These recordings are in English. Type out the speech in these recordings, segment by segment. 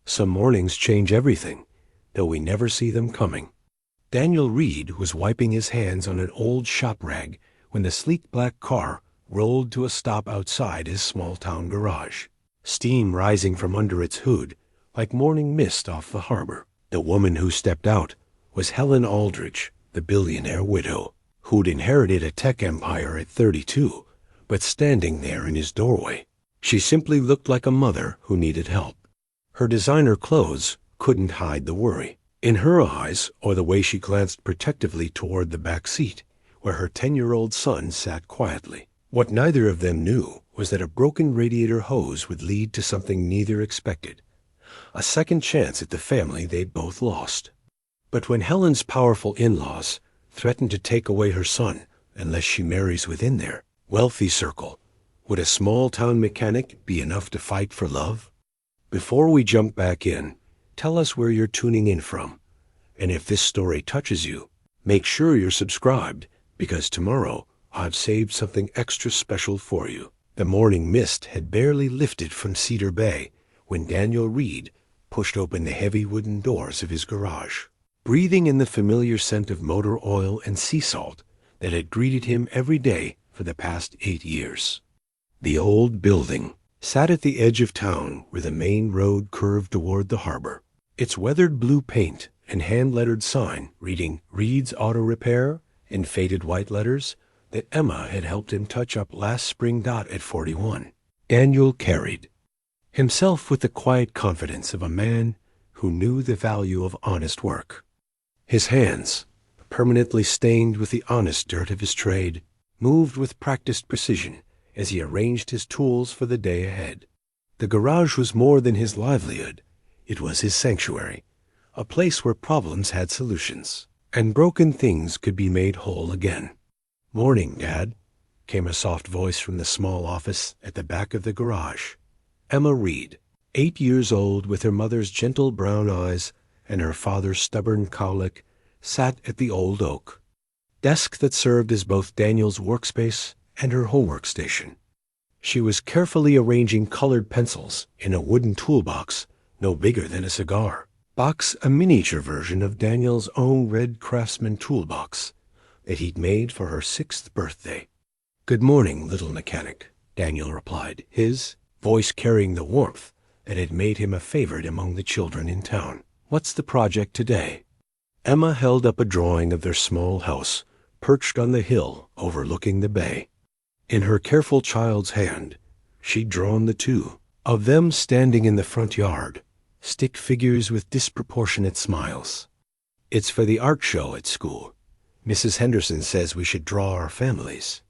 Some mornings change everything, though we never see them coming. Daniel Reed was wiping his hands on an old shop rag when the sleek black car rolled to a stop outside his small-town garage, steam rising from under its hood like morning mist off the harbor. The woman who stepped out was Helen Aldridge, the billionaire widow, who'd inherited a tech empire at 32, but standing there in his doorway, she simply looked like a mother who needed help. Her designer clothes couldn't hide the worry in her eyes or the way she glanced protectively toward the back seat, where her 10-year-old son sat quietly. What neither of them knew was that a broken radiator hose would lead to something neither expected, a second chance at the family they'd both lost. But when Helen's powerful in-laws threatened to take away her son unless she marries within their wealthy circle, would a small-town mechanic be enough to fight for love? Before we jump back in, tell us where you're tuning in from. And if this story touches you, make sure you're subscribed, because tomorrow I've saved something extra special for you. The morning mist had barely lifted from Cedar Bay when Daniel Reed pushed open the heavy wooden doors of his garage, breathing in the familiar scent of motor oil and sea salt that had greeted him every day for the past 8 years. The old building sat at the edge of town where the main road curved toward the harbor, its weathered blue paint and hand-lettered sign reading Reed's Auto Repair in faded white letters that Emma had helped him touch up last spring. At 41, Daniel carried himself with the quiet confidence of a man who knew the value of honest work. His hands, permanently stained with the honest dirt of his trade, moved with practiced precision as he arranged his tools for the day ahead. The garage was more than his livelihood. It was his sanctuary, a place where problems had solutions, and broken things could be made whole again. "Morning, Dad," came a soft voice from the small office at the back of the garage. Emma Reed, 8 years old, with her mother's gentle brown eyes and her father's stubborn cowlick, sat at the old oak desk that served as both Daniel's workspace and her homework station. She was carefully arranging colored pencils in a wooden toolbox no bigger than a cigar box, a miniature version of Daniel's own red Craftsman toolbox that he'd made for her 6th birthday. "Good morning, little mechanic," Daniel replied, his voice carrying the warmth that had made him a favorite among the children in town. "What's the project today?" Emma held up a drawing of their small house perched on the hill overlooking the bay. In her careful child's hand, she'd drawn the two of them standing in the front yard, stick figures with disproportionate smiles. "It's for the art show at school. Mrs. Henderson says we should draw our families."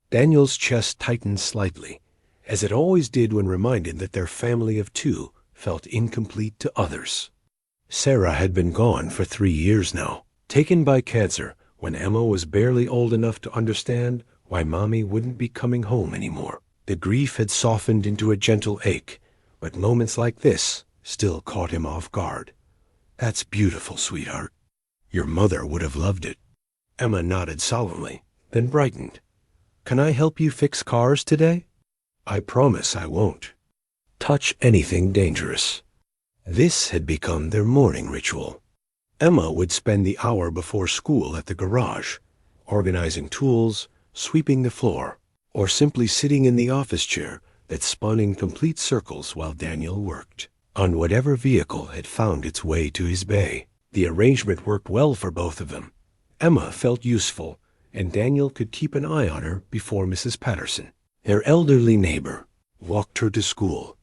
Daniel's chest tightened slightly, as it always did when reminded that their family of 2 felt incomplete to others. Sarah had been gone for 3 years now, taken by cancer when Emma was barely old enough to understand why Mommy wouldn't be coming home anymore. The grief had softened into a gentle ache, but moments like this still caught him off guard. "That's beautiful, sweetheart. Your mother would have loved it." Emma nodded solemnly, then brightened. "Can I help you fix cars today?" "I promise I won't touch anything dangerous." This had become their morning ritual. Emma would spend the hour before school at the garage, organizing tools, sweeping the floor, or simply sitting in the office chair that spun in complete circles while Daniel worked on whatever vehicle had found its way to his bay. The arrangement worked well for both of them. Emma felt useful, and Daniel could keep an eye on her before Mrs. Patterson, their elderly neighbor, walked her to school.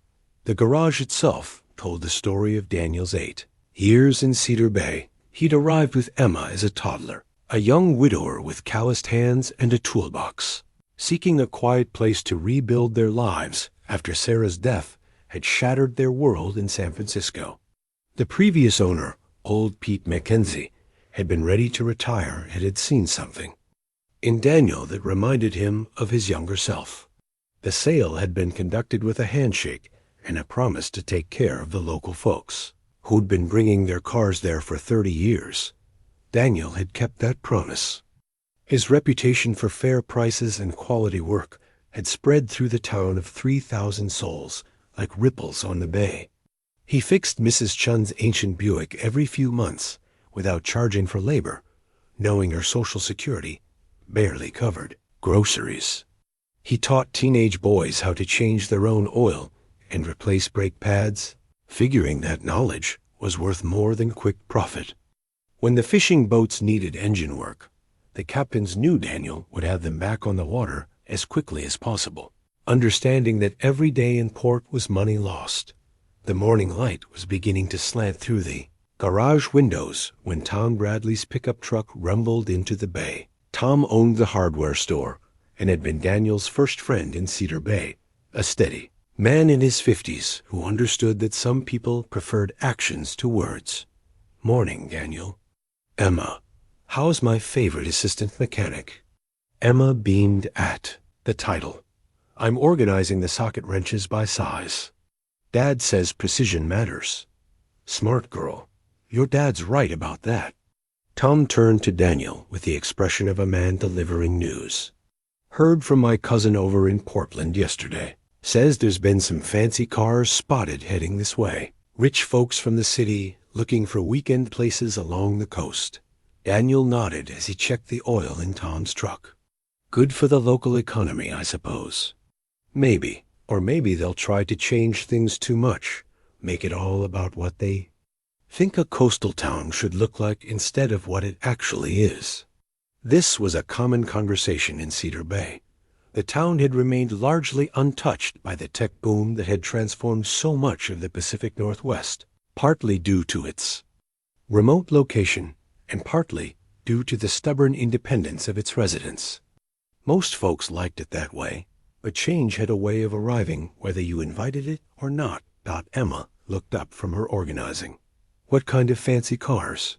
The garage itself told the story of Daniel's 8 years in Cedar Bay. He'd arrived with Emma as a toddler, a young widower with calloused hands and a toolbox, seeking a quiet place to rebuild their lives after Sarah's death had shattered their world in San Francisco. The previous owner, old Pete Mackenzie, had been ready to retire and had seen something in Daniel that reminded him of his younger self. The sale had been conducted with a handshake and a promise to take care of the local folks, who'd been bringing their cars there for 30 years. Daniel had kept that promise. His reputation for fair prices and quality work had spread through the town of 3,000 souls like ripples on the bay. He fixed Mrs. Chun's ancient Buick every few months without charging for labor, knowing her Social Security barely covered groceries. He taught teenage boys how to change their own oil and replace brake pads, figuring that knowledge was worth more than quick profit. When the fishing boats needed engine work, the captains knew Daniel would have them back on the water as quickly as possible. Understanding that every day in port was money lost, the morning light was beginning to slant through the garage windows when Tom Bradley's pickup truck rumbled into the bay. Tom owned the hardware store and had been Daniel's first friend in Cedar Bay, a steady man in his 50s who understood that some people preferred actions to words. "Morning, Daniel." "Emma, how's my favorite assistant mechanic?" Emma beamed at the title. "I'm organizing the socket wrenches by size. Dad says precision matters." "Smart girl. Your dad's right about that." Tom turned to Daniel with the expression of a man delivering news. "Heard from my cousin over in Portland yesterday. Says there's been some fancy cars spotted heading this way. Rich folks from the city looking for weekend places along the coast." Daniel nodded as he checked the oil in Tom's truck. "Good for the local economy, I suppose." "Maybe. Or maybe they'll try to change things too much, make it all about what they think a coastal town should look like instead of what it actually is." This was a common conversation in Cedar Bay. The town had remained largely untouched by the tech boom that had transformed so much of the Pacific Northwest, partly due to its remote location and partly due to the stubborn independence of its residents. Most folks liked it that way, but change had a way of arriving whether you invited it or not. Emma looked up from her organizing. "What kind of fancy cars?"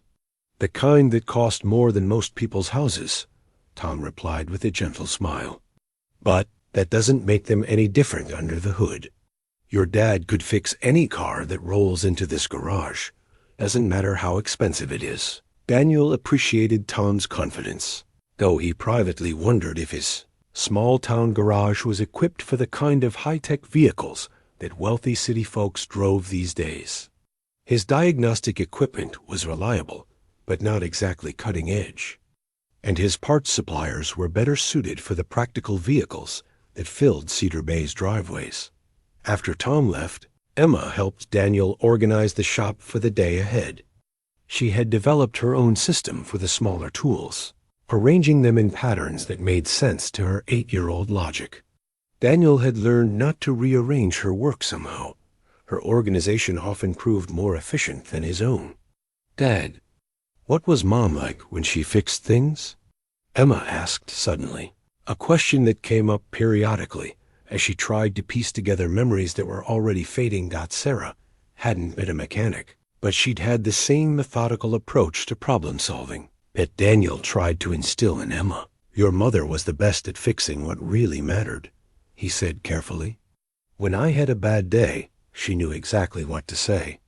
"The kind that cost more than most people's houses," Tom replied with a gentle smile. "But that doesn't make them any different under the hood. Your dad could fix any car that rolls into this garage. Doesn't matter how expensive it is." Daniel appreciated Tom's confidence, though he privately wondered if his small-town garage was equipped for the kind of high-tech vehicles that wealthy city folks drove these days. His diagnostic equipment was reliable, but not exactly cutting-edge, and his parts suppliers were better suited for the practical vehicles that filled Cedar Bay's driveways. After Tom left, Emma helped Daniel organize the shop for the day ahead. She had developed her own system for the smaller tools, arranging them in patterns that made sense to her 8-year-old logic. Daniel had learned not to rearrange her work somehow. Her organization often proved more efficient than his own. "Dad, what was Mom like when she fixed things?" Emma asked suddenly, a question that came up periodically as she tried to piece together memories that were already fading. Sarah hadn't been a mechanic, but she'd had the same methodical approach to problem-solving that Daniel tried to instill in Emma. "Your mother was the best at fixing what really mattered," he said carefully. "When I had a bad day, she knew exactly what to say.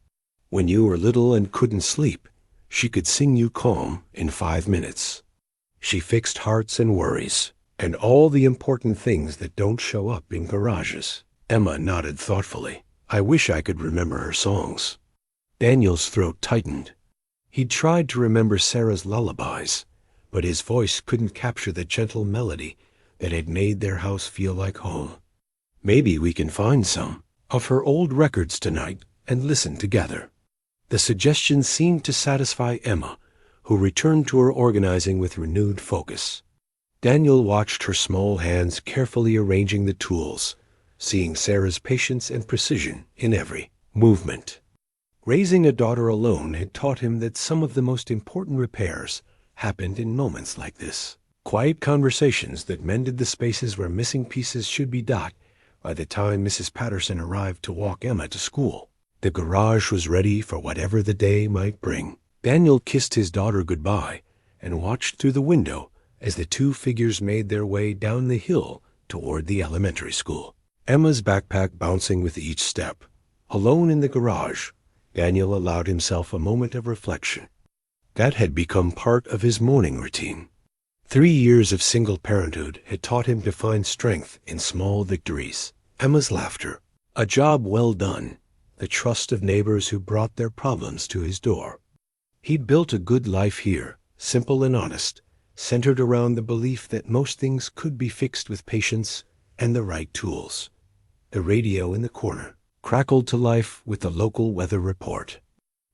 When you were little and couldn't sleep, she could sing you calm in 5 minutes. She fixed hearts and worries, and all the important things that don't show up in garages." Emma nodded thoughtfully. "I wish I could remember her songs." Daniel's throat tightened. He'd tried to remember Sarah's lullabies, but his voice couldn't capture the gentle melody that had made their house feel like home. "Maybe we can find some of her old records tonight and listen together." The suggestion seemed to satisfy Emma, who returned to her organizing with renewed focus. Daniel watched her small hands carefully arranging the tools, seeing Sarah's patience and precision in every movement. Raising a daughter alone had taught him that some of the most important repairs happened in moments like this. Quiet conversations that mended the spaces where missing pieces should be. By the time Mrs. Patterson arrived to walk Emma to school, the garage was ready for whatever the day might bring. Daniel kissed his daughter goodbye and watched through the window as the two figures made their way down the hill toward the elementary school, Emma's backpack bouncing with each step. Alone in the garage, Daniel allowed himself a moment of reflection. That had become part of his morning routine. 3 years of single parenthood had taught him to find strength in small victories. Emma's laughter, a job well done, the trust of neighbors who brought their problems to his door. He'd built a good life here, simple and honest, centered around the belief that most things could be fixed with patience and the right tools. The radio in the corner crackled to life with the local weather report.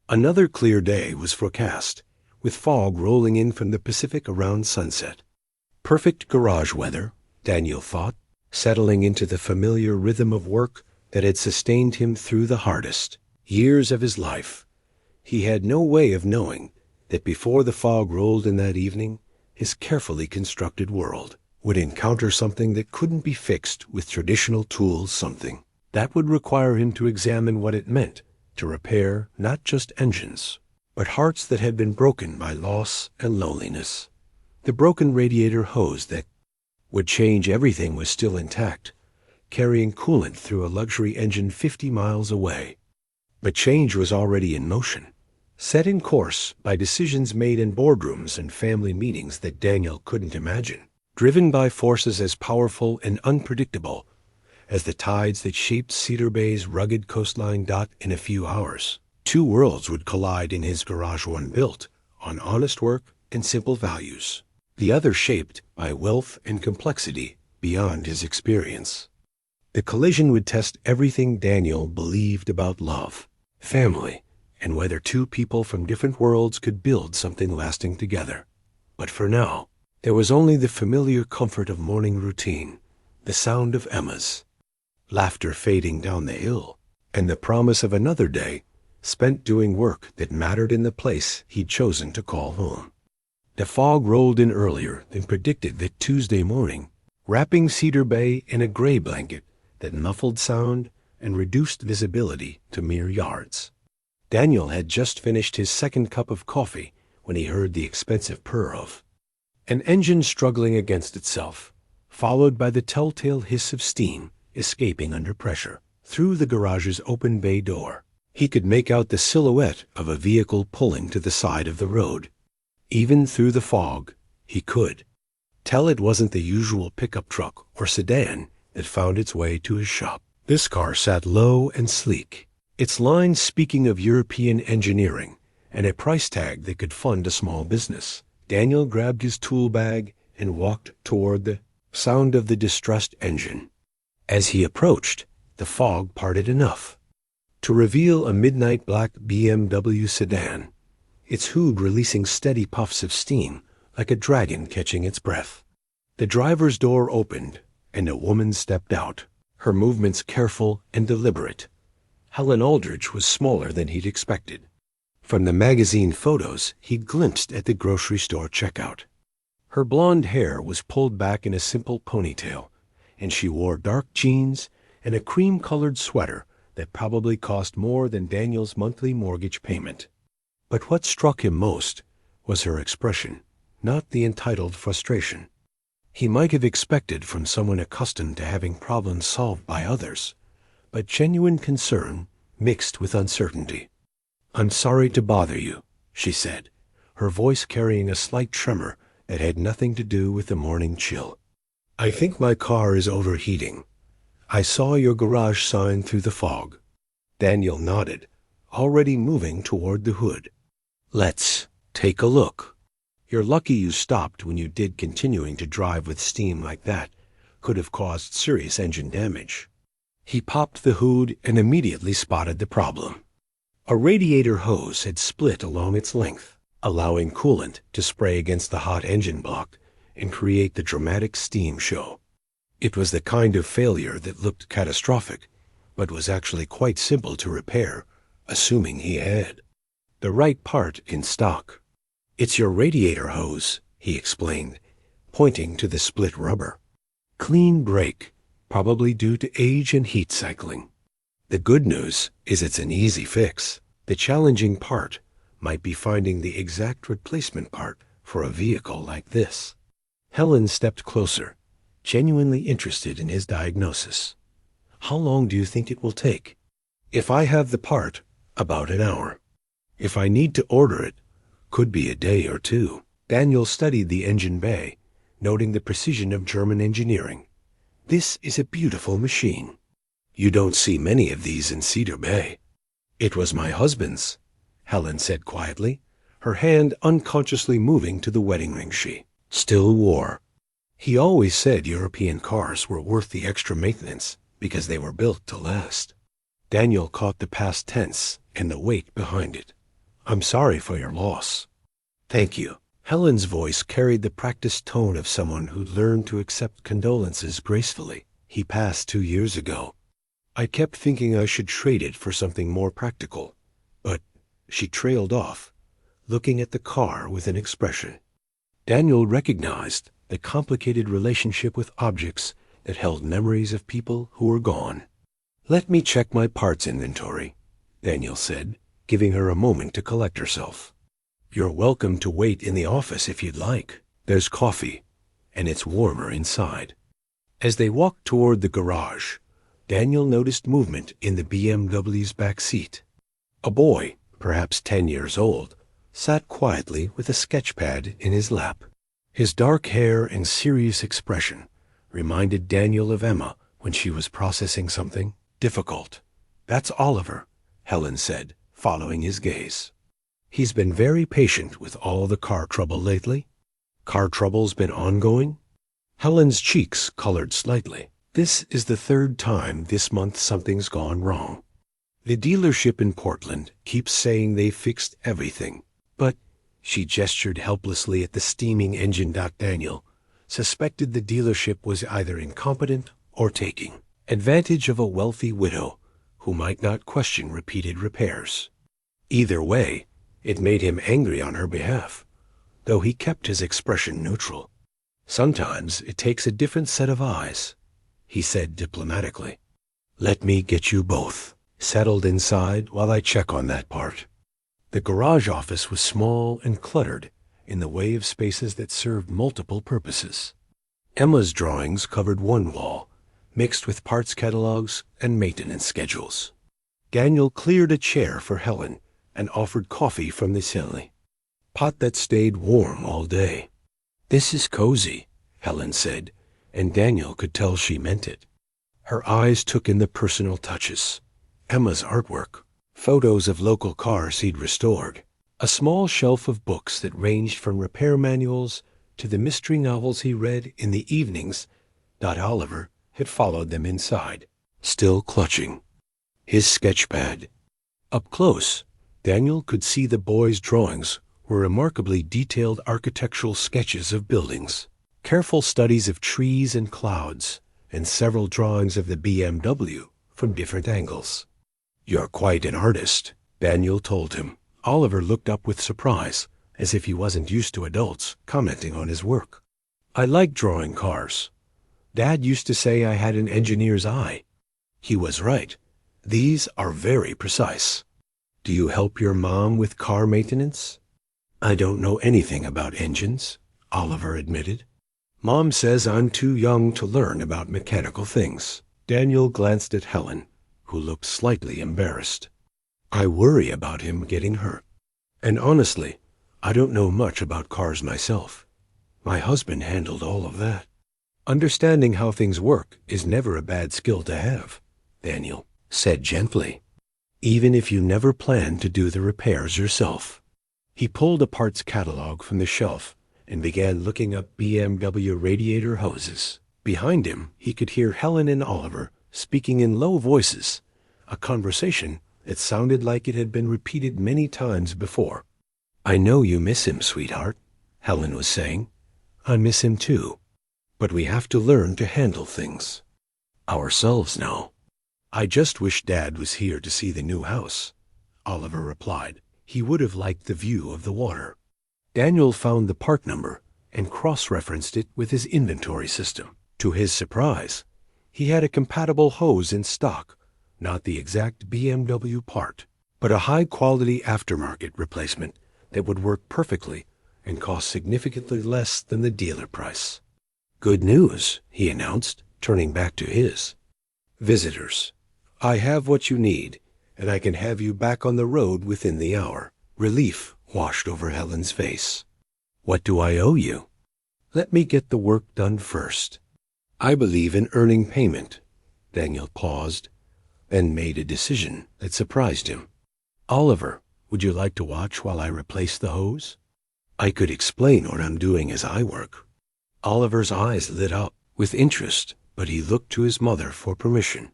Another clear day was forecast, with fog rolling in from the Pacific around sunset. Perfect garage weather, Daniel thought, settling into the familiar rhythm of work that had sustained him through the hardest years of his life. He had no way of knowing that before the fog rolled in that evening, his carefully constructed world would encounter something that couldn't be fixed with traditional tools, something that would require him to examine what it meant to repair not just engines, but hearts that had been broken by loss and loneliness. The broken radiator hose that would change everything was still intact, carrying coolant through a luxury engine 50 miles away. But change was already in motion, set in course by decisions made in boardrooms and family meetings that Daniel couldn't imagine, driven by forces as powerful and unpredictable as the tides that shaped Cedar Bay's rugged coastline. In a few hours, two worlds would collide in his garage, one built on honest work and simple values, the other shaped by wealth and complexity beyond his experience. The collision would test everything Daniel believed about love, family, and whether two people from different worlds could build something lasting together. But for now, there was only the familiar comfort of morning routine, the sound of Emma's laughter fading down the hill, and the promise of another day spent doing work that mattered in the place he'd chosen to call home. The fog rolled in earlier than predicted that Tuesday morning, wrapping Cedar Bay in a gray blanket that muffled sound and reduced visibility to mere yards. Daniel had just finished his second cup of coffee when he heard the expensive purr of an engine struggling against itself, followed by the telltale hiss of steam escaping under pressure. Through the garage's open bay door, he could make out the silhouette of a vehicle pulling to the side of the road. Even through the fog, he could tell it wasn't the usual pickup truck or sedan that found its way to his shop. This car sat low and sleek, its lines speaking of European engineering and a price tag that could fund a small business. Daniel grabbed his tool bag and walked toward the sound of the distressed engine. As he approached, the fog parted enough to reveal a midnight black BMW sedan, its hood releasing steady puffs of steam like a dragon catching its breath. The driver's door opened, and a woman stepped out, her movements careful and deliberate. Helen Aldridge was smaller than he'd expected. From the magazine photos he'd glimpsed at the grocery store checkout. Her blonde hair was pulled back in a simple ponytail, and she wore dark jeans and a cream-colored sweater that probably cost more than Daniel's monthly mortgage payment. But what struck him most was her expression, not the entitled frustration he might have expected from someone accustomed to having problems solved by others, but genuine concern mixed with uncertainty. "I'm sorry to bother you," she said, her voice carrying a slight tremor that had nothing to do with the morning chill. "I think my car is overheating. I saw your garage sign through the fog." Daniel nodded, already moving toward the hood. "Let's take a look. You're lucky you stopped when you did. Continuing to drive with steam like that could have caused serious engine damage." He popped the hood and immediately spotted the problem. A radiator hose had split along its length, allowing coolant to spray against the hot engine block and create the dramatic steam show. It was the kind of failure that looked catastrophic, but was actually quite simple to repair, assuming he had the right part in stock. "It's your radiator hose," he explained, pointing to the split rubber. "Clean break, probably due to age and heat cycling. The good news is it's an easy fix. The challenging part might be finding the exact replacement part for a vehicle like this." Helen stepped closer, genuinely interested in his diagnosis. "How long do you think it will take?" "If I have the part, about an hour. If I need to order it, could be a day or two." Daniel studied the engine bay, noting the precision of German engineering. "This is a beautiful machine. You don't see many of these in Cedar Bay." It was my husband's, Helen said quietly, her hand unconsciously moving to the wedding ring she still wore. He always said European cars were worth the extra maintenance because they were built to last. Daniel caught the past tense and the weight behind it. I'm sorry for your loss. Thank you. Helen's voice carried the practiced tone of someone who learned to accept condolences gracefully. He passed 2 years ago. I kept thinking I should trade it for something more practical. But she trailed off, looking at the car with an expression. Daniel recognized the complicated relationship with objects that held memories of people who were gone. Let me check my parts inventory, Daniel said, giving her a moment to collect herself. You're welcome to wait in the office if you'd like. There's coffee, and it's warmer inside. As they walked toward the garage, Daniel noticed movement in the BMW's back seat. A boy, perhaps 10 years old, sat quietly with a sketch pad in his lap. His dark hair and serious expression reminded Daniel of Emma when she was processing something difficult. That's Oliver, Helen said, following his gaze. He's been very patient with all the car trouble lately. Car trouble's been ongoing? Helen's cheeks colored slightly. This is the 3rd time this month something's gone wrong. The dealership in Portland keeps saying they fixed everything, but she gestured helplessly at the steaming engine. Daniel suspected the dealership was either incompetent or taking advantage of a wealthy widow who might not question repeated repairs. Either way, it made him angry on her behalf, though he kept his expression neutral. Sometimes it takes a different set of eyes, he said diplomatically. Let me get you both settled inside while I check on that part. The garage office was small and cluttered in the way of spaces that served multiple purposes. Emma's drawings covered one wall, mixed with parts catalogs and maintenance schedules. Daniel cleared a chair for Helen and offered coffee from the chimney pot that stayed warm all day. This is cozy, Helen said, and Daniel could tell she meant it. Her eyes took in the personal touches. Emma's artwork, photos of local cars he'd restored, a small shelf of books that ranged from repair manuals to the mystery novels he read in the evenings. Oliver had followed them inside, still clutching his sketchpad. Up close, Daniel could see the boy's drawings were remarkably detailed architectural sketches of buildings, careful studies of trees and clouds, and several drawings of the BMW from different angles. You're quite an artist, Daniel told him. Oliver looked up with surprise, as if he wasn't used to adults commenting on his work. I like drawing cars. Dad used to say I had an engineer's eye. He was right. These are very precise. Do you help your mom with car maintenance? I don't know anything about engines, Oliver admitted. Mom says I'm too young to learn about mechanical things. Daniel glanced at Helen, who looked slightly embarrassed. I worry about him getting hurt. And honestly, I don't know much about cars myself. My husband handled all of that. Understanding how things work is never a bad skill to have, Daniel said gently, even if you never plan to do the repairs yourself. He pulled a parts catalog from the shelf and began looking up BMW radiator hoses. Behind him, he could hear Helen and Oliver speaking in low voices, a conversation that sounded like it had been repeated many times before. I know you miss him, sweetheart, Helen was saying. I miss him too. But we have to learn to handle things ourselves now. I just wish Dad was here to see the new house, Oliver replied. He would have liked the view of the water. Daniel found the part number and cross-referenced it with his inventory system. To his surprise, he had a compatible hose in stock, not the exact BMW part, but a high-quality aftermarket replacement that would work perfectly and cost significantly less than the dealer price. Good news, he announced, turning back to his visitors. I have what you need, and I can have you back on the road within the hour. Relief washed over Helen's face. What do I owe you? Let me get the work done first. I believe in earning payment. Daniel paused, then made a decision that surprised him. Oliver, would you like to watch while I replace the hose? I could explain what I'm doing as I work. Oliver's eyes lit up with interest, but he looked to his mother for permission.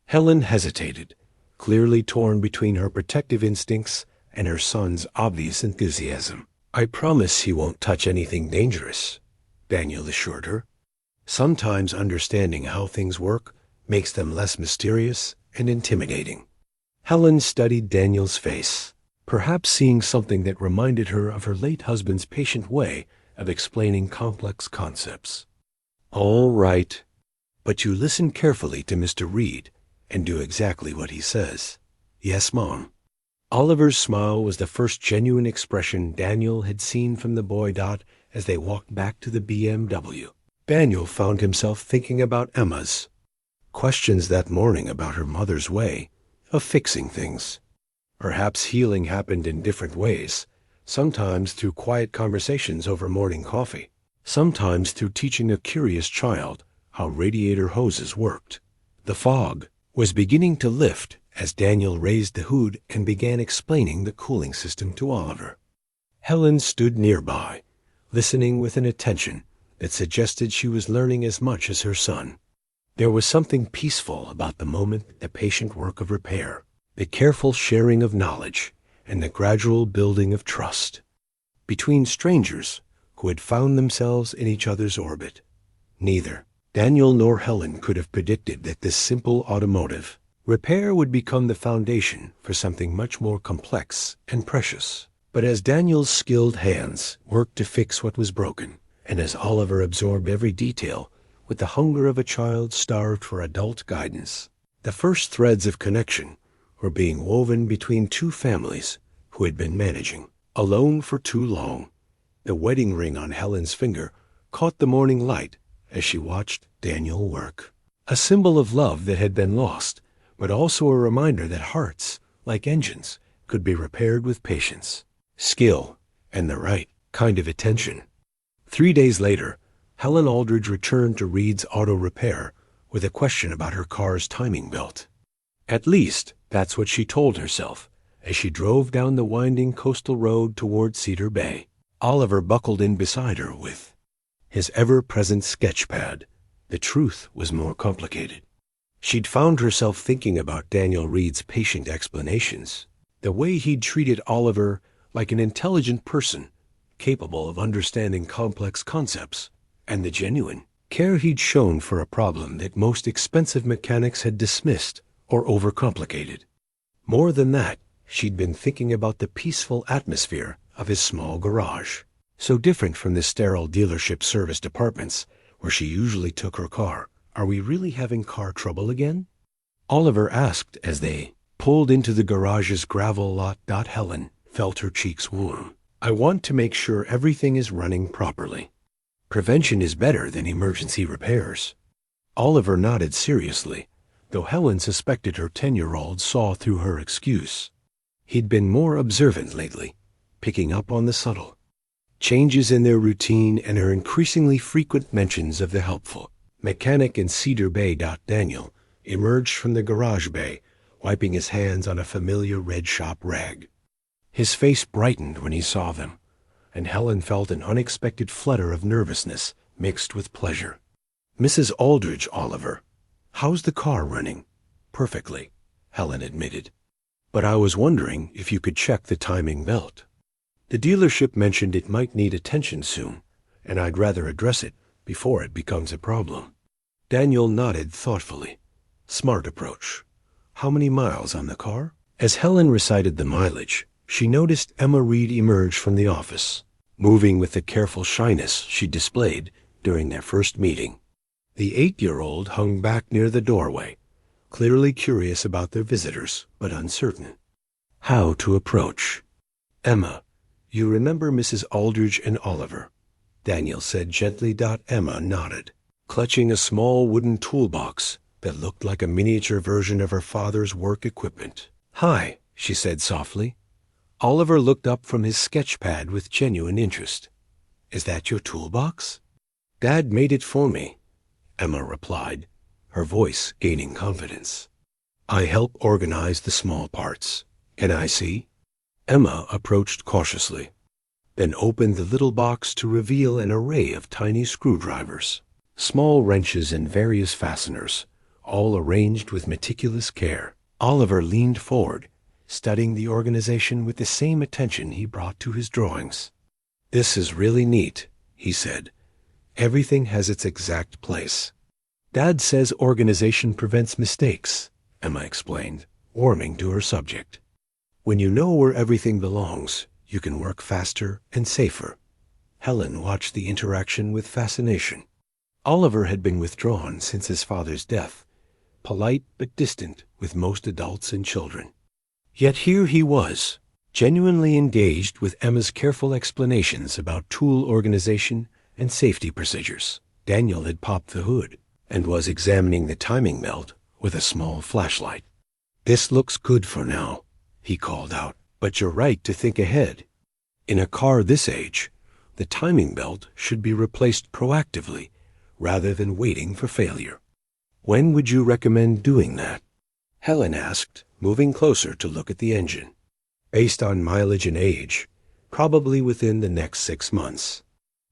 Helen hesitated, clearly torn between her protective instincts and her son's obvious enthusiasm. I promise he won't touch anything dangerous, Daniel assured her. Sometimes understanding how things work makes them less mysterious and intimidating. Helen studied Daniel's face, perhaps seeing something that reminded her of her late husband's patient way of explaining complex concepts. All right, but you listen carefully to Mr. Reed and do exactly what he says. Yes, Mom. Oliver's smile was the first genuine expression Daniel had seen from the boy Dot as they walked back to the BMW. Daniel found himself thinking about Emma's questions that morning about her mother's way of fixing things. Perhaps healing happened in different ways, sometimes through quiet conversations over morning coffee, sometimes through teaching a curious child how radiator hoses worked. The fog was beginning to lift as Daniel raised the hood and began explaining the cooling system to Oliver. Helen stood nearby, listening with an attention that suggested she was learning as much as her son. There was something peaceful about the moment, the patient work of repair, the careful sharing of knowledge, and the gradual building of trust between strangers who had found themselves in each other's orbit. Neither Daniel nor Helen could have predicted that this simple automotive repair would become the foundation for something much more complex and precious. But as Daniel's skilled hands worked to fix what was broken, and as Oliver absorbed every detail with the hunger of a child starved for adult guidance, the first threads of connection were being woven between two families who had been managing alone for too long. The wedding ring on Helen's finger caught the morning light as she watched Daniel work. A symbol of love that had been lost, but also a reminder that hearts, like engines, could be repaired with patience, skill, and the right kind of attention. 3 days later, Helen Aldridge returned to Reed's Auto Repair with a question about her car's timing belt. At least, that's what she told herself as she drove down the winding coastal road toward Cedar Bay. Oliver buckled in beside her with his ever-present sketch pad. The truth was more complicated. She'd found herself thinking about Daniel Reed's patient explanations, the way he'd treated Oliver like an intelligent person, capable of understanding complex concepts, and the genuine care he'd shown for a problem that most expensive mechanics had dismissed or overcomplicated. More than that, she'd been thinking about the peaceful atmosphere of his small garage, so different from the sterile dealership service departments where she usually took her car. Are we really having car trouble again? Oliver asked as they pulled into the garage's gravel lot. Helen felt her cheeks warm. I want to make sure everything is running properly. Prevention is better than emergency repairs. Oliver nodded seriously, though Helen suspected her 10-year-old saw through her excuse. He'd been more observant lately, picking up on the subtle changes in their routine and her increasingly frequent mentions of the helpful mechanic in Cedar Bay. Daniel emerged from the garage bay, wiping his hands on a familiar red shop rag. His face brightened when he saw them, and Helen felt an unexpected flutter of nervousness mixed with pleasure. Mrs. Aldridge, Oliver, how's the car running? Perfectly, Helen admitted. But I was wondering if you could check the timing belt. The dealership mentioned it might need attention soon, and I'd rather address it before it becomes a problem. Daniel nodded thoughtfully. Smart approach. How many miles on the car? As Helen recited the mileage, she noticed Emma Reed emerge from the office, moving with the careful shyness she displayed during their first meeting. The 8-year-old hung back near the doorway, clearly curious about their visitors, but uncertain how to approach. Emma, you remember Mrs. Aldridge and Oliver? Daniel said gently. Emma nodded, clutching a small wooden toolbox that looked like a miniature version of her father's work equipment. Hi, she said softly. Oliver looked up from his sketch pad with genuine interest. Is that your toolbox? Dad made it for me, Emma replied, her voice gaining confidence. I help organize the small parts, Can I see? Emma approached cautiously, then opened the little box to reveal an array of tiny screwdrivers, small wrenches and various fasteners, all arranged with meticulous care. Oliver leaned forward, studying the organization with the same attention he brought to his drawings. "This is really neat," he said. "Everything has its exact place." "Dad says organization prevents mistakes," Emma explained, warming to her subject. "When you know where everything belongs, you can work faster and safer." Helen watched the interaction with fascination. Oliver had been withdrawn since his father's death, polite but distant with most adults and children. Yet here he was, genuinely engaged with Emma's careful explanations about tool organization and safety procedures. Daniel had popped the hood and was examining the timing belt with a small flashlight. "This looks good for now," he called out, "but you're right to think ahead. In a car this age, the timing belt should be replaced proactively rather than waiting for failure. When would you recommend doing that?" Helen asked, moving closer to look at the engine. "Based on mileage and age, probably within the next 6 months.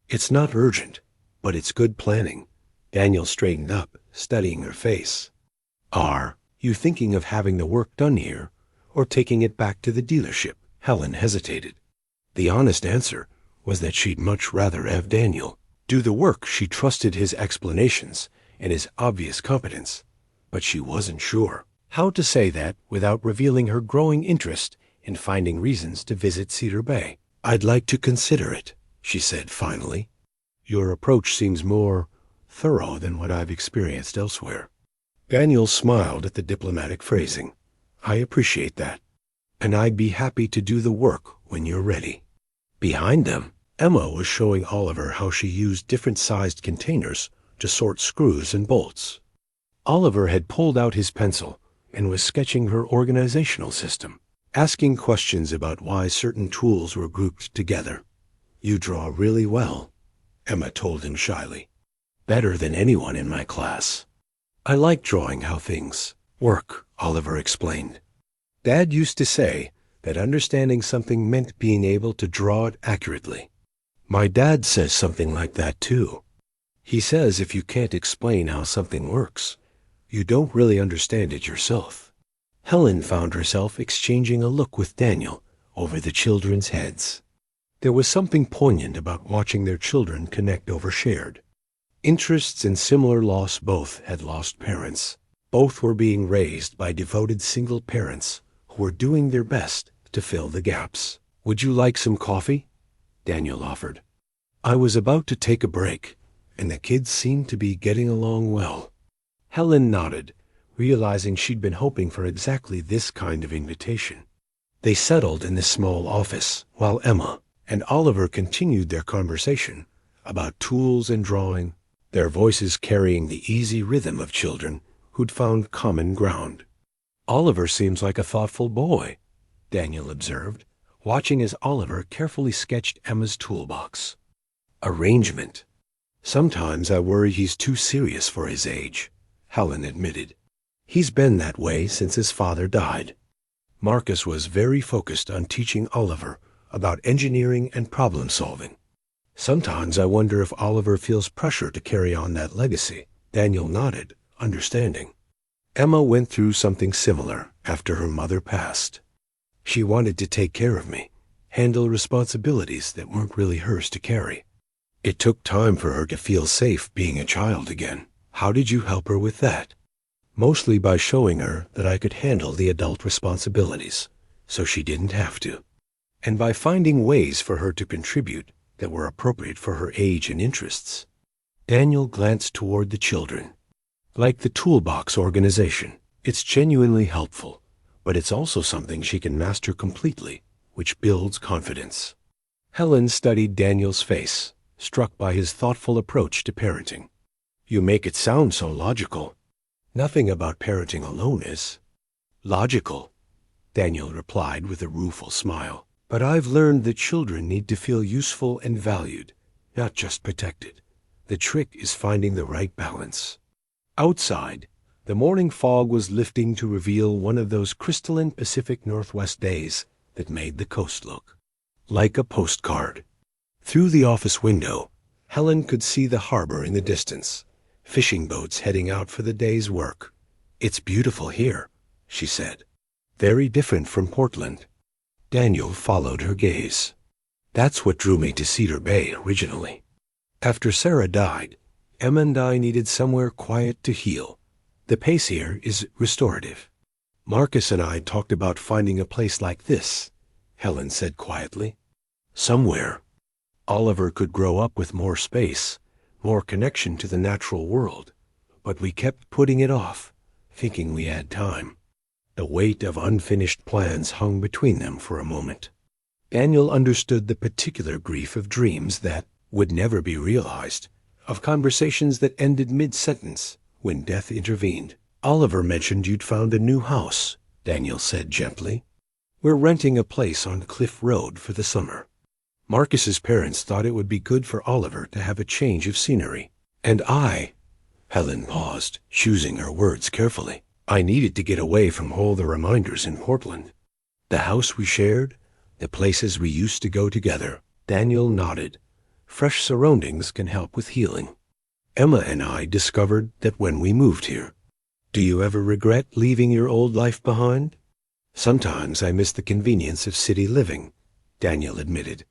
It's not urgent, but it's good planning." Daniel straightened up, studying her face. "Are you thinking of having the work done here, or taking it back to the dealership?" Helen hesitated. The honest answer was that she'd much rather have Daniel do the work. She trusted his explanations and his obvious competence, but she wasn't sure how to say that without revealing her growing interest in finding reasons to visit Cedar Bay. "I'd like to consider it," she said finally. "Your approach seems more thorough than what I've experienced elsewhere." Daniel smiled at the diplomatic phrasing. "I appreciate that, and I'd be happy to do the work when you're ready." Behind them, Emma was showing Oliver how she used different-sized containers to sort screws and bolts. Oliver had pulled out his pencil and was sketching her organizational system, asking questions about why certain tools were grouped together. "You draw really well," Emma told him shyly. "Better than anyone in my class." "I like drawing how things work," Oliver explained. "Dad used to say that understanding something meant being able to draw it accurately. My dad says something like that too. He says if you can't explain how something works, you don't really understand it yourself." Helen found herself exchanging a look with Daniel over the children's heads. There was something poignant about watching their children connect over shared interests and similar loss. Both had lost parents. Both were being raised by devoted single parents who were doing their best to fill the gaps. "Would you like some coffee?" Daniel offered. "I was about to take a break, and the kids seemed to be getting along well." Helen nodded, realizing she'd been hoping for exactly this kind of invitation. They settled in the small office, while Emma and Oliver continued their conversation about tools and drawing, their voices carrying the easy rhythm of children who'd found common ground. "Oliver seems like a thoughtful boy," Daniel observed, watching as Oliver carefully sketched Emma's toolbox. "Arrangement. Sometimes I worry he's too serious for his age," Helen admitted. "He's been that way since his father died." Marcus was very focused on teaching Oliver about engineering and problem solving. "Sometimes I wonder if Oliver feels pressure to carry on that legacy." Daniel nodded, understanding. "Emma went through something similar after her mother passed. She wanted to take care of me, handle responsibilities that weren't really hers to carry. It took time for her to feel safe being a child again." "How did you help her with that?" "Mostly by showing her that I could handle the adult responsibilities, so she didn't have to. And by finding ways for her to contribute that were appropriate for her age and interests." Daniel glanced toward the children. "Like the toolbox organization, it's genuinely helpful, but it's also something she can master completely, which builds confidence." Helen studied Daniel's face, struck by his thoughtful approach to parenting. "You make it sound so logical." "Nothing about parenting alone is logical," Daniel replied with a rueful smile. "But I've learned that children need to feel useful and valued, not just protected. The trick is finding the right balance." Outside, The morning fog was lifting to reveal one of those crystalline Pacific Northwest days that made the coast look like a postcard. Through the office window, Helen could see the harbor in the distance, fishing boats heading out for the day's work. "It's beautiful here," she said. "Very different from Portland." Daniel followed her gaze. "That's what drew me to Cedar Bay originally. After Sarah died, Emma and I needed somewhere quiet to heal. The pace here is restorative. Marcus and I talked about finding a place like this," Helen said quietly. "Somewhere Oliver could grow up with more space, more connection to the natural world. But we kept putting it off, thinking we had time." The weight of unfinished plans hung between them for a moment. Daniel understood the particular grief of dreams that would never be realized, of conversations that ended mid-sentence when death intervened. "Oliver mentioned you'd found a new house," Daniel said gently. "We're renting a place on Cliff Road for the summer. Marcus's parents thought it would be good for Oliver to have a change of scenery. And Helen paused, choosing her words carefully. "I needed to get away from all the reminders in Portland. The house we shared, the places we used to go together." Daniel nodded. "Fresh surroundings can help with healing. Emma and I discovered that when we moved here." "Do you ever regret leaving your old life behind?" "Sometimes I miss the convenience of city living," Daniel admitted.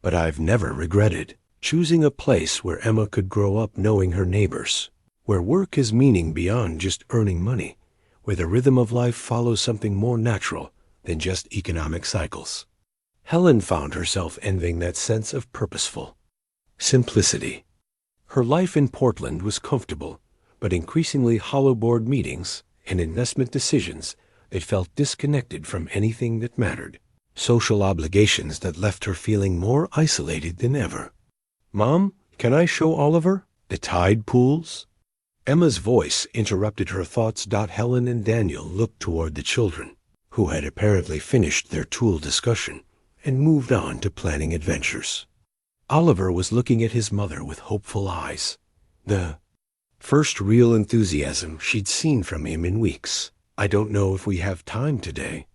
"But I've never regretted choosing a place where Emma could grow up knowing her neighbors, where work has meaning beyond just earning money, where the rhythm of life follows something more natural than just economic cycles." Helen found herself envying that sense of purposeful simplicity. Her life in Portland was comfortable, but increasingly hollow board meetings and investment decisions that felt disconnected from anything that mattered. Social obligations that left her feeling more isolated than ever. "Mom, can I show Oliver the tide pools?" Emma's voice interrupted her thoughts. Helen and Daniel looked toward the children, who had apparently finished their tool discussion and moved on to planning adventures. Oliver was looking at his mother with hopeful eyes, the first real enthusiasm she'd seen from him in weeks. "I don't know if we have time today,"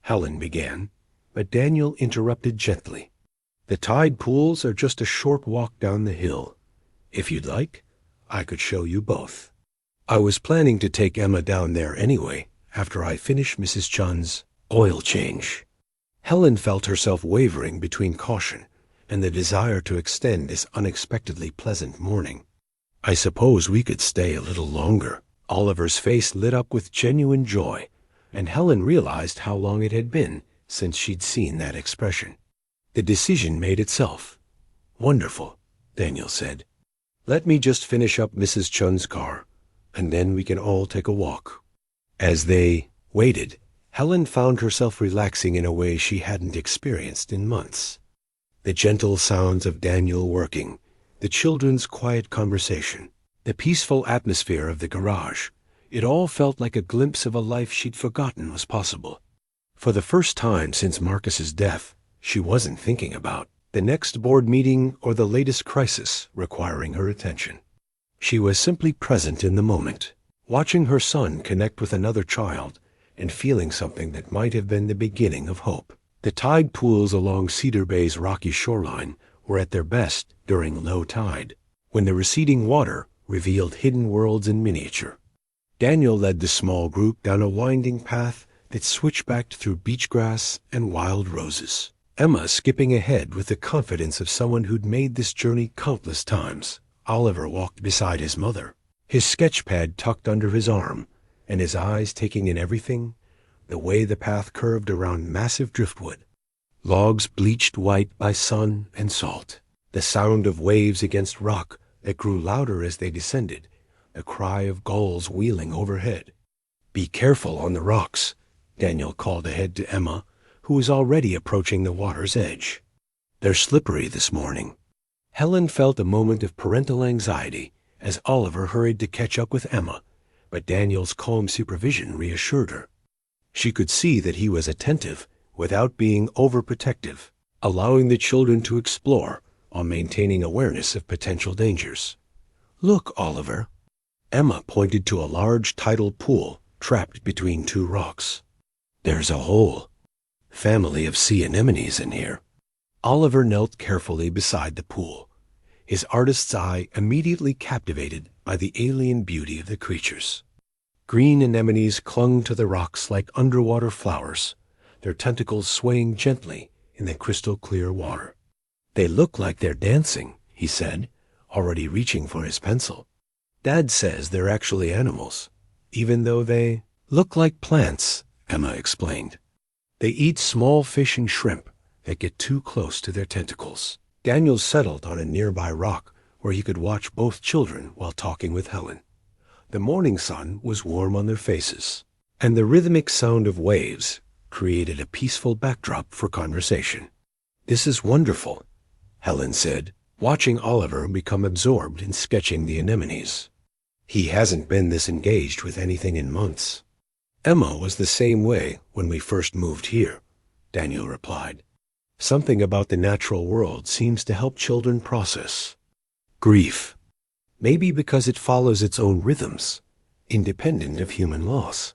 Helen began, but Daniel interrupted gently. "The tide pools are just a short walk down the hill. If you'd like, I could show you both. I was planning to take Emma down there anyway, after I finish Mrs. Chun's oil change." Helen felt herself wavering between caution and the desire to extend this unexpectedly pleasant morning. "I suppose we could stay a little longer." Oliver's face lit up with genuine joy, and Helen realized how long it had been since she'd seen that expression. The decision made itself. "Wonderful," Daniel said. "Let me just finish up Mrs. Chun's car, and then we can all take a walk." As they waited, Helen found herself relaxing in a way she hadn't experienced in months. The gentle sounds of Daniel working, the children's quiet conversation, the peaceful atmosphere of the garage, it all felt like a glimpse of a life she'd forgotten was possible. For the first time since Marcus's death, she wasn't thinking about the next board meeting or the latest crisis requiring her attention. She was simply present in the moment, watching her son connect with another child and feeling something that might have been the beginning of hope. The tide pools along Cedar Bay's rocky shoreline were at their best during low tide, when the receding water revealed hidden worlds in miniature. Daniel led the small group down a winding path that switchbacked through beach grass and wild roses. Emma skipping ahead with the confidence of someone who'd made this journey countless times. Oliver walked beside his mother, his sketch pad tucked under his arm, and his eyes taking in everything, the way the path curved around massive driftwood, logs bleached white by sun and salt, the sound of waves against rock that grew louder as they descended, the cry of gulls wheeling overhead. "Be careful on the rocks," Daniel called ahead to Emma, who was already approaching the water's edge. "They're slippery this morning." Helen felt a moment of parental anxiety as Oliver hurried to catch up with Emma, but Daniel's calm supervision reassured her. She could see that he was attentive without being overprotective, allowing the children to explore while maintaining awareness of potential dangers. "Look, Oliver." Emma pointed to a large tidal pool trapped between two rocks. "There's a whole family of sea anemones in here." Oliver knelt carefully beside the pool, his artist's eye immediately captivated by the alien beauty of the creatures. Green anemones clung to the rocks like underwater flowers, their tentacles swaying gently in the crystal-clear water. "They look like they're dancing," he said, already reaching for his pencil. "Dad says they're actually animals, even though they look like plants," Emma explained. "They eat small fish and shrimp that get too close to their tentacles." Daniel settled on a nearby rock where he could watch both children while talking with Helen. The morning sun was warm on their faces, and the rhythmic sound of waves created a peaceful backdrop for conversation. "This is wonderful," Helen said, watching Oliver become absorbed in sketching the anemones. "He hasn't been this engaged with anything in months." "Emma was the same way when we first moved here," Daniel replied. "Something about the natural world seems to help children process grief. Maybe because it follows its own rhythms, independent of human loss."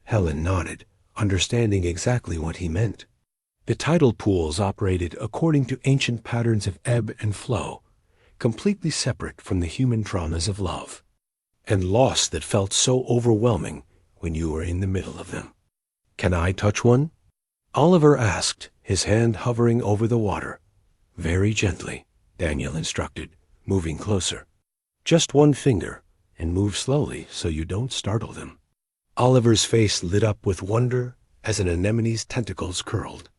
Helen nodded, understanding exactly what he meant. The tidal pools operated according to ancient patterns of ebb and flow, completely separate from the human traumas of love and loss that felt so overwhelming when you were in the middle of them. "Can I touch one?" Oliver asked, his hand hovering over the water. "Very gently," Daniel instructed, moving closer. "Just one finger, and move slowly so you don't startle them." Oliver's face lit up with wonder as an anemone's tentacles curled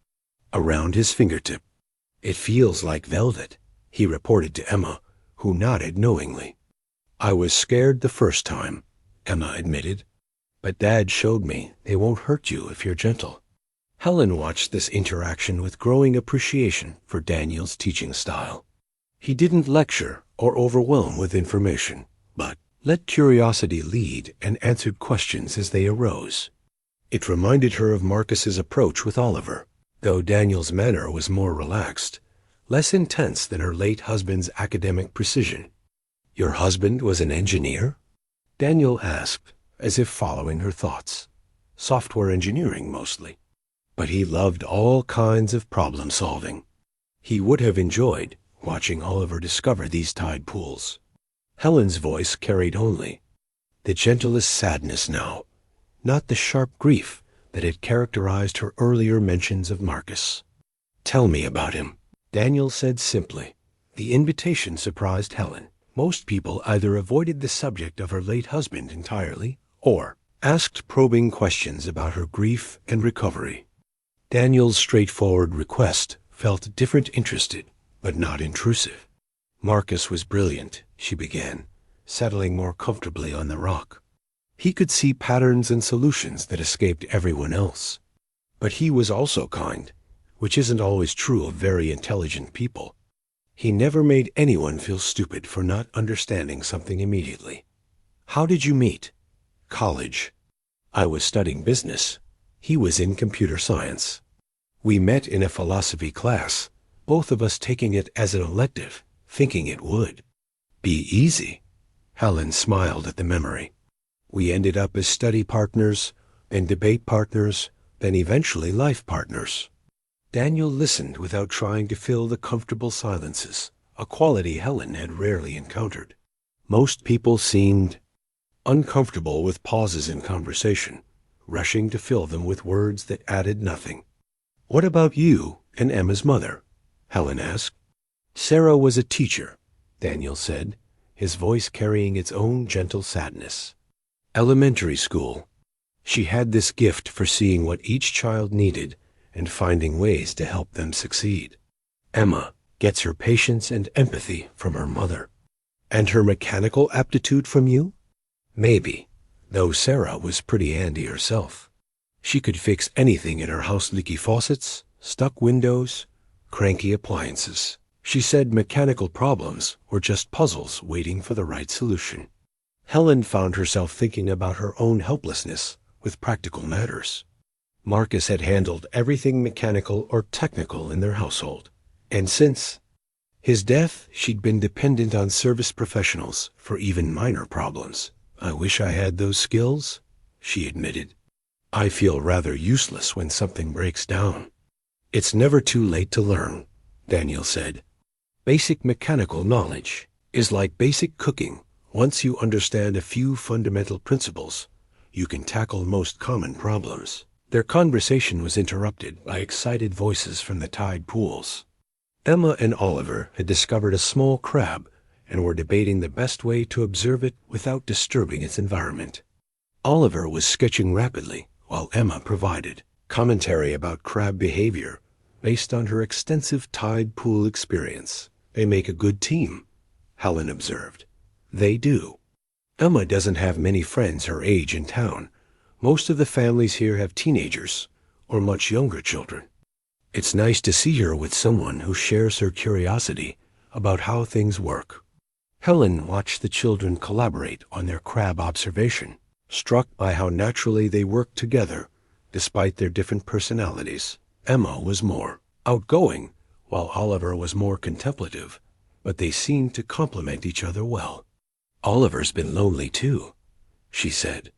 around his fingertip. "It feels like velvet," he reported to Emma, who nodded knowingly. "I was scared the first time," Emma admitted, "but Dad showed me they won't hurt you if you're gentle." Helen watched this interaction with growing appreciation for Daniel's teaching style. He didn't lecture or overwhelm with information, but let curiosity lead and answered questions as they arose. It reminded her of Marcus's approach with Oliver, though Daniel's manner was more relaxed, less intense than her late husband's academic precision. "Your husband was an engineer?" Daniel asked, as if following her thoughts. "Software engineering, mostly. But he loved all kinds of problem-solving." He would have enjoyed watching Oliver discover these tide pools. Helen's voice carried only the gentlest sadness now, not the sharp grief that had characterized her earlier mentions of Marcus. "Tell me about him," Daniel said simply. The invitation surprised Helen. Most people either avoided the subject of her late husband entirely or asked probing questions about her grief and recovery. Daniel's straightforward request felt different, interested, but not intrusive. "Marcus was brilliant," she began, settling more comfortably on the rock. "He could see patterns and solutions that escaped everyone else. But he was also kind, which isn't always true of very intelligent people. He never made anyone feel stupid for not understanding something immediately." "How did you meet?" "College. I was studying business. He was in computer science. We met in a philosophy class, both of us taking it as an elective, thinking it would be easy." Helen smiled at the memory. "We ended up as study partners, then debate partners, then eventually life partners." Daniel listened without trying to fill the comfortable silences, a quality Helen had rarely encountered. Most people seemed uncomfortable with pauses in conversation, rushing to fill them with words that added nothing. "What about you and Emma's mother?" Helen asked. "Sarah was a teacher," Daniel said, his voice carrying its own gentle sadness. "Elementary school. She had this gift for seeing what each child needed and finding ways to help them succeed. Emma gets her patience and empathy from her mother." "And her mechanical aptitude from you?" "Maybe, though Sarah was pretty handy herself. She could fix anything in her house, leaky faucets, stuck windows, cranky appliances. She said mechanical problems were just puzzles waiting for the right solution." Helen found herself thinking about her own helplessness with practical matters. Marcus had handled everything mechanical or technical in their household, and since his death, she'd been dependent on service professionals for even minor problems, I wish I had those skills, she admitted. I feel rather useless when something breaks down. It's never too late to learn, Daniel said. Basic mechanical knowledge is like basic cooking. Once you understand a few fundamental principles, you can tackle most common problems. Their conversation was interrupted by excited voices from the tide pools. Emma and Oliver had discovered a small crab and were debating the best way to observe it without disturbing its environment. Oliver was sketching rapidly, while Emma provided commentary about crab behavior based on her extensive tide pool experience. They make a good team, Helen observed. They do. Emma doesn't have many friends her age in town. Most of the families here have teenagers or much younger children. It's nice to see her with someone who shares her curiosity about how things work. Helen watched the children collaborate on their crab observation, struck by how naturally they worked together despite their different personalities. Emma was more outgoing, while Oliver was more contemplative, but they seemed to complement each other well. Oliver's been lonely too, she said.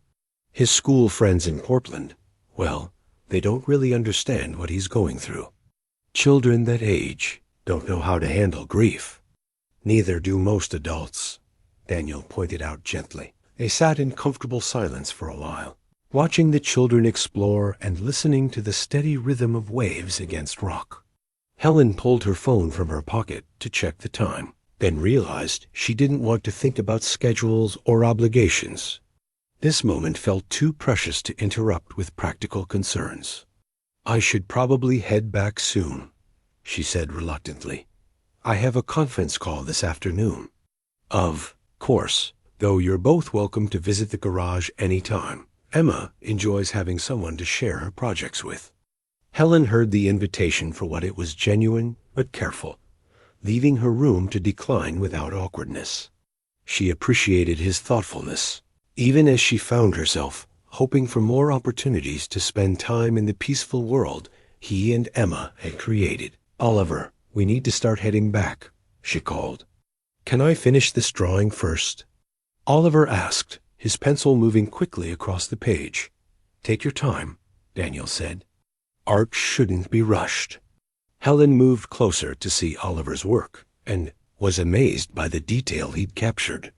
His school friends in Portland, well, they don't really understand what he's going through. Children that age don't know how to handle grief. Neither do most adults, Daniel pointed out gently. They sat in comfortable silence for a while, watching the children explore and listening to the steady rhythm of waves against rock. Helen pulled her phone from her pocket to check the time, then realized she didn't want to think about schedules or obligations. This moment felt too precious to interrupt with practical concerns. I should probably head back soon, she said reluctantly. I have a conference call this afternoon. Of course, though you're both welcome to visit the garage any time. Emma enjoys having someone to share her projects with. Helen heard the invitation for what it was, genuine but careful, leaving her room to decline without awkwardness. She appreciated his thoughtfulness, even as she found herself hoping for more opportunities to spend time in the peaceful world he and Emma had created. Oliver, we need to start heading back, she called. Can I finish this drawing first? Oliver asked, his pencil moving quickly across the page. Take your time, Daniel said. Art shouldn't be rushed. Helen moved closer to see Oliver's work and was amazed by the detail he'd captured.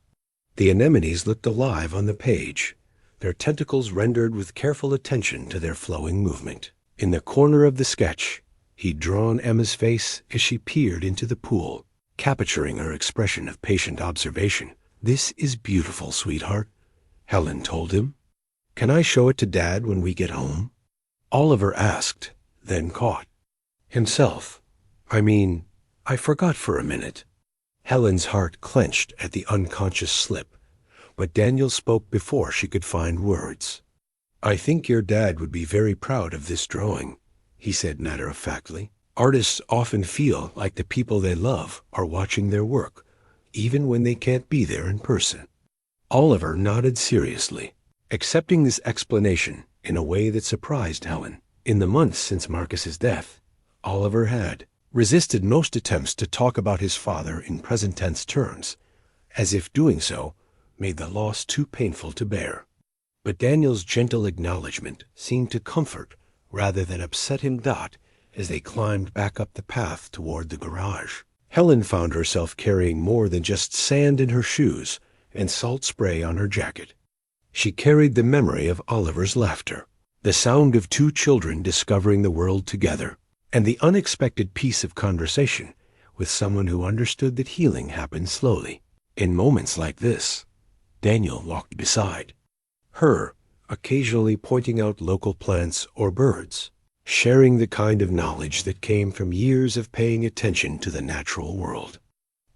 The anemones looked alive on the page, their tentacles rendered with careful attention to their flowing movement. In the corner of the sketch, he'd drawn Emma's face as she peered into the pool, capturing her expression of patient observation. This is beautiful, sweetheart, Helen told him. Can I show it to Dad when we get home? Oliver asked, then caught himself. I forgot for a minute. Helen's heart clenched at the unconscious slip, but Daniel spoke before she could find words. I think your dad would be very proud of this drawing, he said matter-of-factly. Artists often feel like the people they love are watching their work, even when they can't be there in person. Oliver nodded seriously, accepting this explanation in a way that surprised Helen. In the months since Marcus's death, Oliver had resisted most attempts to talk about his father in present tense terms, as if doing so made the loss too painful to bear. But Daniel's gentle acknowledgment seemed to comfort rather than upset him. As they climbed back up the path toward the garage, Helen found herself carrying more than just sand in her shoes and salt spray on her jacket. She carried the memory of Oliver's laughter, the sound of two children discovering the world together, and the unexpected piece of conversation with someone who understood that healing happened slowly. In moments like this, Daniel walked beside her, occasionally pointing out local plants or birds, sharing the kind of knowledge that came from years of paying attention to the natural world.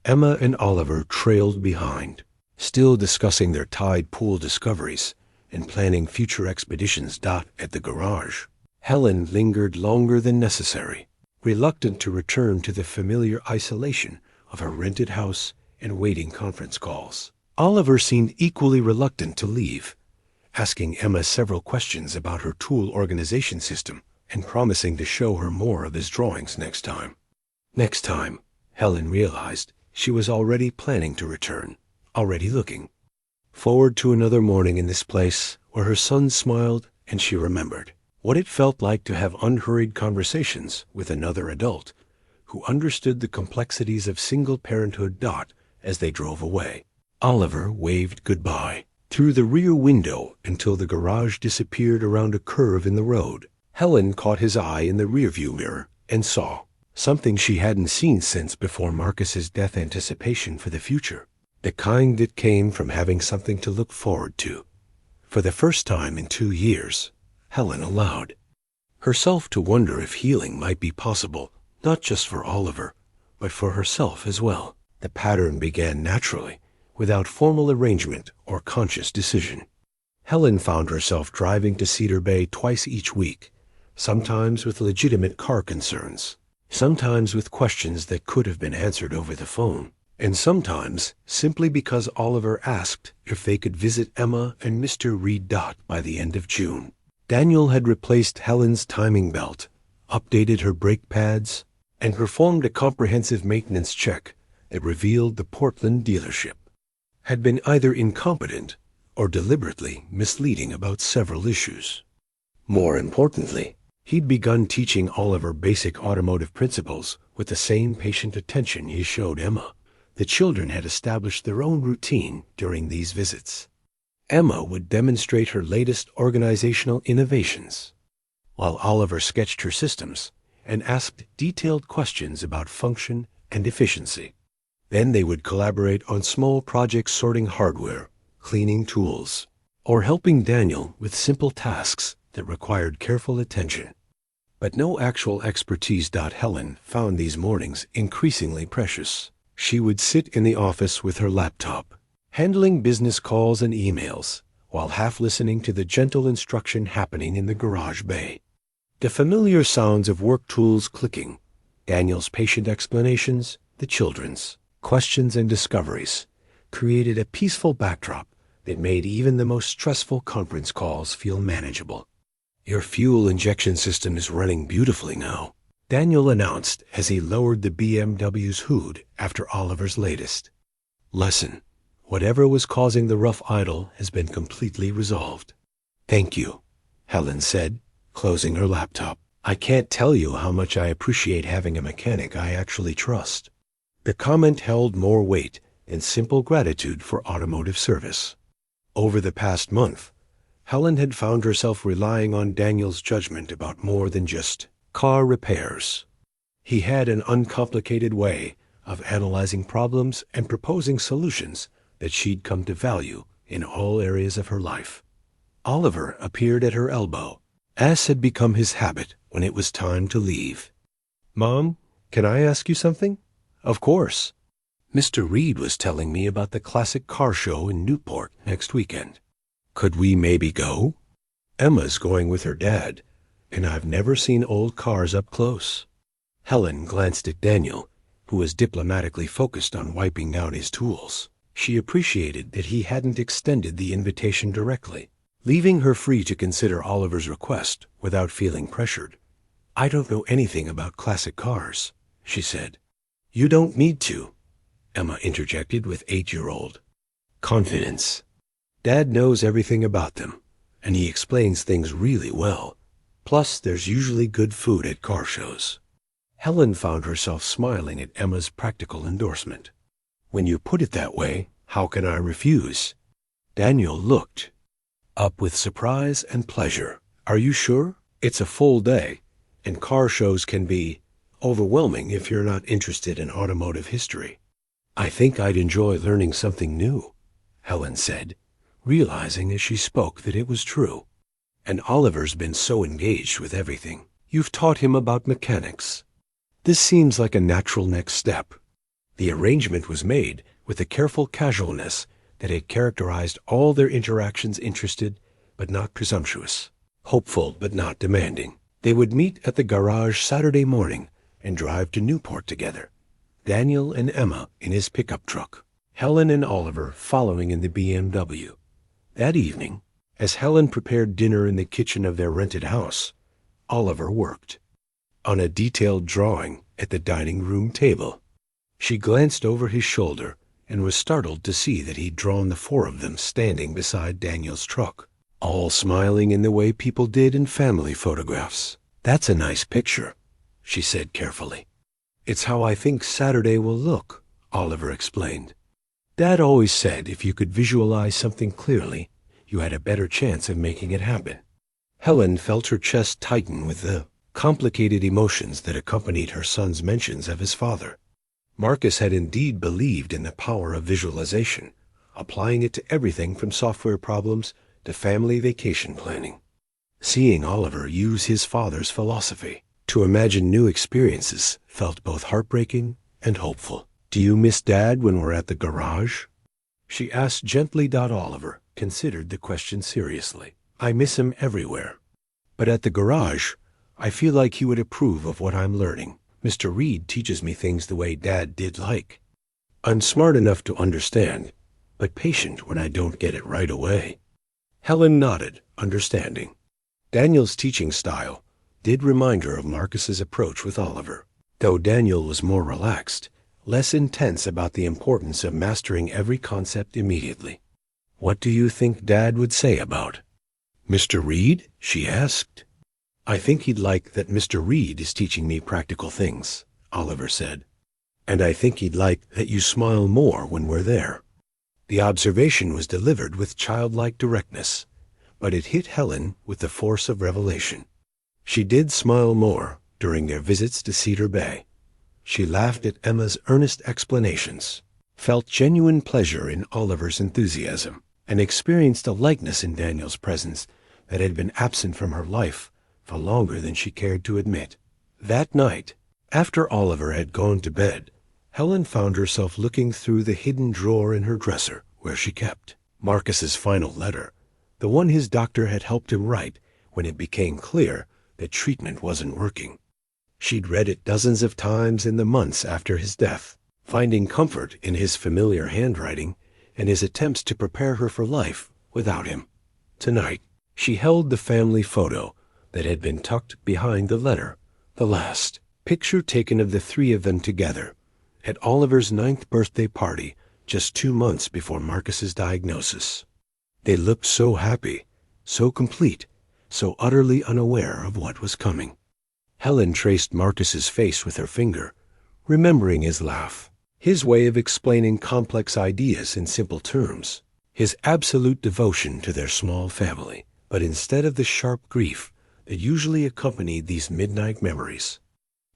Emma and Oliver trailed behind, still discussing their tide pool discoveries and planning future expeditions. At the garage, Helen lingered longer than necessary, reluctant to return to the familiar isolation of her rented house and waiting conference calls. Oliver seemed equally reluctant to leave, asking Emma several questions about her tool organization system and promising to show her more of his drawings next time. Next time, Helen realized she was already planning to return, already looking. Forward to another morning in this place where her son smiled and she remembered what it felt like to have unhurried conversations with another adult who understood the complexities of single parenthood. As they drove away, Oliver waved goodbye through the rear window until the garage disappeared around a curve in the road. Helen caught his eye in the rearview mirror and saw something she hadn't seen since before Marcus's death: anticipation for the future, the kind that came from having something to look forward to. For the first time in 2 years, Helen allowed herself to wonder if healing might be possible, not just for Oliver, but for herself as well. The pattern began naturally, without formal arrangement or conscious decision. Helen found herself driving to Cedar Bay twice each week, sometimes with legitimate car concerns, sometimes with questions that could have been answered over the phone, and sometimes simply because Oliver asked if they could visit Emma and Mr. Reed. By the end of June, Daniel had replaced Helen's timing belt, updated her brake pads, and performed a comprehensive maintenance check that revealed the Portland dealership had been either incompetent or deliberately misleading about several issues. More importantly, he'd begun teaching Oliver basic automotive principles with the same patient attention he showed Emma. The children had established their own routine during these visits. Emma would demonstrate her latest organizational innovations, while Oliver sketched her systems and asked detailed questions about function and efficiency. Then they would collaborate on small projects, sorting hardware, cleaning tools, or helping Daniel with simple tasks that required careful attention. But no actual expertise. Helen found these mornings increasingly precious. She would sit in the office with her laptop, handling business calls and emails, while half listening to the gentle instruction happening in the garage bay. The familiar sounds of work tools clicking, Daniel's patient explanations, the children's questions and discoveries, created a peaceful backdrop that made even the most stressful conference calls feel manageable. "Your fuel injection system is running beautifully now," Daniel announced as he lowered the BMW's hood after Oliver's latest lesson. "Whatever was causing the rough idle has been completely resolved." "Thank you," Helen said, closing her laptop. "I can't tell you how much I appreciate having a mechanic I actually trust." The comment held more weight than simple gratitude for automotive service. Over the past month, Helen had found herself relying on Daniel's judgment about more than just car repairs. He had an uncomplicated way of analyzing problems and proposing solutions that she'd come to value in all areas of her life. Oliver appeared at her elbow, as had become his habit when it was time to leave. "Mom, can I ask you something?" "Of course." "Mr. Reed was telling me about the classic car show in Newport next weekend. Could we maybe go? Emma's going with her dad, and I've never seen old cars up close." Helen glanced at Daniel, who was diplomatically focused on wiping down his tools. She appreciated that he hadn't extended the invitation directly, leaving her free to consider Oliver's request without feeling pressured. "I don't know anything about classic cars," she said. "You don't need to," Emma interjected with 8-year-old confidence. "Dad knows everything about them, and he explains things really well. Plus, there's usually good food at car shows." Helen found herself smiling at Emma's practical endorsement. "When you put it that way, how can I refuse?" Daniel looked up with surprise and pleasure. "Are you sure? It's a full day, and car shows can be overwhelming if you're not interested in automotive history." "I think I'd enjoy learning something new," Helen said, realizing as she spoke that it was true. "And Oliver's been so engaged with everything. You've taught him about mechanics. This seems like a natural next step." The arrangement was made with the careful casualness that had characterized all their interactions: interested but not presumptuous, hopeful but not demanding. They would meet at the garage Saturday morning and drive to Newport together, Daniel and Emma in his pickup truck, Helen and Oliver following in the BMW. That evening, as Helen prepared dinner in the kitchen of their rented house, Oliver worked on a detailed drawing at the dining room table. She glanced over his shoulder and was startled to see that he'd drawn the four of them standing beside Daniel's truck, all smiling in the way people did in family photographs. "That's a nice picture," she said carefully. "It's how I think Saturday will look," Oliver explained. "Dad always said if you could visualize something clearly, you had a better chance of making it happen." Helen felt her chest tighten with the complicated emotions that accompanied her son's mentions of his father. Marcus had indeed believed in the power of visualization, applying it to everything from software problems to family vacation planning. Seeing Oliver use his father's philosophy to imagine new experiences felt both heartbreaking and hopeful. "Do you miss Dad when we're at the garage?" she asked gently. Oliver considered the question seriously. "I miss him everywhere. But at the garage, I feel like he would approve of what I'm learning. Mr. Reed teaches me things the way Dad did like. I'm smart enough to understand, but patient when I don't get it right away." Helen nodded, understanding. Daniel's teaching style did remind her of Marcus's approach with Oliver, though Daniel was more relaxed, less intense about the importance of mastering every concept immediately. "What do you think Dad would say about Mr. Reed?" she asked. "I think he'd like that Mr. Reed is teaching me practical things," Oliver said. "And I think he'd like that you smile more when we're there." The observation was delivered with childlike directness, but it hit Helen with the force of revelation. She did smile more during their visits to Cedar Bay. She laughed at Emma's earnest explanations, felt genuine pleasure in Oliver's enthusiasm, and experienced a lightness in Daniel's presence that had been absent from her life for longer than she cared to admit. That night, after Oliver had gone to bed, Helen found herself looking through the hidden drawer in her dresser where she kept Marcus's final letter, the one his doctor had helped him write when it became clear that treatment wasn't working. She'd read it dozens of times in the months after his death, finding comfort in his familiar handwriting and his attempts to prepare her for life without him. Tonight, she held the family photo that had been tucked behind the letter, the last picture taken of the three of them together at Oliver's 9th birthday party just 2 months before Marcus's diagnosis. They looked so happy, so complete, so utterly unaware of what was coming. Helen traced Marcus's face with her finger, remembering his laugh, his way of explaining complex ideas in simple terms, his absolute devotion to their small family. But instead of the sharp grief that usually accompanied these midnight memories,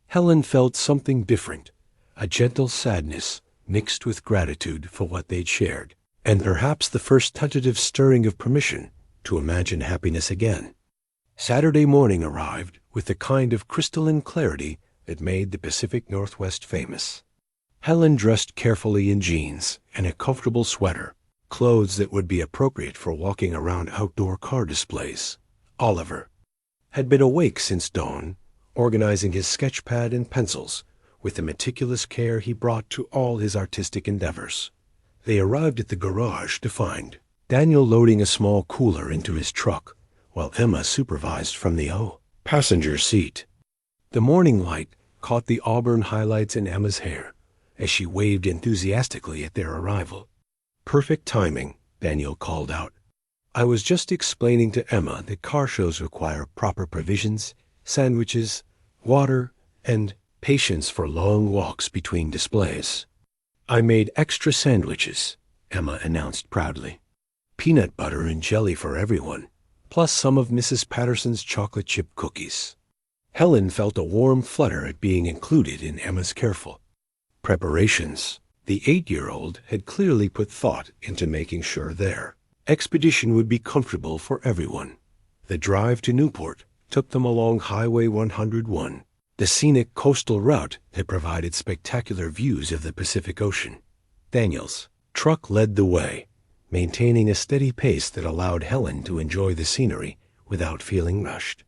Helen felt something different, a gentle sadness mixed with gratitude for what they'd shared, and perhaps the first tentative stirring of permission to imagine happiness again. Saturday morning arrived with the kind of crystalline clarity that made the Pacific Northwest famous. Helen dressed carefully in jeans and a comfortable sweater, clothes that would be appropriate for walking around outdoor car displays. Oliver had been awake since dawn, organizing his sketch pad and pencils with the meticulous care he brought to all his artistic endeavors. They arrived at the garage to find Daniel loading a small cooler into his truck, while Emma supervised from the passenger seat. The morning light caught the auburn highlights in Emma's hair as she waved enthusiastically at their arrival. "Perfect timing," Daniel called out. "I was just explaining to Emma that car shows require proper provisions, sandwiches, water, and patience for long walks between displays." "I made extra sandwiches," Emma announced proudly. "Peanut butter and jelly for everyone, plus some of Mrs. Patterson's chocolate chip cookies." Helen felt a warm flutter at being included in Emma's careful preparations. The 8-year-old had clearly put thought into making sure their expedition would be comfortable for everyone. The drive to Newport took them along Highway 101, the scenic coastal route that provided spectacular views of the Pacific Ocean. Daniel's truck led the way, maintaining a steady pace that allowed Helen to enjoy the scenery without feeling rushed.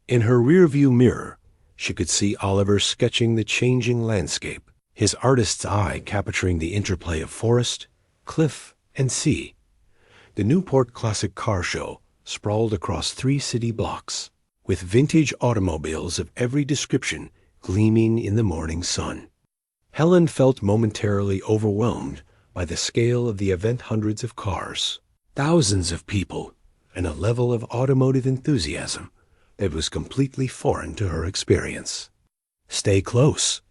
In her rearview mirror, she could see Oliver sketching the changing landscape, his artist's eye capturing the interplay of forest, cliff, and sea. The Newport Classic Car Show sprawled across 3 city blocks, with vintage automobiles of every description gleaming in the morning sun. Helen felt momentarily overwhelmed by the scale of the event, hundreds of cars, thousands of people, and a level of automotive enthusiasm that was completely foreign to her experience. "Stay close,"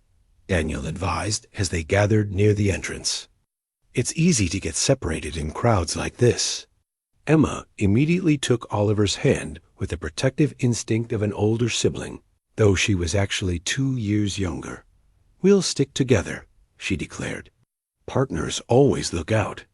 Daniel advised as they gathered near the entrance. "It's easy to get separated in crowds like this." Emma immediately took Oliver's hand with the protective instinct of an older sibling, though she was actually 2 years younger. "We'll stick together," she declared. "Partners always look out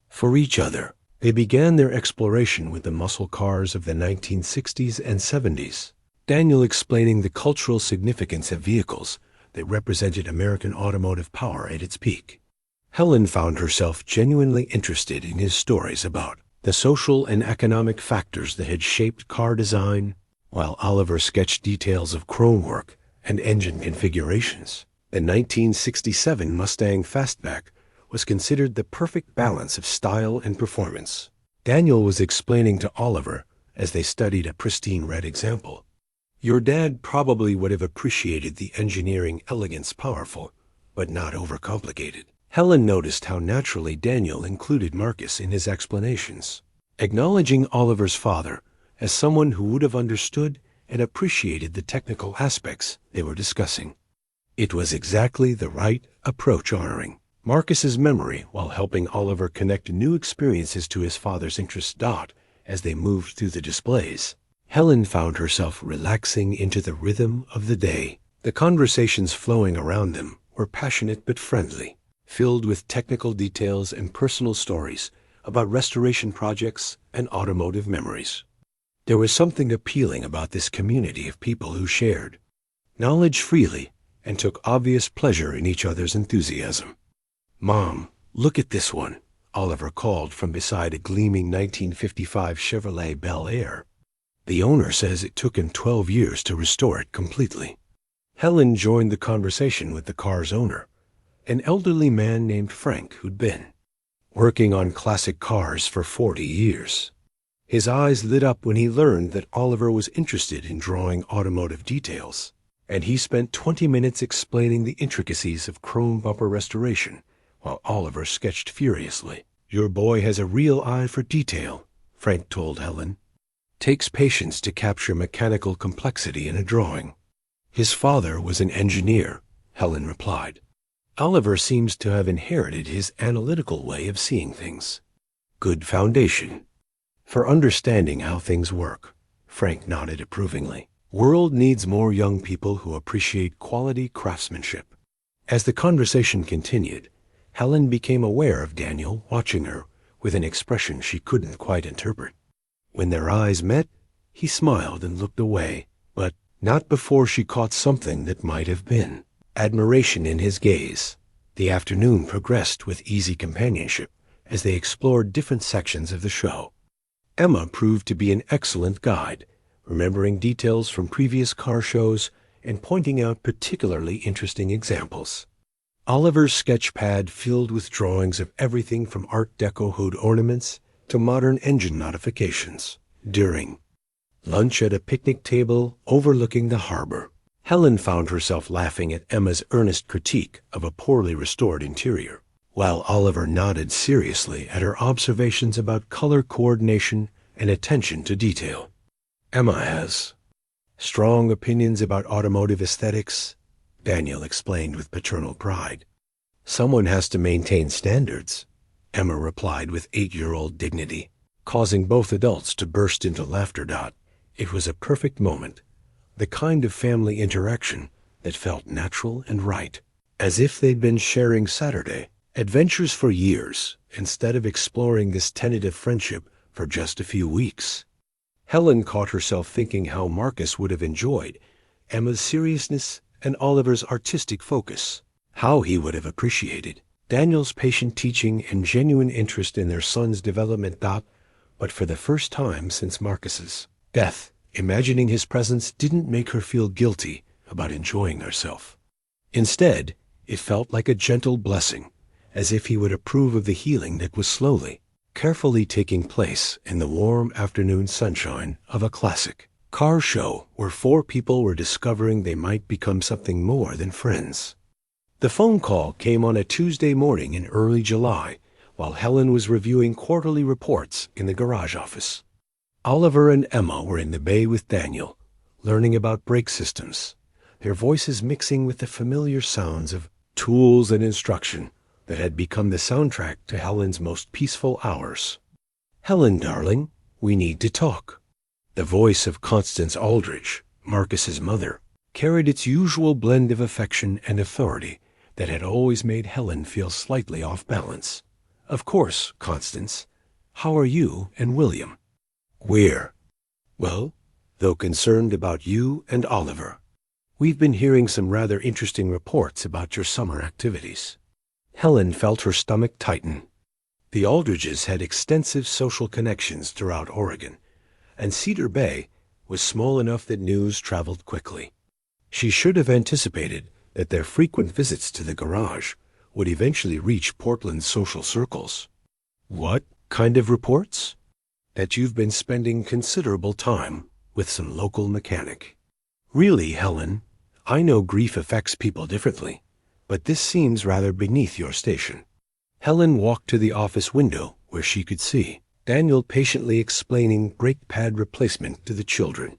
for each other." They began their exploration with the muscle cars of the 1960s and 70s, Daniel explaining the cultural significance of vehicles that represented American automotive power at its peak. Helen found herself genuinely interested in his stories about the social and economic factors that had shaped car design, while Oliver sketched details of chrome work and engine configurations. The 1967 Mustang Fastback was considered the perfect balance of style and performance. Daniel was explaining to Oliver as they studied a pristine red example. "Your dad probably would have appreciated the engineering elegance, powerful, but not overcomplicated." Helen noticed how naturally Daniel included Marcus in his explanations, acknowledging Oliver's father as someone who would have understood and appreciated the technical aspects they were discussing. It was exactly the right approach, honoring Marcus's memory while helping Oliver connect new experiences to his father's interests. As they moved through the displays, Helen found herself relaxing into the rhythm of the day. The conversations flowing around them were passionate but friendly, filled with technical details and personal stories about restoration projects and automotive memories. There was something appealing about this community of people who shared knowledge freely and took obvious pleasure in each other's enthusiasm. "Mom, look at this one," Oliver called from beside a gleaming 1955 Chevrolet Bel Air. "The owner says it took him 12 years to restore it completely." Helen joined the conversation with the car's owner, an elderly man named Frank who'd been working on classic cars for 40 years. His eyes lit up when he learned that Oliver was interested in drawing automotive details, and he spent 20 minutes explaining the intricacies of chrome bumper restoration, while Oliver sketched furiously. "Your boy has a real eye for detail," Frank told Helen. "Takes patience to capture mechanical complexity in a drawing." "His father was an engineer," Helen replied. "Oliver seems to have inherited his analytical way of seeing things." "Good foundation for understanding how things work," Frank nodded approvingly. "World needs more young people who appreciate quality craftsmanship." As the conversation continued, Helen became aware of Daniel watching her with an expression she couldn't quite interpret. When their eyes met, he smiled and looked away, but not before she caught something that might have been admiration in his gaze. The afternoon progressed with easy companionship as they explored different sections of the show. Emma proved to be an excellent guide, remembering details from previous car shows and pointing out particularly interesting examples. Oliver's sketch pad filled with drawings of everything from Art Deco hood ornaments to modern engine modifications. During lunch at a picnic table overlooking the harbor, Helen found herself laughing at Emma's earnest critique of a poorly restored interior, while Oliver nodded seriously at her observations about color coordination and attention to detail. "Emma has strong opinions about automotive aesthetics," Daniel explained with paternal pride. "Someone has to maintain standards," Emma replied with 8-year-old dignity, causing both adults to burst into laughter. It was a perfect moment, the kind of family interaction that felt natural and right, as if they'd been sharing Saturday adventures for years instead of exploring this tentative friendship for just a few weeks. Helen caught herself thinking how Marcus would have enjoyed Emma's seriousness and Oliver's artistic focus, how he would have appreciated Daniel's patient teaching and genuine interest in their son's development. But for the first time since Marcus's death, imagining his presence didn't make her feel guilty about enjoying herself. Instead, it felt like a gentle blessing, as if he would approve of the healing that was slowly, carefully taking place in the warm afternoon sunshine of a classic car show where 4 people were discovering they might become something more than friends. The phone call came on a Tuesday morning in early July, while Helen was reviewing quarterly reports in the garage office. Oliver and Emma were in the bay with Daniel, learning about brake systems, their voices mixing with the familiar sounds of tools and instruction that had become the soundtrack to Helen's most peaceful hours. "Helen, darling, we need to talk." The voice of Constance Aldridge, Marcus's mother, carried its usual blend of affection and authority that had always made Helen feel slightly off balance. "Of course, Constance. How are you and William?" "We're well, though concerned about you and Oliver. We've been hearing some rather interesting reports about your summer activities." Helen felt her stomach tighten. The Aldridges had extensive social connections throughout Oregon, and Cedar Bay was small enough that news traveled quickly. She should have anticipated that their frequent visits to the garage would eventually reach Portland's social circles. "What kind of reports?" "That you've been spending considerable time with some local mechanic." "Really, Helen, I know grief affects people differently, but this seems rather beneath your station." Helen walked to the office window where she could see Daniel patiently explaining brake pad replacement to the children.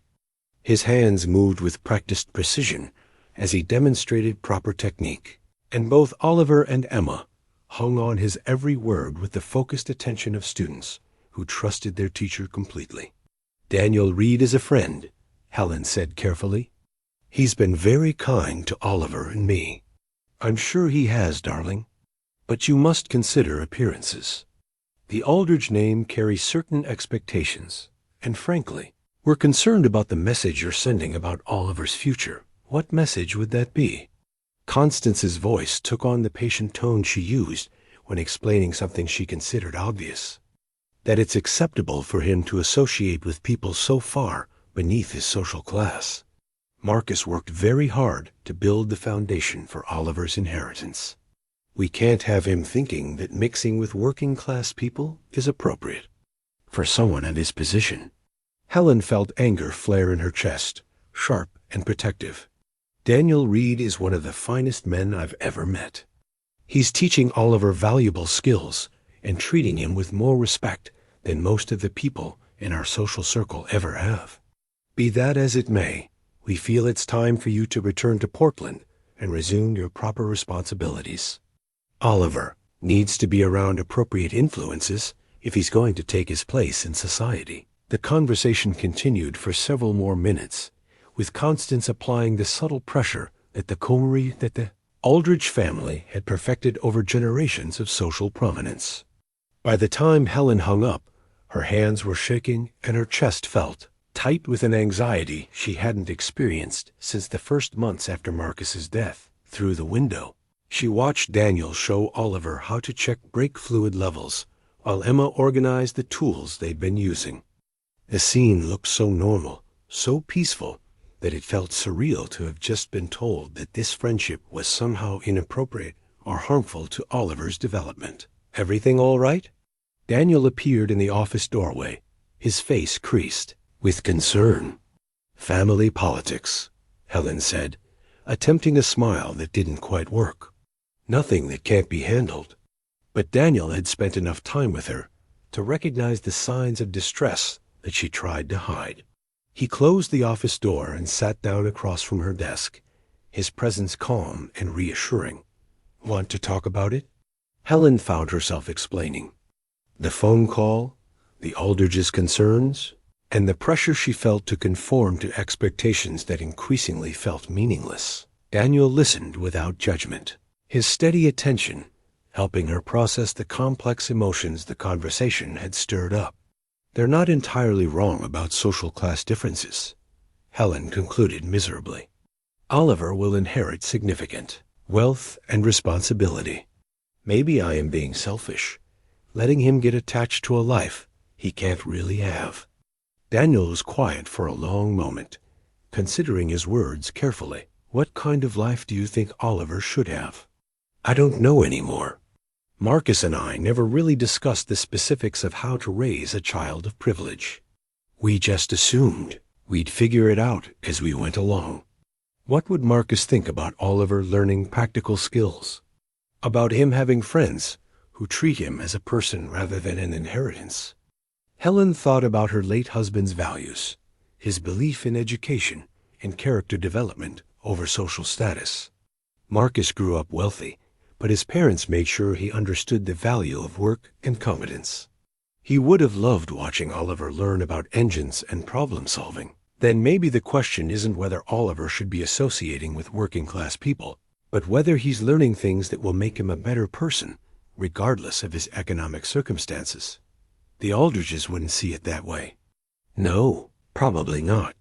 His hands moved with practiced precision as he demonstrated proper technique, and both Oliver and Emma hung on his every word with the focused attention of students who trusted their teacher completely. "Daniel Reed is a friend," Helen said carefully. "He's been very kind to Oliver and me." "I'm sure he has, darling. But you must consider appearances. The Aldridge name carries certain expectations, and frankly, we're concerned about the message you're sending about Oliver's future." "What message would that be?" Constance's voice took on the patient tone she used when explaining something she considered obvious: that it's acceptable for him to associate with people so far beneath his social class. Marcus worked very hard to build the foundation for Oliver's inheritance. We can't have him thinking that mixing with working-class people is appropriate for someone in his position. Helen felt anger flare in her chest, sharp and protective. "Daniel Reed is one of the finest men I've ever met. He's teaching Oliver valuable skills and treating him with more respect than most of the people in our social circle ever have. Be that as it may, we feel it's time for you to return to Portland and resume your proper responsibilities. Oliver needs to be around appropriate influences if he's going to take his place in society." The conversation continued for several more minutes, with Constance applying the subtle pressure that the Aldridge family had perfected over generations of social prominence. By the time Helen hung up, her hands were shaking and her chest felt tight with an anxiety she hadn't experienced since the first months after Marcus's death. Through the window, she watched Daniel show Oliver how to check brake fluid levels, while Emma organized the tools they'd been using. The scene looked so normal, so peaceful, that it felt surreal to have just been told that this friendship was somehow inappropriate or harmful to Oliver's development. "Everything all right?" Daniel appeared in the office doorway, his face creased with concern. "Family politics," Helen said, attempting a smile that didn't quite work. "Nothing that can't be handled." But Daniel had spent enough time with her to recognize the signs of distress that she tried to hide. He closed the office door and sat down across from her desk, his presence calm and reassuring. "Want to talk about it?" Helen found herself explaining. The phone call, the Aldridges' concerns, and the pressure she felt to conform to expectations that increasingly felt meaningless. Daniel listened without judgment, his steady attention helping her process the complex emotions the conversation had stirred up. "They're not entirely wrong about social class differences," Helen concluded miserably. "Oliver will inherit significant wealth and responsibility. Maybe I am being selfish, letting him get attached to a life he can't really have." Daniel was quiet for a long moment, considering his words carefully. "What kind of life do you think Oliver should have?" "I don't know anymore. Marcus and I never really discussed the specifics of how to raise a child of privilege. We just assumed we'd figure it out as we went along." What would Marcus think about Oliver learning practical skills? About him having friends who treat him as a person rather than an inheritance? Helen thought about her late husband's values, his belief in education and character development over social status. Marcus grew up wealthy, but his parents made sure he understood the value of work and competence. He would have loved watching Oliver learn about engines and problem solving. Then maybe the question isn't whether Oliver should be associating with working-class people, but whether he's learning things that will make him a better person, regardless of his economic circumstances. The Aldridges wouldn't see it that way. No, probably not.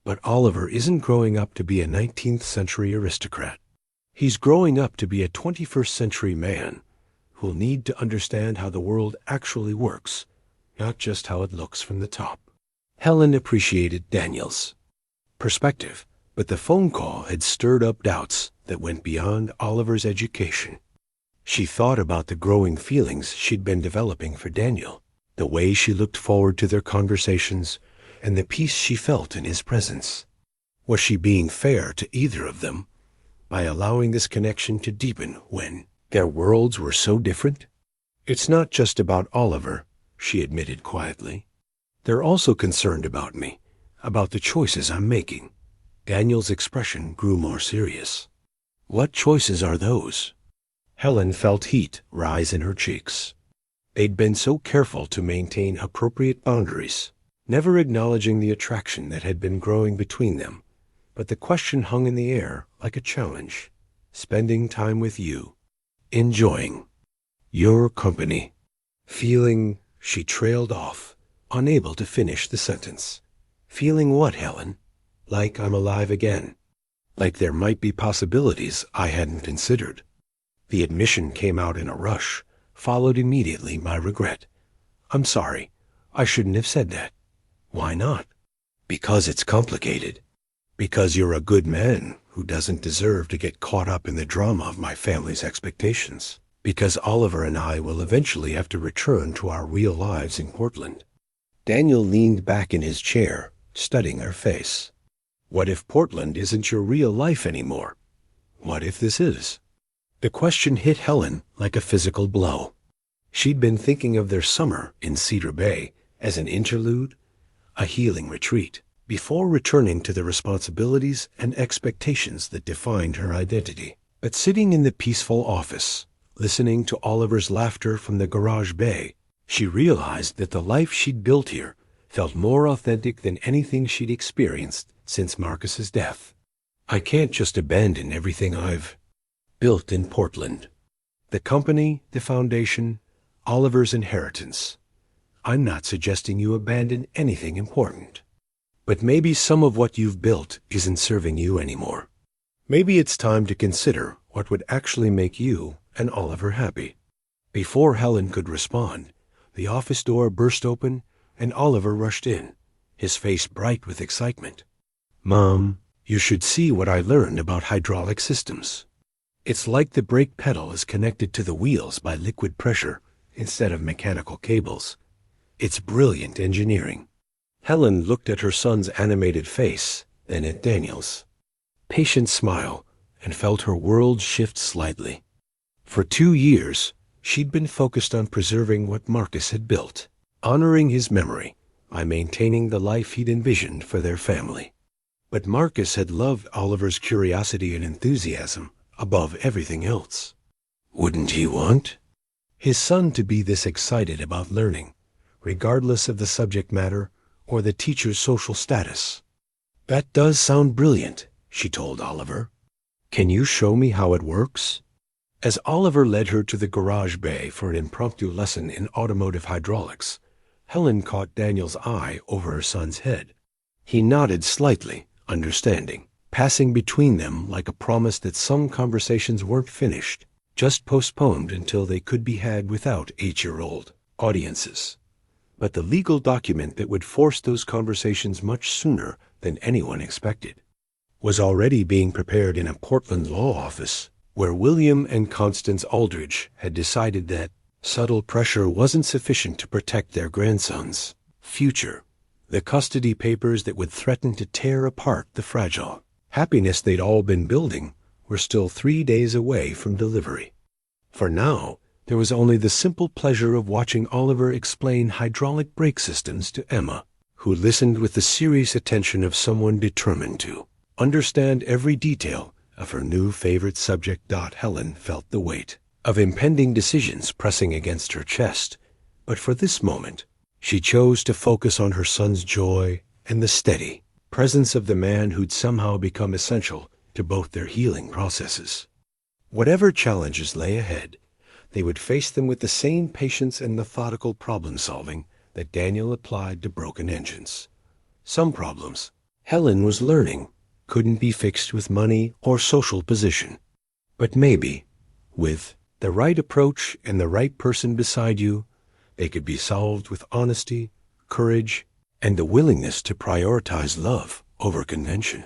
But Oliver isn't growing up to be a 19th century aristocrat. He's growing up to be a 21st century man who'll need to understand how the world actually works, not just how it looks from the top. Helen appreciated Daniel's perspective, but the phone call had stirred up doubts that went beyond Oliver's education. She thought about the growing feelings she'd been developing for Daniel, the way she looked forward to their conversations, and the peace she felt in his presence. Was she being fair to either of them by allowing this connection to deepen when their worlds were so different? It's not just about Oliver, she admitted quietly. They're also concerned about me, about the choices I'm making. Daniel's expression grew more serious. What choices are those? Helen felt heat rise in her cheeks. They'd been so careful to maintain appropriate boundaries, never acknowledging the attraction that had been growing between them. But the question hung in the air like a challenge. Spending time with you. Enjoying your company. Feeling, she trailed off, unable to finish the sentence. Feeling what, Helen? Like I'm alive again. Like there might be possibilities I hadn't considered. The admission came out in a rush, followed immediately by regret. I'm sorry. I shouldn't have said that. Why not? Because it's complicated. Because you're a good man who doesn't deserve to get caught up in the drama of my family's expectations. Because Oliver and I will eventually have to return to our real lives in Portland. Daniel leaned back in his chair, studying her face. What if Portland isn't your real life anymore? What if this is? The question hit Helen like a physical blow. She'd been thinking of their summer in Cedar Bay as an interlude, a healing retreat, before returning to the responsibilities and expectations that defined her identity. But sitting in the peaceful office, listening to Oliver's laughter from the garage bay, she realized that the life she'd built here felt more authentic than anything she'd experienced since Marcus's death. I can't just abandon everything I've built in Portland. The company, the foundation, Oliver's inheritance. I'm not suggesting you abandon anything important. But maybe some of what you've built isn't serving you anymore. Maybe it's time to consider what would actually make you and Oliver happy. Before Helen could respond, the office door burst open and Oliver rushed in, his face bright with excitement. Mom, you should see what I learned about hydraulic systems. It's like the brake pedal is connected to the wheels by liquid pressure instead of mechanical cables. It's brilliant engineering. Helen looked at her son's animated face, then at Daniel's patient smile, and felt her world shift slightly. For 2 years, she'd been focused on preserving what Marcus had built, honoring his memory by maintaining the life he'd envisioned for their family. But Marcus had loved Oliver's curiosity and enthusiasm above everything else. Wouldn't he want his son to be this excited about learning, regardless of the subject matter or the teacher's social status? That does sound brilliant, she told Oliver. Can you show me how it works? As Oliver led her to the garage bay for an impromptu lesson in automotive hydraulics, Helen caught Daniel's eye over her son's head. He nodded slightly, understanding, passing between them like a promise that some conversations weren't finished, just postponed until they could be had without 8-year-old audiences. But the legal document that would force those conversations much sooner than anyone expected was already being prepared in a Portland law office, where William and Constance Aldridge had decided that subtle pressure wasn't sufficient to protect their grandson's future. The custody papers that would threaten to tear apart the fragile happiness they'd all been building, were still 3 days away from delivery. For now, there was only the simple pleasure of watching Oliver explain hydraulic brake systems to Emma, who listened with the serious attention of someone determined to understand every detail of her new favorite subject. Helen felt the weight of impending decisions pressing against her chest, but for this moment, she chose to focus on her son's joy and the steady presence of the man who'd somehow become essential to both their healing processes. Whatever challenges lay ahead, they would face them with the same patience and methodical problem-solving that Daniel applied to broken engines. Some problems, Helen was learning, couldn't be fixed with money or social position. But maybe, with the right approach and the right person beside you, they could be solved with honesty, courage, and the willingness to prioritize love over convention.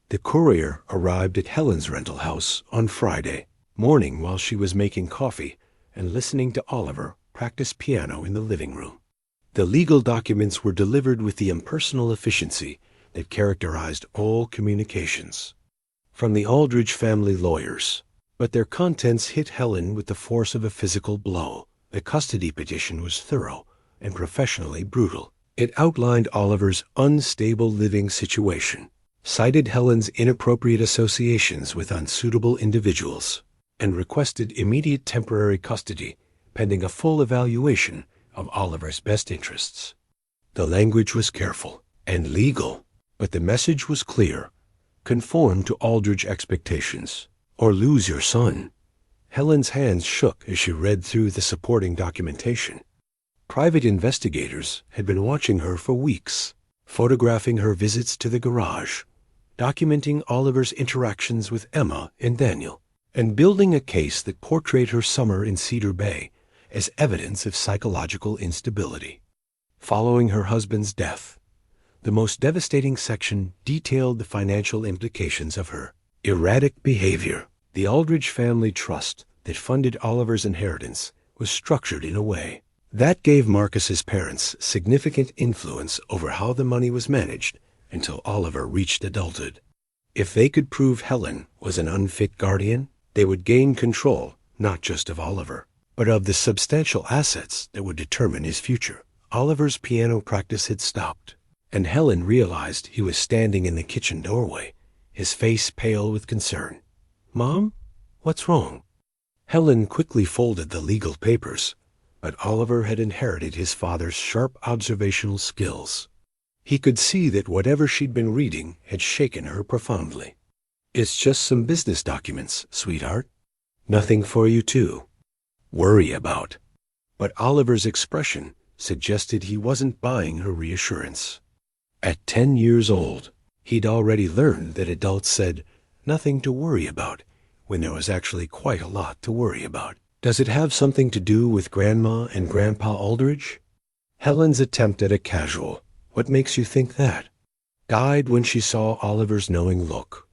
The courier arrived at Helen's rental house on Friday morning while she was making coffee and listening to Oliver practice piano in the living room. The legal documents were delivered with the impersonal efficiency that characterized all communications from the Aldridge family lawyers, but their contents hit Helen with the force of a physical blow. The custody petition was thorough and professionally brutal. It outlined Oliver's unstable living situation, cited Helen's inappropriate associations with unsuitable individuals, and requested immediate temporary custody pending a full evaluation of Oliver's best interests. The language was careful and legal, but the message was clear: conform to Aldridge expectations, or lose your son. Helen's hands shook as she read through the supporting documentation. Private investigators had been watching her for weeks, photographing her visits to the garage, documenting Oliver's interactions with Emma and Daniel, and building a case that portrayed her summer in Cedar Bay as evidence of psychological instability. Following her husband's death, the most devastating section detailed the financial implications of her erratic behavior. The Aldridge family trust that funded Oliver's inheritance was structured in a way that gave Marcus's parents significant influence over how the money was managed until Oliver reached adulthood. If they could prove Helen was an unfit guardian, they would gain control not just of Oliver, but of the substantial assets that would determine his future. Oliver's piano practice had stopped, and Helen realized he was standing in the kitchen doorway, his face pale with concern. "Mom, what's wrong?" Helen quickly folded the legal papers, but Oliver had inherited his father's sharp observational skills. He could see that whatever she'd been reading had shaken her profoundly. "It's just some business documents, sweetheart. Nothing for you to worry about." But Oliver's expression suggested he wasn't buying her reassurance. At 10 years old, he'd already learned that adults said, "nothing to worry about," when there was actually quite a lot to worry about. "Does it have something to do with Grandma and Grandpa Aldridge?" Helen's attempt at a casual, "What makes you think that?" died when she saw Oliver's knowing look.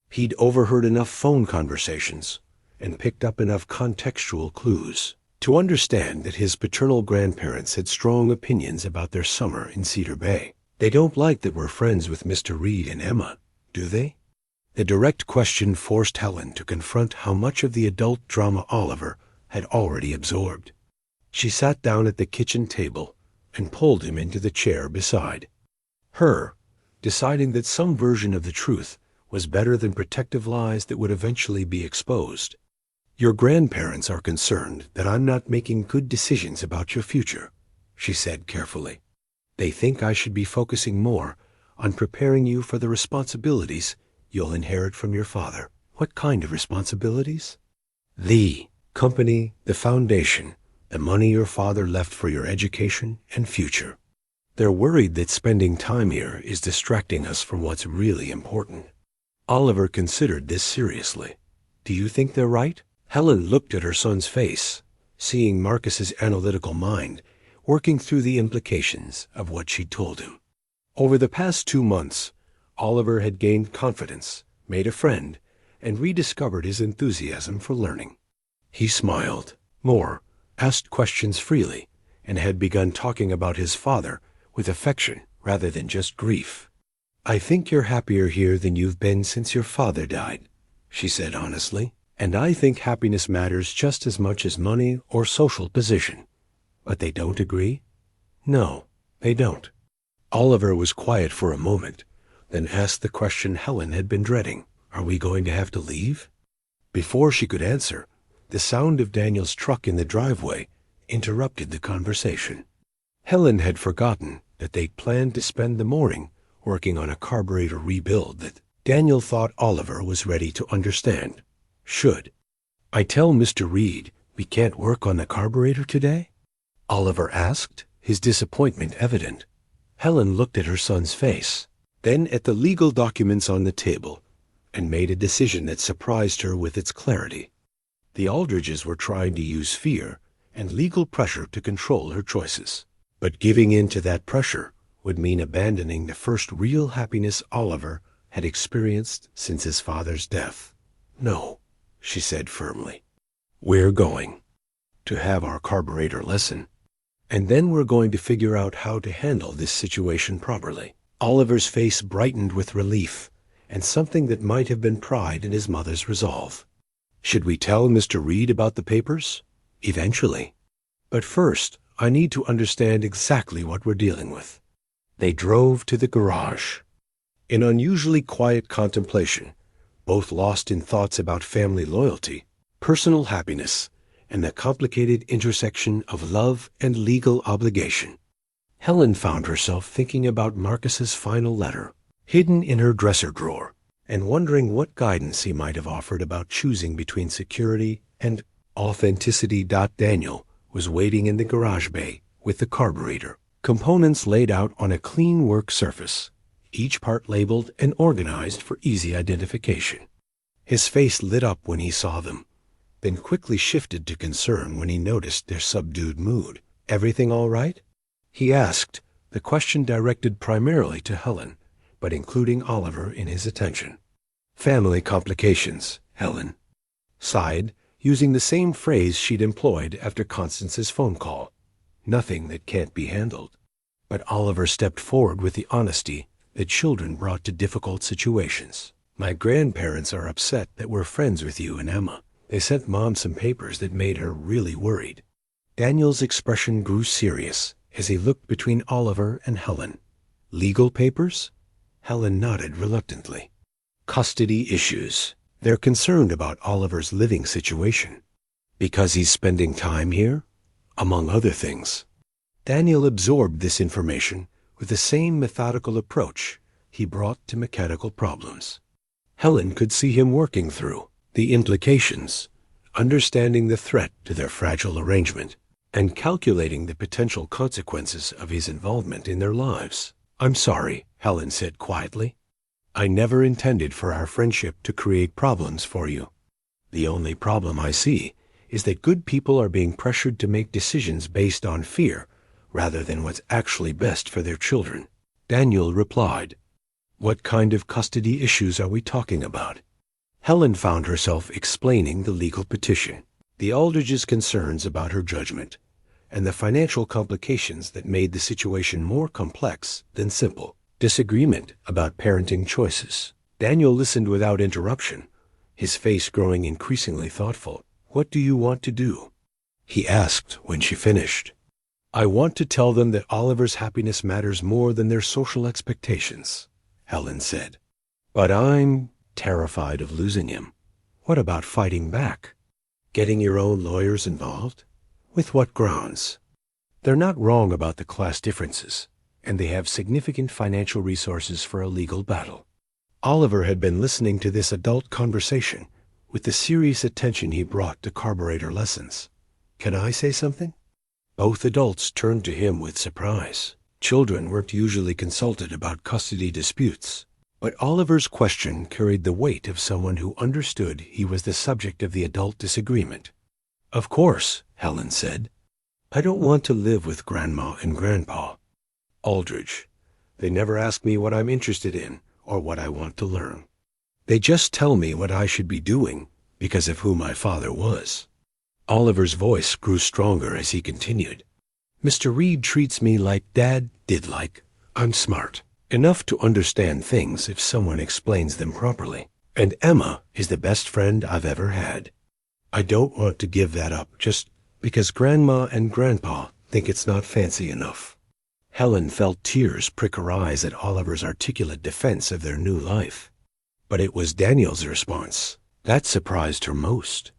He'd overheard enough phone conversations and picked up enough contextual clues to understand that his paternal grandparents had strong opinions about their summer in Cedar Bay. "They don't like that we're friends with Mr. Reed and Emma, do they?" The direct question forced Helen to confront how much of the adult drama Oliver had already absorbed. She sat down at the kitchen table and pulled him into the chair beside her, deciding that some version of the truth was better than protective lies that would eventually be exposed. "Your grandparents are concerned that I'm not making good decisions about your future," she said carefully. "They think I should be focusing more on preparing you for the responsibilities you'll inherit from your father." "What kind of responsibilities?" "The company, the foundation, the money your father left for your education and future. They're worried that spending time here is distracting us from what's really important." Oliver considered this seriously. "Do you think they're right?" Helen looked at her son's face, seeing Marcus's analytical mind working through the implications of what she'd told him. Over the past 2 months, Oliver had gained confidence, made a friend, and rediscovered his enthusiasm for learning. He smiled more, asked questions freely, and had begun talking about his father with affection rather than just grief. I think you're happier here than you've been since your father died, she said honestly. And I think happiness matters just as much as money or social position. But they don't agree? No, they don't. Oliver was quiet for a moment, then asked the question Helen had been dreading. Are we going to have to leave? Before she could answer, the sound of Daniel's truck in the driveway interrupted the conversation. Helen had forgotten that they'd planned to spend the morning working on a carburetor rebuild that Daniel thought Oliver was ready to understand. Should I tell Mr. Reed we can't work on the carburetor today? Oliver asked, his disappointment evident. Helen looked at her son's face, then at the legal documents on the table, and made a decision that surprised her with its clarity. The Aldridges were trying to use fear and legal pressure to control her choices. But giving in to that pressure would mean abandoning the first real happiness Oliver had experienced since his father's death. No, she said firmly. We're going to have our carburetor lesson, and then we're going to figure out how to handle this situation properly. Oliver's face brightened with relief and something that might have been pride in his mother's resolve. Should we tell Mr. Reed about the papers? Eventually. But first, I need to understand exactly what we're dealing with. They drove to the garage. In unusually quiet contemplation, both lost in thoughts about family loyalty, personal happiness, and the complicated intersection of love and legal obligation, Helen found herself thinking about Marcus's final letter, hidden in her dresser drawer, and wondering what guidance he might have offered about choosing between security and authenticity. Daniel was waiting in the garage bay with the carburetor, components laid out on a clean work surface, each part labeled and organized for easy identification. His face lit up when he saw them, then quickly shifted to concern when he noticed their subdued mood. Everything all right? He asked, the question directed primarily to Helen, but including Oliver in his attention. Family complications, Helen sighed, using the same phrase she'd employed after Constance's phone call. Nothing that can't be handled. But Oliver stepped forward with the honesty that children brought to difficult situations. My grandparents are upset that we're friends with you and Emma. They sent Mom some papers that made her really worried. Daniel's expression grew serious as he looked between Oliver and Helen. Legal papers? Helen nodded reluctantly. Custody issues. They're concerned about Oliver's living situation. Because he's spending time here? Among other things. Daniel absorbed this information with the same methodical approach he brought to mechanical problems. Helen could see him working through the implications, understanding the threat to their fragile arrangement, and calculating the potential consequences of his involvement in their lives. I'm sorry, Helen said quietly. I never intended for our friendship to create problems for you. The only problem I see is that good people are being pressured to make decisions based on fear rather than what's actually best for their children. Daniel replied, What kind of custody issues are we talking about? Helen found herself explaining the legal petition, the Aldridges' concerns about her judgment, and the financial complications that made the situation more complex than simple. Disagreement about parenting choices. Daniel listened without interruption, his face growing increasingly thoughtful. What do you want to do? He asked when she finished. I want to tell them that Oliver's happiness matters more than their social expectations, Helen said. But I'm terrified of losing him. What about fighting back? Getting your own lawyers involved? With what grounds? They're not wrong about the class differences, and they have significant financial resources for a legal battle. Oliver had been listening to this adult conversation with the serious attention he brought to carburetor lessons. Can I say something? Both adults turned to him with surprise. Children weren't usually consulted about custody disputes, but Oliver's question carried the weight of someone who understood he was the subject of the adult disagreement. Of course, Helen said. I don't want to live with Grandma and Grandpa. Aldridge. They never ask me what I'm interested in or what I want to learn. They just tell me what I should be doing because of who my father was. Oliver's voice grew stronger as he continued. Mr. Reed treats me like Dad did, like I'm smart. enough to understand things if someone explains them properly. And Emma is the best friend I've ever had. I don't want to give that up just because Grandma and Grandpa think it's not fancy enough. Helen felt tears prick her eyes at Oliver's articulate defense of their new life. But it was Daniel's response that surprised her most.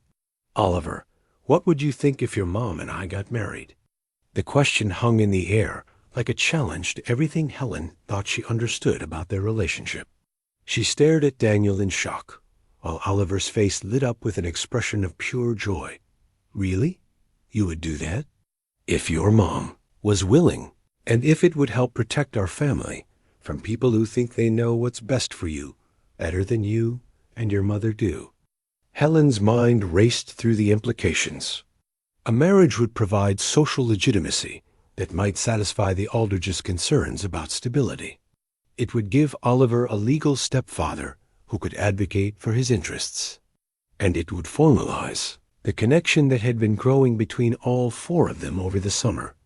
Oliver, what would you think if your mom and I got married? The question hung in the air like a challenge to everything Helen thought she understood about their relationship. She stared at Daniel in shock, while Oliver's face lit up with an expression of pure joy. Really? You would do that? If your mom was willing, and if it would help protect our family from people who think they know what's best for you better than you and your mother do. Helen's mind raced through the implications. A marriage would provide social legitimacy that might satisfy the Aldridges' concerns about stability. It would give Oliver a legal stepfather who could advocate for his interests. And it would formalize the connection that had been growing between all four of them over the summer.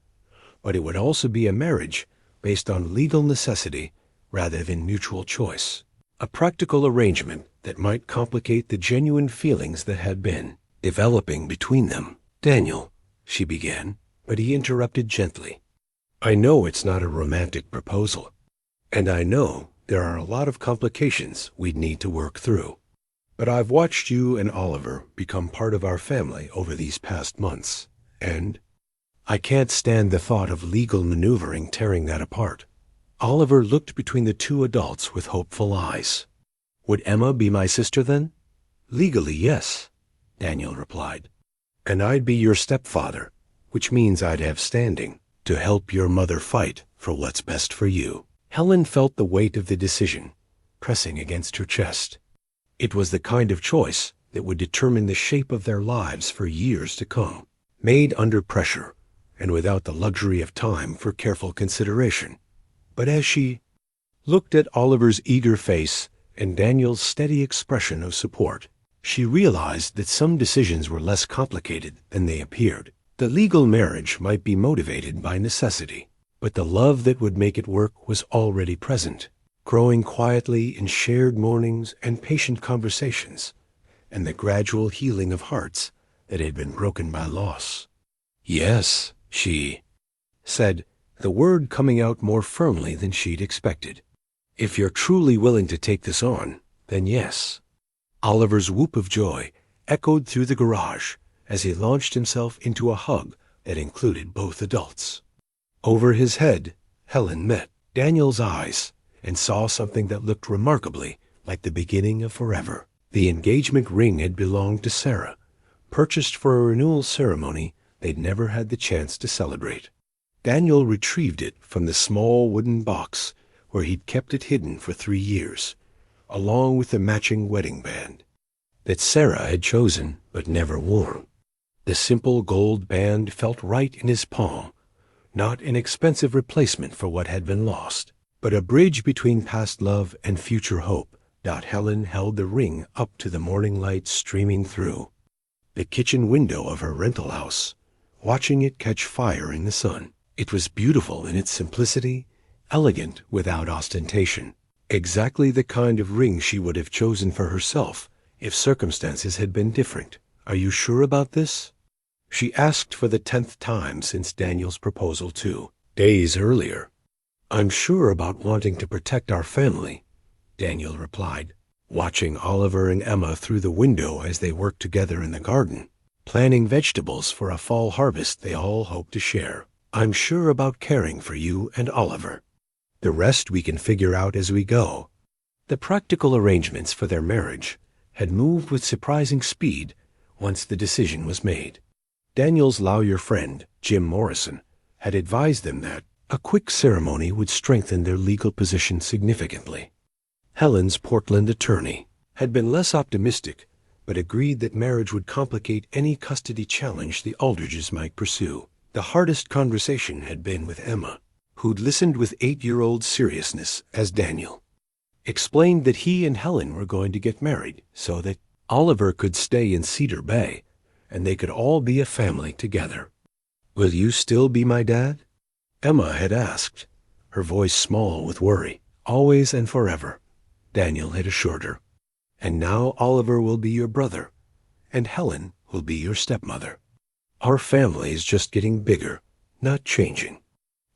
But it would also be a marriage based on legal necessity rather than mutual choice. A practical arrangement that might complicate the genuine feelings that had been developing between them. Daniel, she began, but he interrupted gently. I know it's not a romantic proposal, and I know there are a lot of complications we'd need to work through. But I've watched you and Oliver become part of our family over these past months, and I can't stand the thought of legal maneuvering tearing that apart. Oliver looked between the two adults with hopeful eyes. Would Emma be my sister then? Legally, yes, Daniel replied. And I'd be your stepfather, which means I'd have standing to help your mother fight for what's best for you. Helen felt the weight of the decision pressing against her chest. It was the kind of choice that would determine the shape of their lives for years to come, made under pressure and without the luxury of time for careful consideration. But as she looked at Oliver's eager face and Daniel's steady expression of support, she realized that some decisions were less complicated than they appeared. The legal marriage might be motivated by necessity, but the love that would make it work was already present, growing quietly in shared mornings and patient conversations, and the gradual healing of hearts that had been broken by loss. Yes, she said, the word coming out more firmly than she'd expected. If you're truly willing to take this on, then yes. Oliver's whoop of joy echoed through the garage as he launched himself into a hug that included both adults. Over his head, Helen met Daniel's eyes and saw something that looked remarkably like the beginning of forever. The engagement ring had belonged to Sarah, purchased for a renewal ceremony they'd never had the chance to celebrate. Daniel retrieved it from the small wooden box where he'd kept it hidden for 3 years, along with the matching wedding band that Sarah had chosen but never worn. The simple gold band felt right in his palm, not an expensive replacement for what had been lost, but a bridge between past love and future hope. Helen held the ring up to the morning light streaming through the kitchen window of her rental house, watching it catch fire in the sun. It was beautiful in its simplicity, elegant without ostentation, exactly the kind of ring she would have chosen for herself if circumstances had been different. Are you sure about this? She asked for the 10th time since Daniel's proposal 2 days earlier. I'm sure about wanting to protect our family, Daniel replied, watching Oliver and Emma through the window as they worked together in the garden, planting vegetables for a fall harvest they all hoped to share. I'm sure about caring for you and Oliver. The rest we can figure out as we go. The practical arrangements for their marriage had moved with surprising speed once the decision was made. Daniel's lawyer friend, Jim Morrison, had advised them that a quick ceremony would strengthen their legal position significantly. Helen's Portland attorney had been less optimistic, but agreed that marriage would complicate any custody challenge the Aldridges might pursue. The hardest conversation had been with Emma, who'd listened with 8-year-old seriousness as Daniel explained that he and Helen were going to get married so that Oliver could stay in Cedar Bay and they could all be a family together. Will you still be my dad? Emma had asked, her voice small with worry. Always and forever, Daniel had assured her. And now Oliver will be your brother, and Helen will be your stepmother. Our family is just getting bigger, not changing.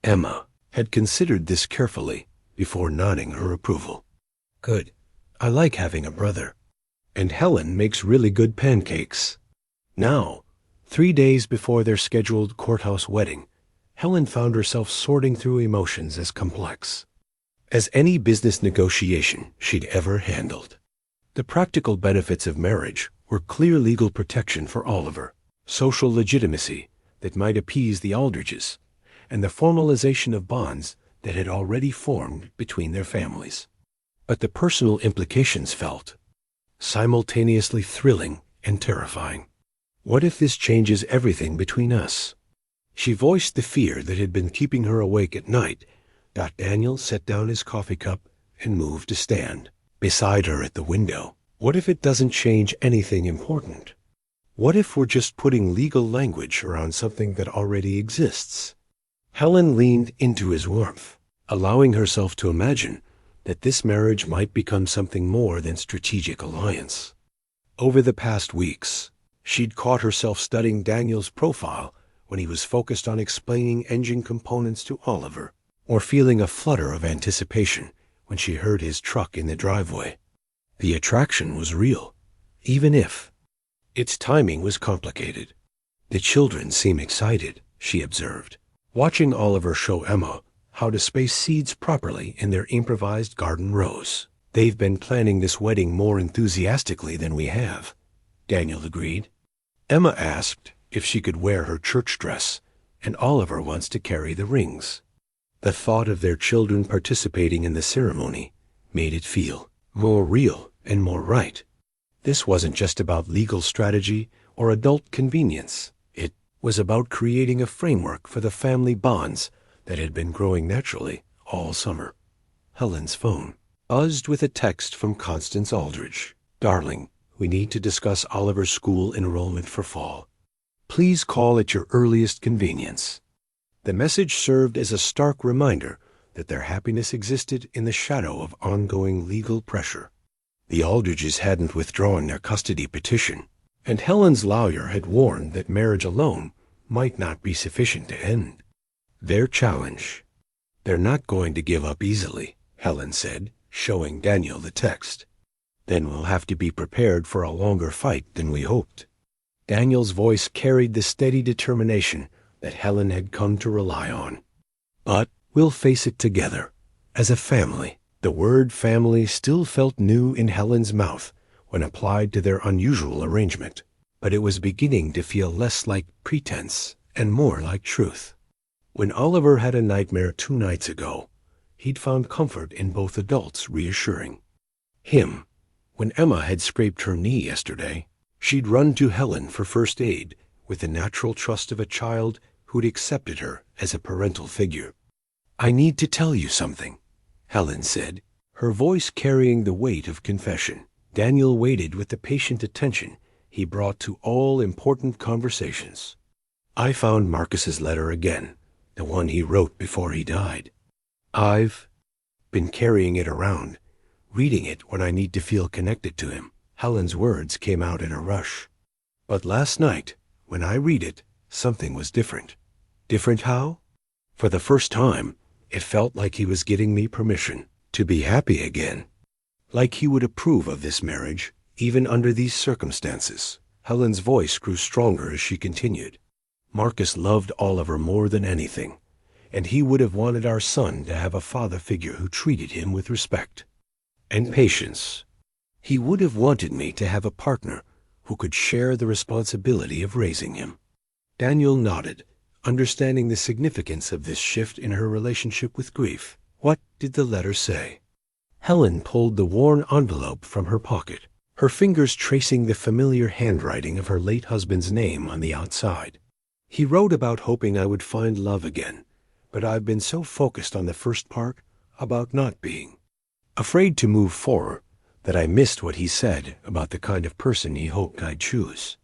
Emma had considered this carefully before nodding her approval. Good. I like having a brother. And Helen makes really good pancakes. Now, 3 days before their scheduled courthouse wedding, Helen found herself sorting through emotions as complex as any business negotiation she'd ever handled. The practical benefits of marriage were clear legal protection for Oliver, social legitimacy that might appease the Aldridges, and the formalization of bonds that had already formed between their families. But the personal implications felt simultaneously thrilling and terrifying. What if this changes everything between us? She voiced the fear that had been keeping her awake at night. Daniel set down his coffee cup and moved to stand beside her at the window. What if it doesn't change anything important? What if we're just putting legal language around something that already exists? Helen leaned into his warmth, allowing herself to imagine that this marriage might become something more than strategic alliance. Over the past weeks, she'd caught herself studying Daniel's profile when he was focused on explaining engine components to Oliver, or feeling a flutter of anticipation when she heard his truck in the driveway. The attraction was real, even if its timing was complicated. The children seem excited, she observed, watching Oliver show Emma how to space seeds properly in their improvised garden rows. They've been planning this wedding more enthusiastically than we have, Daniel agreed. Emma asked if she could wear her church dress, and Oliver wants to carry the rings. The thought of their children participating in the ceremony made it feel more real and more right. This wasn't just about legal strategy or adult convenience. It was about creating a framework for the family bonds that had been growing naturally all summer. Helen's phone buzzed with a text from Constance Aldridge. Darling, we need to discuss Oliver's school enrollment for fall. Please call at your earliest convenience. The message served as a stark reminder that their happiness existed in the shadow of ongoing legal pressure. The Aldridges hadn't withdrawn their custody petition, and Helen's lawyer had warned that marriage alone might not be sufficient to end their challenge. They're not going to give up easily, Helen said, showing Daniel the text. Then we'll have to be prepared for a longer fight than we hoped. Daniel's voice carried the steady determination that Helen had come to rely on. But we'll face it together, as a family. The word family still felt new in Helen's mouth when applied to their unusual arrangement, but it was beginning to feel less like pretense and more like truth. When Oliver had a nightmare 2 nights ago, he'd found comfort in both adults reassuring him. When Emma had scraped her knee yesterday, she'd run to Helen for first aid with the natural trust of a child who'd accepted her as a parental figure. I need to tell you something, Helen said, her voice carrying the weight of confession. Daniel waited with the patient attention he brought to all important conversations. I found Marcus's letter again, the one he wrote before he died. I've been carrying it around, reading it when I need to feel connected to him. Helen's words came out in a rush. But last night, when I read it, something was different. Different how? For the first time, it felt like he was giving me permission to be happy again. Like he would approve of this marriage, even under these circumstances. Helen's voice grew stronger as she continued. Marcus loved Oliver more than anything, and he would have wanted our son to have a father figure who treated him with respect and patience. He would have wanted me to have a partner who could share the responsibility of raising him. Daniel nodded, understanding the significance of this shift in her relationship with grief. What did the letter say? Helen pulled the worn envelope from her pocket, her fingers tracing the familiar handwriting of her late husband's name on the outside. He wrote about hoping I would find love again, but I've been so focused on the first part about not being. Afraid to move forward, that I missed what he said about the kind of person he hoped I'd choose.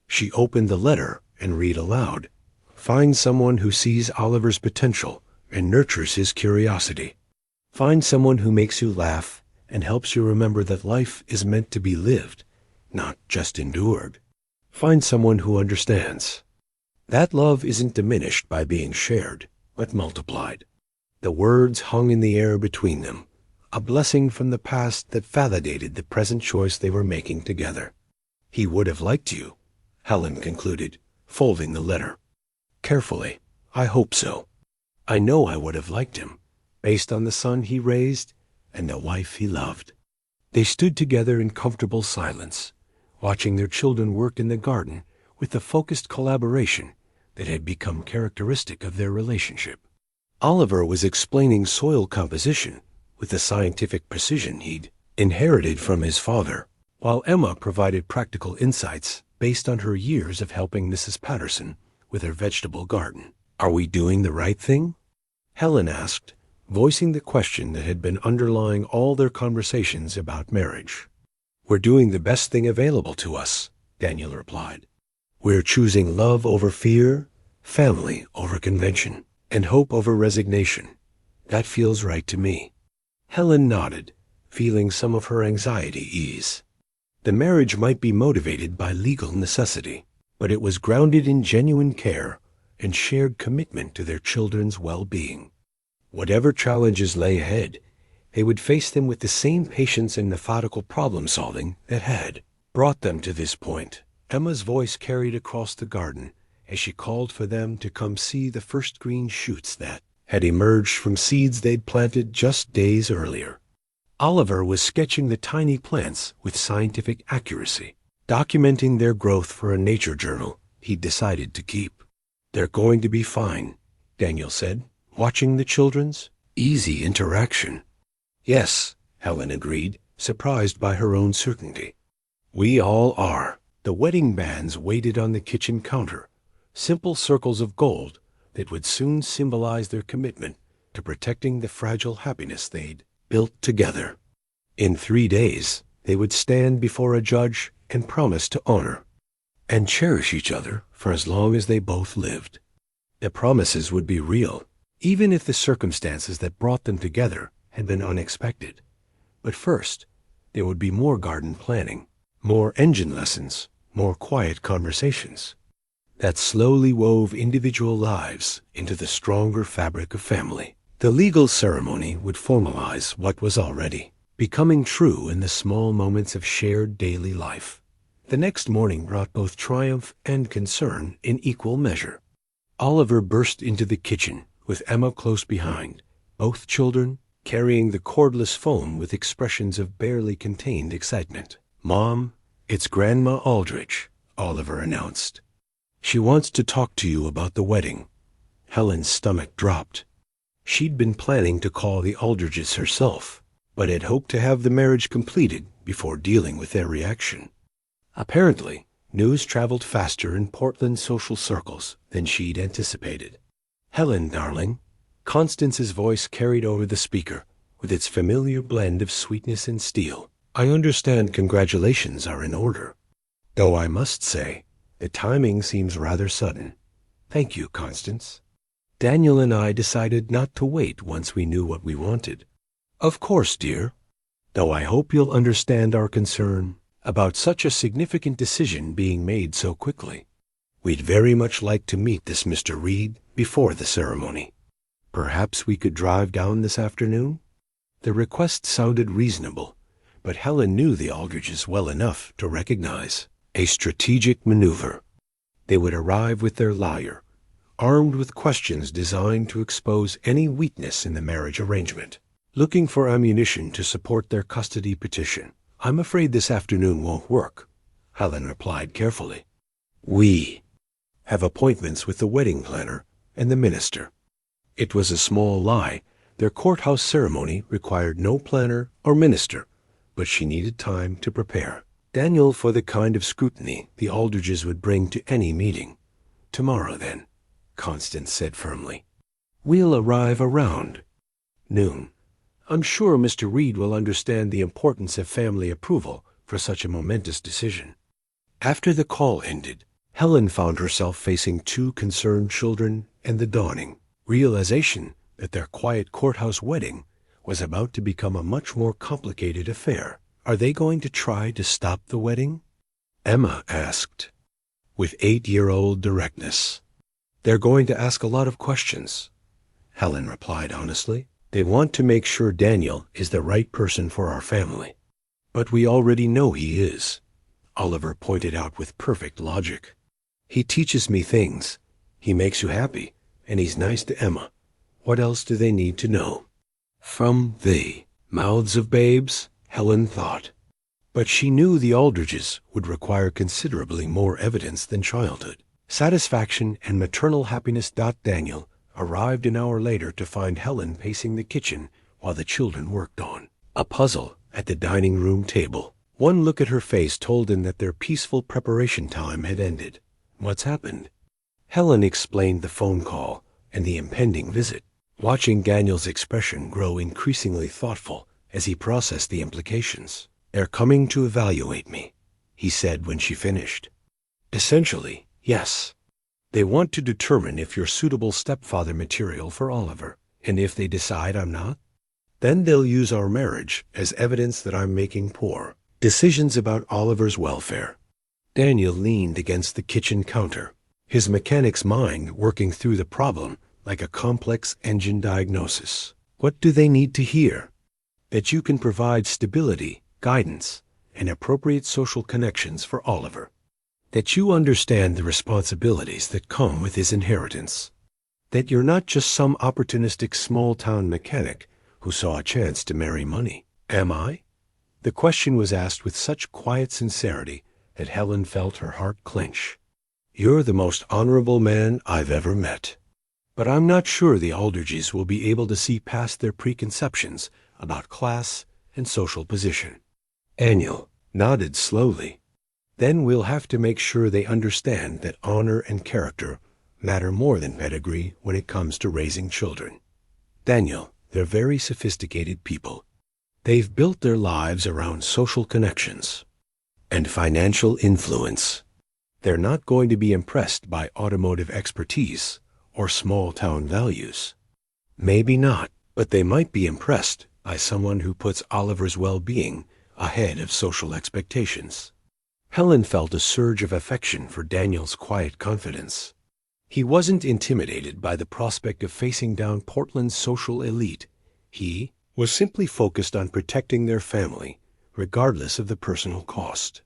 She opened the letter and read aloud. Find someone who sees Oliver's potential and nurtures his curiosity. Find someone who makes you laugh and helps you remember that life is meant to be lived, not just endured. Find someone who understands. That love isn't diminished by being shared, but multiplied. The words hung in the air between them, a blessing from the past that validated the present choice they were making together. He would have liked you, Helen concluded, folding the letter. Carefully, I hope so. I know I would have liked him, based on the son he raised and the wife he loved. They stood together in comfortable silence, watching their children work in the garden with the focused collaboration that had become characteristic of their relationship. Oliver was explaining soil composition with the scientific precision he'd inherited from his father, while Emma provided practical insights based on her years of helping Mrs. Patterson with her vegetable garden. Are we doing the right thing? Helen asked, voicing the question that had been underlying all their conversations about marriage. We're doing the best thing available to us, Daniel replied. We're choosing love over fear, family over convention, and hope over resignation. That feels right to me. Helen nodded, feeling some of her anxiety ease. The marriage might be motivated by legal necessity, but it was grounded in genuine care and shared commitment to their children's well-being. Whatever challenges lay ahead, they would face them with the same patience and methodical problem-solving that had brought them to this point. Emma's voice carried across the garden as she called for them to come see the first green shoots that had emerged from seeds they'd planted just days earlier. Oliver was sketching the tiny plants with scientific accuracy, documenting their growth for a nature journal he'd decided to keep. They're going to be fine, Daniel said, watching the children's easy interaction. Yes, Helen agreed, surprised by her own certainty. We all are. The wedding bands waited on the kitchen counter, simple circles of gold that would soon symbolize their commitment to protecting the fragile happiness they'd built together. In 3 days, they would stand before a judge and promise to honor and cherish each other for as long as they both lived. The promises would be real, even if the circumstances that brought them together had been unexpected. But first, there would be more garden planning, more engine lessons, more quiet conversations that slowly wove individual lives into the stronger fabric of family. The legal ceremony would formalize what was already becoming true in the small moments of shared daily life. The next morning brought both triumph and concern in equal measure. Oliver burst into the kitchen with Emma close behind, both children carrying the cordless phone with expressions of barely contained excitement. Mom, it's Grandma Aldridge, Oliver announced. She wants to talk to you about the wedding. Helen's stomach dropped. She'd been planning to call the Aldridges herself, but had hoped to have the marriage completed before dealing with their reaction. Apparently, news traveled faster in Portland social circles than she'd anticipated. Helen, darling, Constance's voice carried over the speaker with its familiar blend of sweetness and steel. I understand congratulations are in order, though I must say the timing seems rather sudden. Thank you, Constance. Daniel and I decided not to wait once we knew what we wanted. Of course, dear, though I hope you'll understand our concern about such a significant decision being made so quickly. We'd very much like to meet this Mr. Reed before the ceremony. Perhaps we could drive down this afternoon? The request sounded reasonable, but Helen knew the Aldridges well enough to recognize a strategic maneuver. They would arrive with their lawyer, armed with questions designed to expose any weakness in the marriage arrangement, looking for ammunition to support their custody petition. I'm afraid this afternoon won't work, Helen replied carefully. We have appointments with the wedding planner and the minister. It was a small lie. Their courthouse ceremony required no planner or minister, but she needed time to prepare Daniel for the kind of scrutiny the Aldridges would bring to any meeting. Tomorrow, then, Constance said firmly. We'll arrive around noon. I'm sure Mr. Reed will understand the importance of family approval for such a momentous decision. After the call ended, Helen found herself facing 2 concerned children and the dawning realization that their quiet courthouse wedding was about to become a much more complicated affair. Are they going to try to stop the wedding? Emma asked, with 8-year-old directness. They're going to ask a lot of questions, Helen replied honestly. They want to make sure Daniel is the right person for our family. But we already know he is, Oliver pointed out with perfect logic. He teaches me things. He makes you happy, and he's nice to Emma. What else do they need to know? From the mouths of babes, Helen thought. But she knew the Aldridges would require considerably more evidence than childhood. Satisfaction and maternal happiness. Daniel arrived an hour later to find Helen pacing the kitchen while the children worked on a puzzle at the dining room table. One look at her face told him that their peaceful preparation time had ended. What's happened? Helen explained the phone call and the impending visit, watching Daniel's expression grow increasingly thoughtful as he processed the implications. They're coming to evaluate me, he said when she finished. Essentially, yes. They want to determine if you're suitable stepfather material for Oliver, and if they decide I'm not, then they'll use our marriage as evidence that I'm making poor decisions about Oliver's welfare. Daniel leaned against the kitchen counter, his mechanic's mind working through the problem like a complex engine diagnosis. What do they need to hear? That you can provide stability, guidance, and appropriate social connections for Oliver. That you understand the responsibilities that come with his inheritance. That you're not just some opportunistic small-town mechanic who saw a chance to marry money. Am I? The question was asked with such quiet sincerity that Helen felt her heart clench. You're the most honorable man I've ever met. But I'm not sure the Aldridges will be able to see past their preconceptions about class and social position. Daniel nodded slowly. Then we'll have to make sure they understand that honor and character matter more than pedigree when it comes to raising children. Daniel, they're very sophisticated people. They've built their lives around social connections and financial influence. They're not going to be impressed by automotive expertise or small-town values. Maybe not, but they might be impressed by someone who puts Oliver's well-being ahead of social expectations. Helen felt a surge of affection for Daniel's quiet confidence. He wasn't intimidated by the prospect of facing down Portland's social elite. He was simply focused on protecting their family, regardless of the personal cost.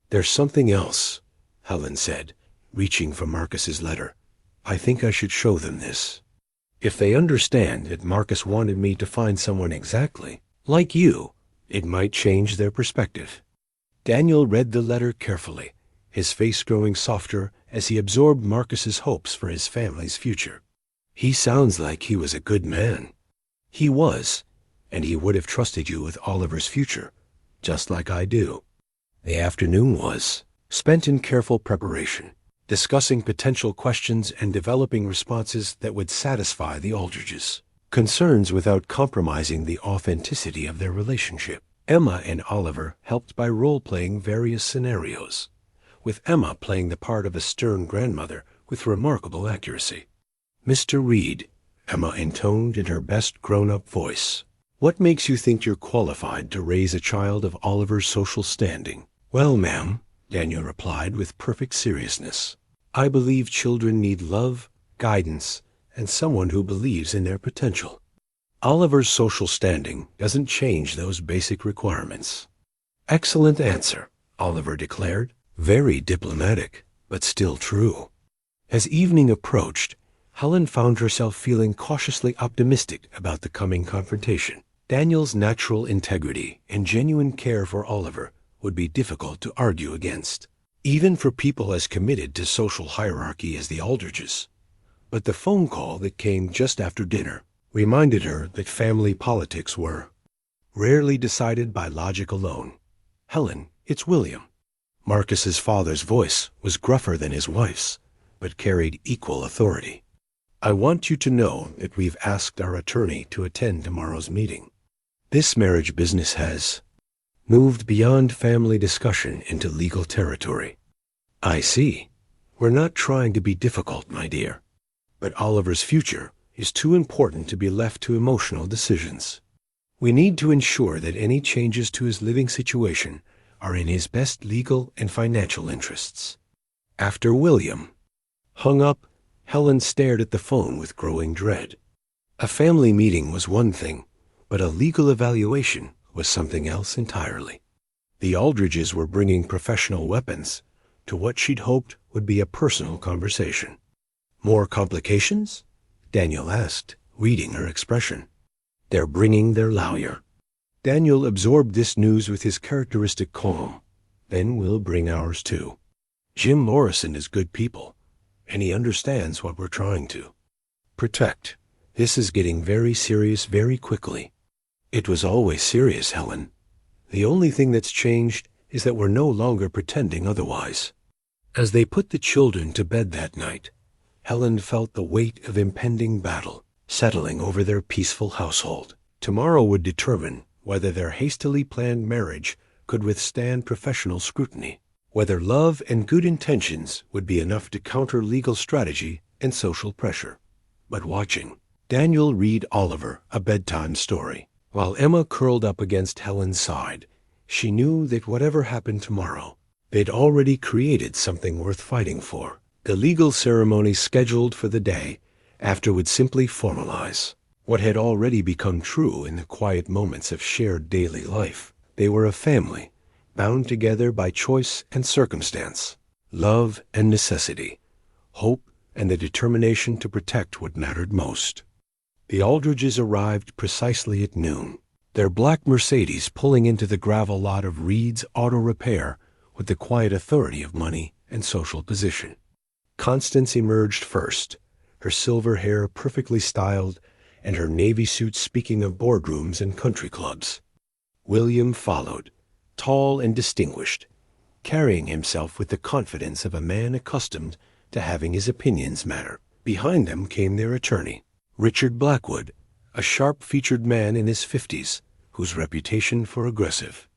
There's something else, Helen said, reaching for Marcus's letter. I think I should show them this. If they understand that Marcus wanted me to find someone exactly like you, it might change their perspective. Daniel read the letter carefully, his face growing softer as he absorbed Marcus's hopes for his family's future. He sounds like he was a good man. He was, and he would have trusted you with Oliver's future, just like I do. The afternoon was spent in careful preparation, discussing potential questions and developing responses that would satisfy the Aldridges, concerns without compromising the authenticity of their relationship. Emma and Oliver helped by role-playing various scenarios, with Emma playing the part of a stern grandmother with remarkable accuracy. Mr. Reed, Emma intoned in her best grown-up voice. What makes you think you're qualified to raise a child of Oliver's social standing? Well, ma'am, Daniel replied with perfect seriousness. I believe children need love, guidance, and someone who believes in their potential. Oliver's social standing doesn't change those basic requirements. Excellent answer, Oliver declared, very diplomatic, but still true. As evening approached, Helen found herself feeling cautiously optimistic about the coming confrontation. Daniel's natural integrity and genuine care for Oliver would be difficult to argue against, even for people as committed to social hierarchy as the Aldridges. But the phone call that came just after dinner reminded her that family politics were rarely decided by logic alone. Helen, it's William. Marcus's father's voice was gruffer than his wife's, but carried equal authority. I want you to know that we've asked our attorney to attend tomorrow's meeting. This marriage business has moved beyond family discussion into legal territory. I see. We're not trying to be difficult, my dear. But Oliver's future is too important to be left to emotional decisions. We need to ensure that any changes to his living situation are in his best legal and financial interests. After William hung up, Helen stared at the phone with growing dread. A family meeting was one thing, but a legal evaluation was something else entirely. The Aldridges were bringing professional weapons to what she'd hoped would be a personal conversation. More complications? Daniel asked, reading her expression. They're bringing their lawyer. Daniel absorbed this news with his characteristic calm. Then we'll bring ours too. Jim Morrison is good people, and he understands what we're trying to protect. This is getting very serious very quickly. It was always serious, Helen. The only thing that's changed is that we're no longer pretending otherwise. As they put the children to bed that night, Helen felt the weight of impending battle settling over their peaceful household. Tomorrow would determine whether their hastily planned marriage could withstand professional scrutiny, whether love and good intentions would be enough to counter legal strategy and social pressure. But watching Daniel read Oliver a bedtime story, while Emma curled up against Helen's side, she knew that whatever happened tomorrow, they'd already created something worth fighting for. The legal ceremony scheduled for the day after would simply formalize what had already become true in the quiet moments of shared daily life. They were a family, bound together by choice and circumstance, love and necessity, hope and the determination to protect what mattered most. The Aldridges arrived precisely at noon, their black Mercedes pulling into the gravel lot of Reed's Auto Repair with the quiet authority of money and social position. Constance emerged first, her silver hair perfectly styled and her navy suit speaking of boardrooms and country clubs. William followed, tall and distinguished, carrying himself with the confidence of a man accustomed to having his opinions matter. Behind them came their attorney, Richard Blackwood, a sharp-featured man in his 50s, whose reputation for aggressive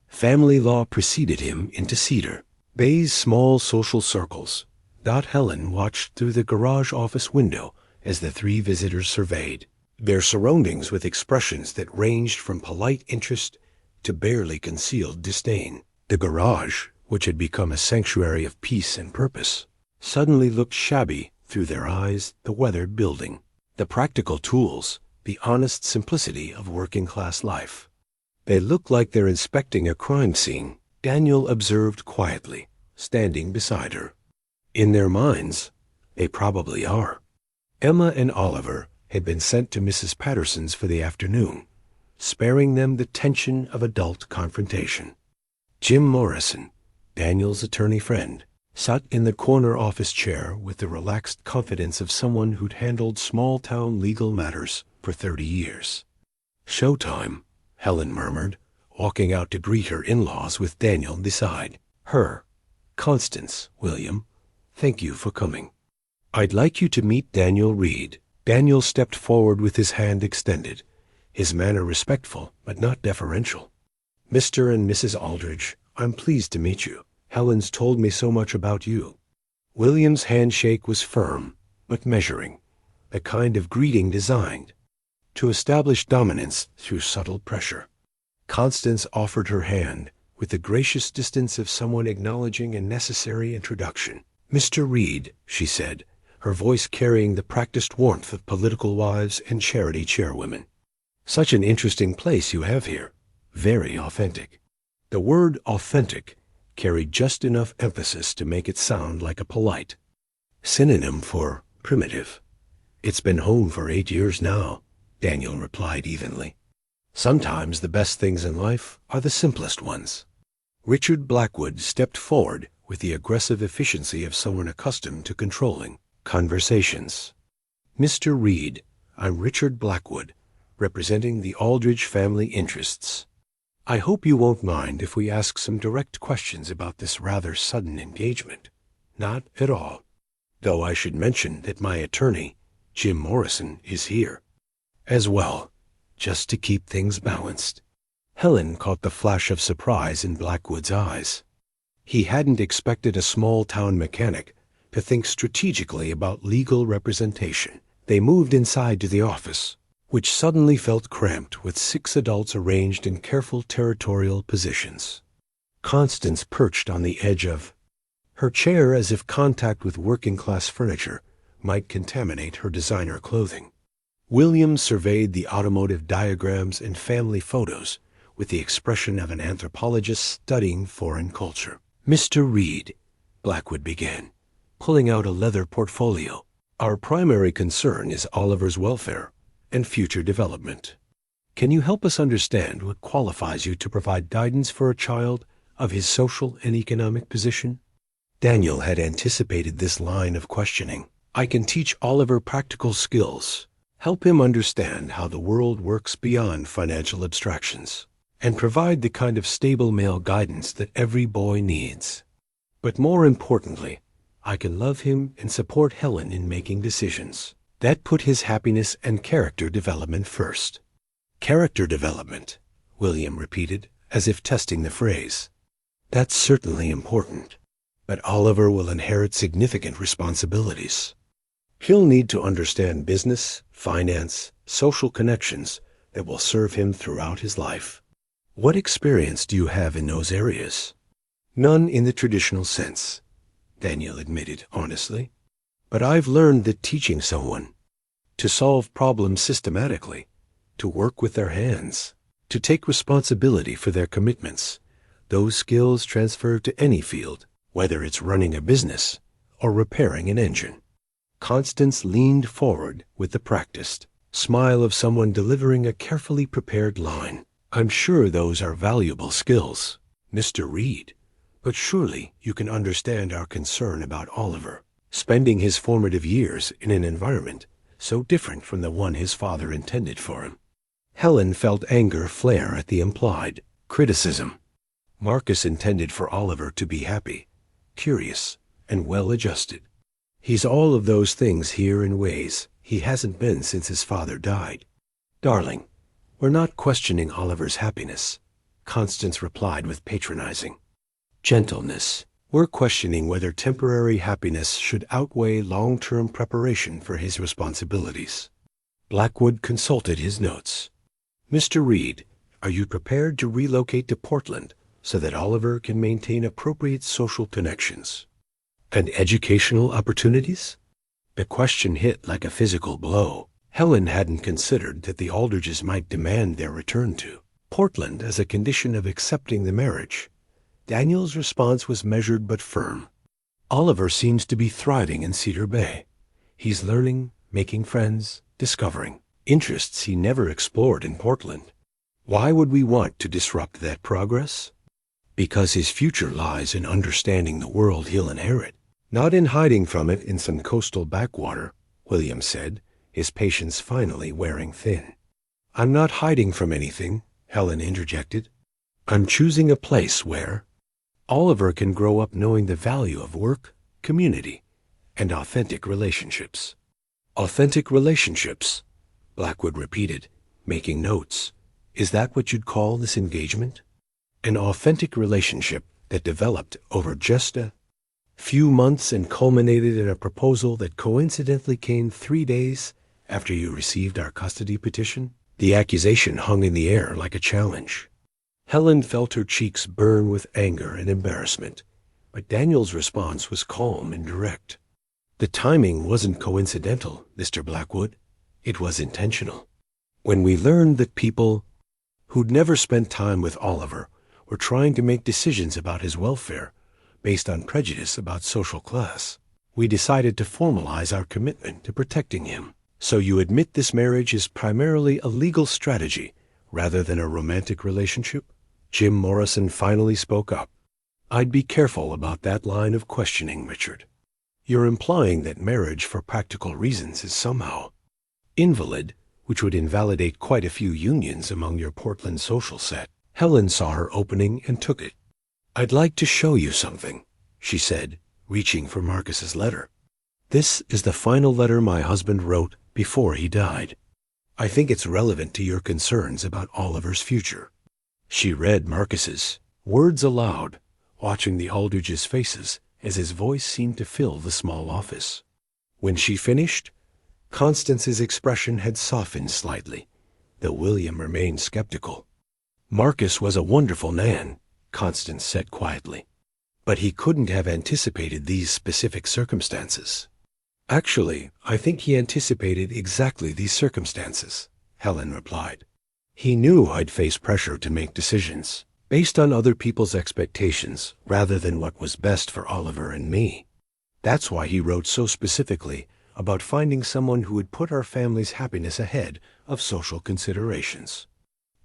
family law preceded him into Cedar Bay's small social circles. Helen watched through the garage office window as the three visitors surveyed their surroundings with expressions that ranged from polite interest to barely concealed disdain. The garage, which had become a sanctuary of peace and purpose, suddenly looked shabby through their eyes. The weathered building, the practical tools, the honest simplicity of working-class life. They look like they're inspecting a crime scene, Daniel observed quietly, standing beside her. In their minds, they probably are. Emma and Oliver had been sent to Mrs. Patterson's for the afternoon, sparing them the tension of adult confrontation. Jim Morrison, Daniel's attorney friend, sat in the corner office chair with the relaxed confidence of someone who'd handled small-town legal matters for 30 years. "Showtime," Helen murmured, walking out to greet her in-laws with Daniel beside her. "Constance, William, thank you for coming. I'd like you to meet Daniel Reed." Daniel stepped forward with his hand extended, his manner respectful but not deferential. "Mr. and Mrs. Aldridge, I'm pleased to meet you. Helen's told me so much about you." William's handshake was firm but measuring, the kind of greeting designed to establish dominance through subtle pressure. Constance offered her hand with the gracious distance of someone acknowledging a necessary introduction. "Mr. Reed," she said, her voice carrying the practiced warmth of political wives and charity chairwomen. "Such an interesting place you have here. Very authentic." The word authentic carried just enough emphasis to make it sound like a polite synonym for primitive. "It's been home for 8 years now," Daniel replied evenly. "Sometimes the best things in life are the simplest ones." Richard Blackwood stepped forward with the aggressive efficiency of someone accustomed to controlling conversations. "Mr. Reed, I'm Richard Blackwood, representing the Aldridge family interests. I hope you won't mind if we ask some direct questions about this rather sudden engagement." "Not at all. Though I should mention that my attorney, Jim Morrison, is here as well, just to keep things balanced." Helen caught the flash of surprise in Blackwood's eyes. He hadn't expected a small-town mechanic to think strategically about legal representation. They moved inside to the office, which suddenly felt cramped with 6 adults arranged in careful territorial positions. Constance perched on the edge of her chair as if contact with working-class furniture might contaminate her designer clothing. William surveyed the automotive diagrams and family photos with the expression of an anthropologist studying foreign culture. "Mr. Reed," Blackwood began, pulling out a leather portfolio, "our primary concern is Oliver's welfare and future development. Can you help us understand what qualifies you to provide guidance for a child of his social and economic position?" Daniel had anticipated this line of questioning. "I can teach Oliver practical skills, help him understand how the world works beyond financial abstractions, and provide the kind of stable male guidance that every boy needs. But more importantly, I can love him and support Helen in making decisions that put his happiness and character development first." "Character development," William repeated, as if testing the phrase. "That's certainly important, but Oliver will inherit significant responsibilities. He'll need to understand business, finance, social connections that will serve him throughout his life." "What experience do you have in those areas?" "None in the traditional sense," Daniel admitted honestly. "But I've learned that teaching someone to solve problems systematically, to work with their hands, to take responsibility for their commitments, those skills transfer to any field, whether it's running a business or repairing an engine." Constance leaned forward with the practiced smile of someone delivering a carefully prepared line. "I'm sure those are valuable skills, Mr. Reed, but surely you can understand our concern about Oliver, spending his formative years in an environment so different from the one his father intended for him." Helen felt anger flare at the implied criticism. Marcus intended for Oliver to be happy, curious, and well-adjusted. He's all of those things here in ways he hasn't been since his father died. "Darling, we're not questioning Oliver's happiness," Constance replied with patronizing gentleness. "We're questioning whether temporary happiness should outweigh long-term preparation for his responsibilities." Blackwood consulted his notes. "Mr. Reed, are you prepared to relocate to Portland so that Oliver can maintain appropriate social connections and educational opportunities?" The question hit like a physical blow. Helen hadn't considered that the Aldridges might demand their return to Portland as a condition of accepting the marriage. Daniel's response was measured but firm. "Oliver seems to be thriving in Cedar Bay. He's learning, making friends, discovering interests he never explored in Portland. Why would we want to disrupt that progress? Because his future lies in understanding the world he'll inherit, not in hiding from it in some coastal backwater," William said, his patience finally wearing thin. "I'm not hiding from anything," Helen interjected. "I'm choosing a place where Oliver can grow up knowing the value of work, community, and authentic relationships." "Authentic relationships," Blackwood repeated, making notes. "Is that what you'd call this engagement?" "An authentic relationship that developed over just a few months and culminated in a proposal that coincidentally came 3 days after you received our custody petition?" The accusation hung in the air like a challenge. Helen felt her cheeks burn with anger and embarrassment, but Daniel's response was calm and direct. "The timing wasn't coincidental, Mr. Blackwood. It was intentional. When we learned that people who'd never spent time with Oliver were trying to make decisions about his welfare based on prejudice about social class, we decided to formalize our commitment to protecting him." "So you admit this marriage is primarily a legal strategy rather than a romantic relationship?" Jim Morrison finally spoke up. "I'd be careful about that line of questioning, Richard. You're implying that marriage for practical reasons is somehow invalid, which would invalidate quite a few unions among your Portland social set." Helen saw her opening and took it. "I'd like to show you something," she said, reaching for Marcus's letter. "This is the final letter my husband wrote before he died. I think it's relevant to your concerns about Oliver's future." She read Marcus's words aloud, watching the Aldridges' faces as his voice seemed to fill the small office. When she finished, Constance's expression had softened slightly, though William remained skeptical. Marcus was a wonderful man, Constance said quietly, but he couldn't have anticipated these specific circumstances. Actually, I think he anticipated exactly these circumstances, Helen replied. He knew I'd face pressure to make decisions, based on other people's expectations rather than what was best for Oliver and me. That's why he wrote so specifically about finding someone who would put our family's happiness ahead of social considerations.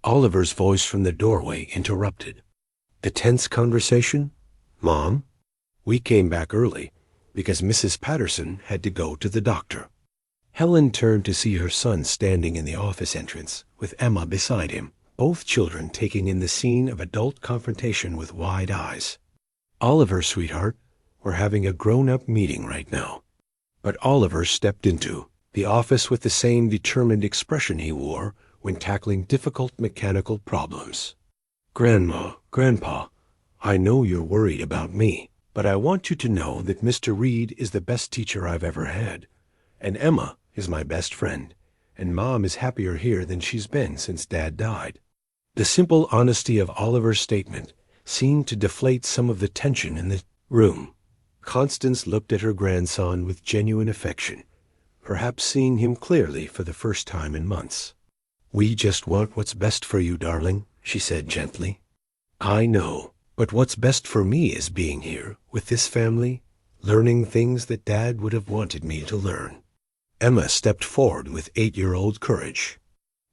Oliver's voice from the doorway interrupted. The tense conversation? Mom? We came back early because Mrs. Patterson had to go to the doctor. Helen turned to see her son standing in the office entrance with Emma beside him, both children taking in the scene of adult confrontation with wide eyes. Oliver, sweetheart, we're having a grown-up meeting right now. But Oliver stepped into the office with the same determined expression he wore when tackling difficult mechanical problems. Grandma, Grandpa, I know you're worried about me, but I want you to know that Mr. Reed is the best teacher I've ever had, and Emma is my best friend, and Mom is happier here than she's been since Dad died. The simple honesty of Oliver's statement seemed to deflate some of the tension in the room. Constance looked at her grandson with genuine affection, perhaps seeing him clearly for the first time in months. We just want what's best for you, darling, she said gently. I know, but what's best for me is being here with this family, learning things that Dad would have wanted me to learn. Emma stepped forward with 8-year-old courage.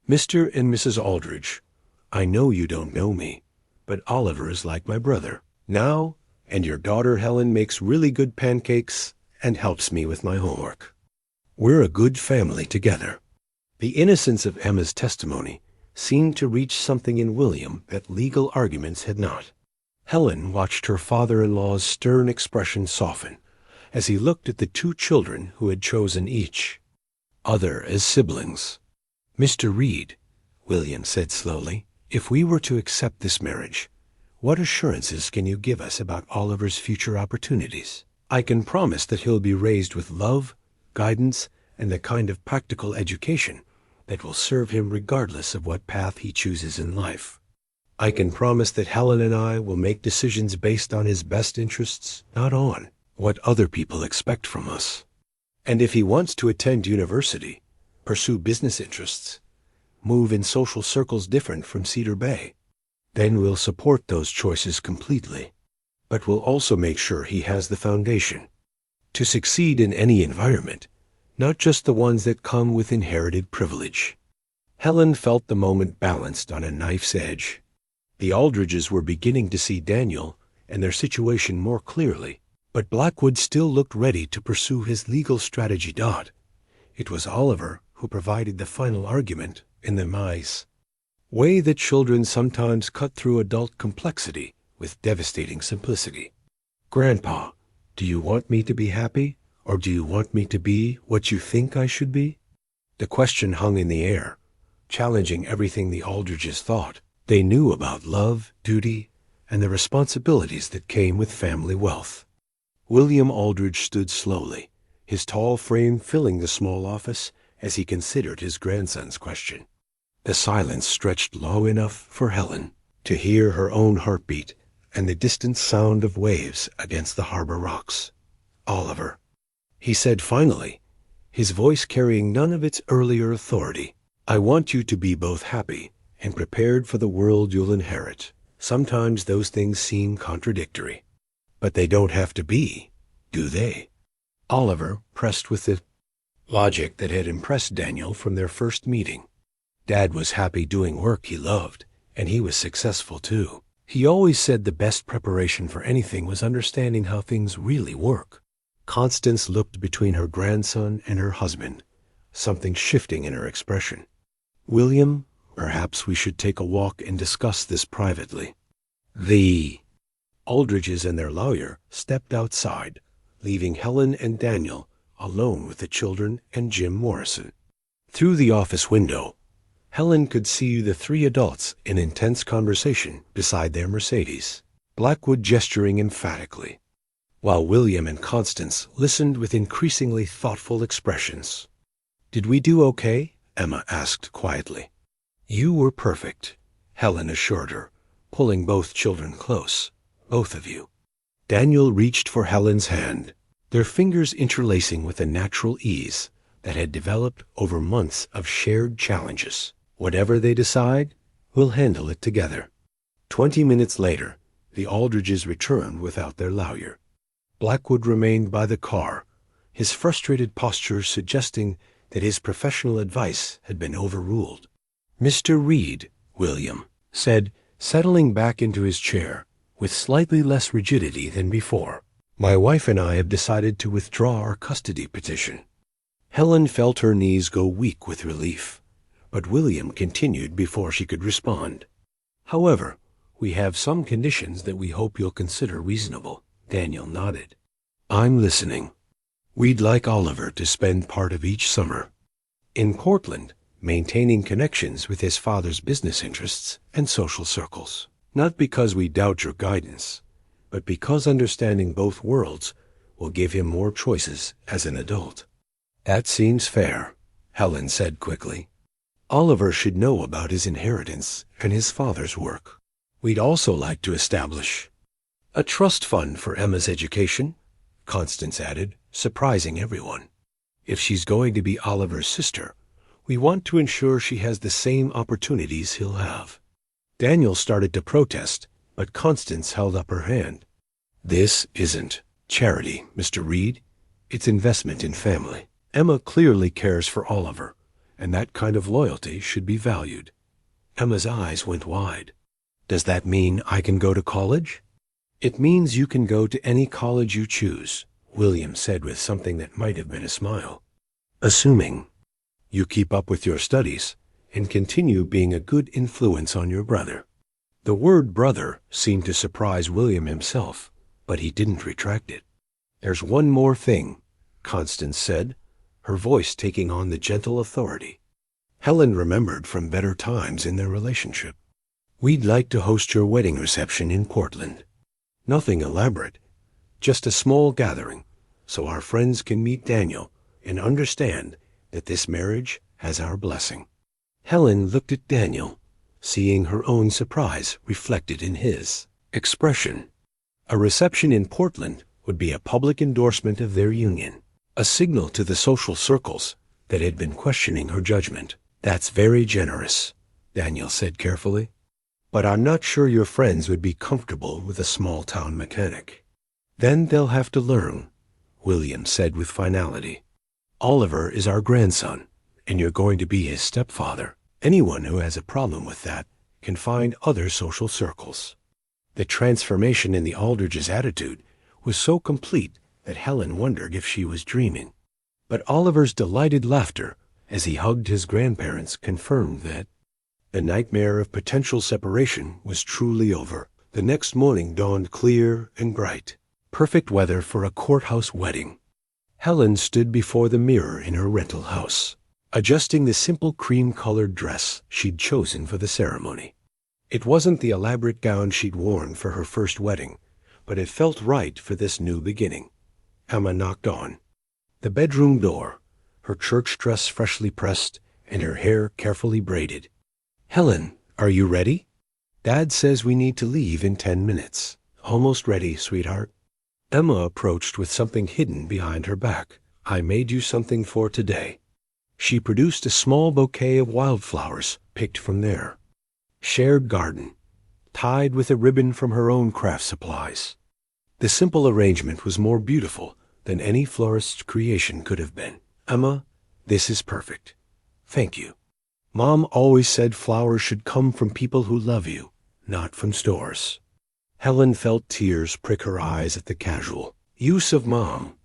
Mr. and Mrs. Aldridge, I know you don't know me, but Oliver is like my brother now, and your daughter Helen makes really good pancakes and helps me with my homework. We're a good family together. The innocence of Emma's testimony seemed to reach something in William that legal arguments had not. Helen watched her father-in-law's stern expression soften as he looked at the 2 children who had chosen each other as siblings. Mr. Reed, William said slowly, if we were to accept this marriage, what assurances can you give us about Oliver's future opportunities? I can promise that he'll be raised with love, guidance, and the kind of practical education that will serve him regardless of what path he chooses in life. I can promise that Helen and I will make decisions based on his best interests, not on what other people expect from us. And if he wants to attend university, pursue business interests, move in social circles different from Cedar Bay, then we'll support those choices completely. But we'll also make sure he has the foundation to succeed in any environment, not just the ones that come with inherited privilege. Helen felt the moment balanced on a knife's edge. The Aldridges were beginning to see Daniel and their situation more clearly, but Blackwood still looked ready to pursue his legal strategy. It was Oliver who provided the final argument in the marries way that children sometimes cut through adult complexity with devastating simplicity. Grandpa, do you want me to be happy, or do you want me to be what you think I should be? The question hung in the air, challenging everything the Aldridges thought they knew about love, duty, and the responsibilities that came with family wealth. William Aldridge stood slowly, his tall frame filling the small office as he considered his grandson's question. The silence stretched low enough for Helen to hear her own heartbeat and the distant sound of waves against the harbor rocks. Oliver, he said finally, his voice carrying none of its earlier authority, I want you to be both happy and prepared for the world you'll inherit. Sometimes those things seem contradictory, but they don't have to be, do they? Oliver pressed with the logic that had impressed Daniel from their first meeting. Dad was happy doing work he loved, and he was successful too. He always said the best preparation for anything was understanding how things really work. Constance looked between her grandson and her husband, something shifting in her expression. William, perhaps we should take a walk and discuss this privately. The Aldridges and their lawyer stepped outside, leaving Helen and Daniel alone with the children and Jim Morrison. Through the office window, Helen could see the 3 adults in intense conversation beside their Mercedes, Blackwood gesturing emphatically, while William and Constance listened with increasingly thoughtful expressions. "Did we do okay?" Emma asked quietly. "You were perfect," Helen assured her, pulling both children close. "Both of you." Daniel reached for Helen's hand, their fingers interlacing with a natural ease that had developed over months of shared challenges. "Whatever they decide, we'll handle it together." 20 minutes later, the Aldridges returned without their lawyer. Blackwood remained by the car, his frustrated posture suggesting that his professional advice had been overruled. "Mr. Reed," William said, settling back into his chair with slightly less rigidity than before, "my wife and I have decided to withdraw our custody petition." Helen felt her knees go weak with relief, but William continued before she could respond. "However, we have some conditions that we hope you'll consider reasonable." Daniel nodded. "I'm listening." "We'd like Oliver to spend part of each summer in Portland, maintaining connections with his father's business interests and social circles. Not because we doubt your guidance, but because understanding both worlds will give him more choices as an adult." "That seems fair," Helen said quickly. "Oliver should know about his inheritance and his father's work. We'd also like to establish a trust fund for Emma's education," Constance added, surprising everyone. "If she's going to be Oliver's sister, we want to ensure she has the same opportunities he'll have." Daniel started to protest, but Constance held up her hand. "This isn't charity, Mr. Reed. It's investment in family. Emma clearly cares for Oliver, and that kind of loyalty should be valued." Emma's eyes went wide. "Does that mean I can go to college?" "It means you can go to any college you choose," William said with something that might have been a smile. "Assuming you keep up with your studies and continue being a good influence on your brother." The word brother seemed to surprise William himself, but he didn't retract it. "There's one more thing," Constance said, her voice taking on the gentle authority Helen remembered from better times in their relationship. "We'd like to host your wedding reception in Portland. Nothing elaborate, just a small gathering, so our friends can meet Daniel and understand that this marriage has our blessing." Helen looked at Daniel, seeing her own surprise reflected in his expression. A reception in Portland would be a public endorsement of their union, a signal to the social circles that had been questioning her judgment. "That's very generous," Daniel said carefully. "But I'm not sure your friends would be comfortable with a small-town mechanic." "Then they'll have to learn," William said with finality. "Oliver is our grandson, and you're going to be his stepfather. Anyone who has a problem with that can find other social circles." The transformation in the Aldridges' attitude was so complete that Helen wondered if she was dreaming. But Oliver's delighted laughter as he hugged his grandparents confirmed that the nightmare of potential separation was truly over. The next morning dawned clear and bright, perfect weather for a courthouse wedding. Helen stood before the mirror in her rental house, adjusting the simple cream-colored dress she'd chosen for the ceremony. It wasn't the elaborate gown she'd worn for her first wedding, but it felt right for this new beginning. Emma knocked on the bedroom door, her church dress freshly pressed and her hair carefully braided. "Helen, are you ready? Dad says we need to leave in 10 minutes. Almost ready, sweetheart." Emma approached with something hidden behind her back. "I made you something for today." She produced a small bouquet of wildflowers picked from there. Shared garden, tied with a ribbon from her own craft supplies. The simple arrangement was more beautiful than any florist's creation could have been. "Emma, this is perfect. Thank you. Mom always said flowers should come from people who love you, not from stores." Helen felt tears prick her eyes at the casual use of mom,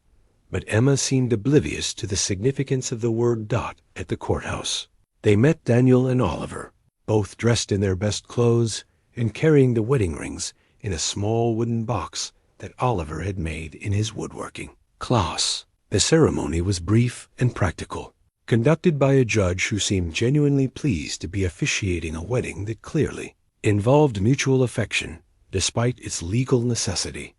but Emma seemed oblivious to the significance of the word dot at the courthouse. They met Daniel and Oliver, both dressed in their best clothes and carrying the wedding rings in a small wooden box that Oliver had made in his woodworking class. The ceremony was brief and practical, conducted by a judge who seemed genuinely pleased to be officiating a wedding that clearly involved mutual affection, despite its legal necessity.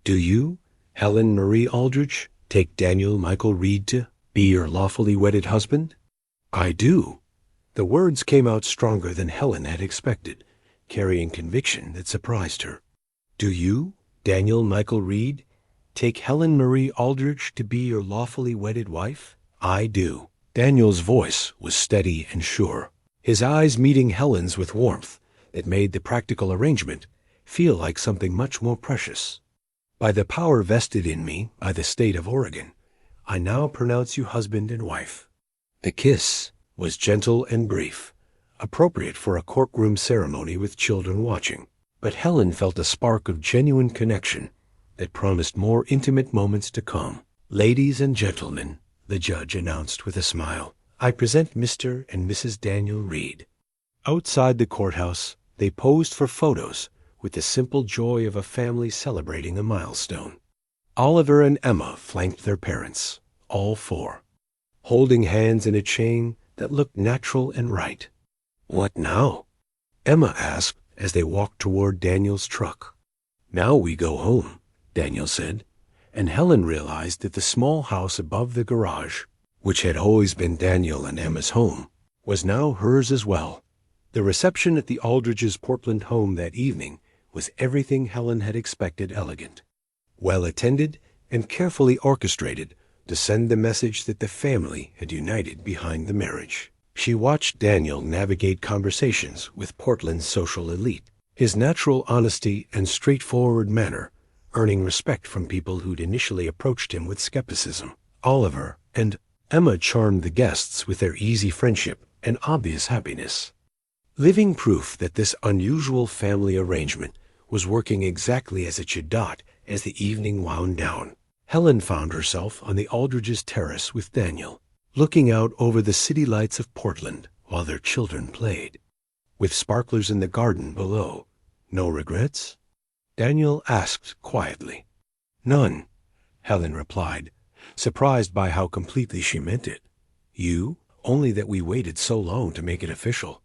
"Do you, Helen Marie Aldridge, take Daniel Michael Reed to Be your lawfully wedded husband? I do. The words came out stronger than Helen had expected, carrying conviction that surprised her. Do you, Daniel Michael Reed, take Helen Marie Aldridge to be your lawfully wedded wife? I do. Daniel's voice was steady and sure, his eyes meeting Helen's with warmth that made the practical arrangement feel like something much more precious. By the power vested in me by the state of Oregon, I now pronounce you husband and wife. The kiss was gentle and brief, appropriate for a courtroom ceremony with children watching, but Helen felt a spark of genuine connection that promised more intimate moments to come. Ladies and gentlemen, the judge announced with a smile, I present Mr. and Mrs. Daniel Reed. Outside the courthouse, they posed for photos with the simple joy of a family celebrating a milestone. Oliver and Emma flanked their parents, all four, holding hands in a chain that looked natural and right. What now? Emma asked as they walked toward Daniel's truck. Now we go home, Daniel said, and Helen realized that the small house above the garage, which had always been Daniel and Emma's home, was now hers as well. The reception at the Aldridges' Portland home that evening was everything Helen had expected elegant, well attended and carefully orchestrated to send the message that the family had united behind the marriage. She watched Daniel navigate conversations with Portland's social elite, his natural honesty and straightforward manner earning respect from people who'd initially approached him with skepticism. Oliver and Emma charmed the guests with their easy friendship and obvious happiness, living proof that this unusual family arrangement was working exactly as it should not as the evening wound down. Helen found herself on the Aldridges' terrace with Daniel, looking out over the city lights of Portland while their children played. With sparklers in the garden below, no regrets? Daniel asked quietly. None, Helen replied, surprised by how completely she meant it. You? Only that we waited so long to make it official.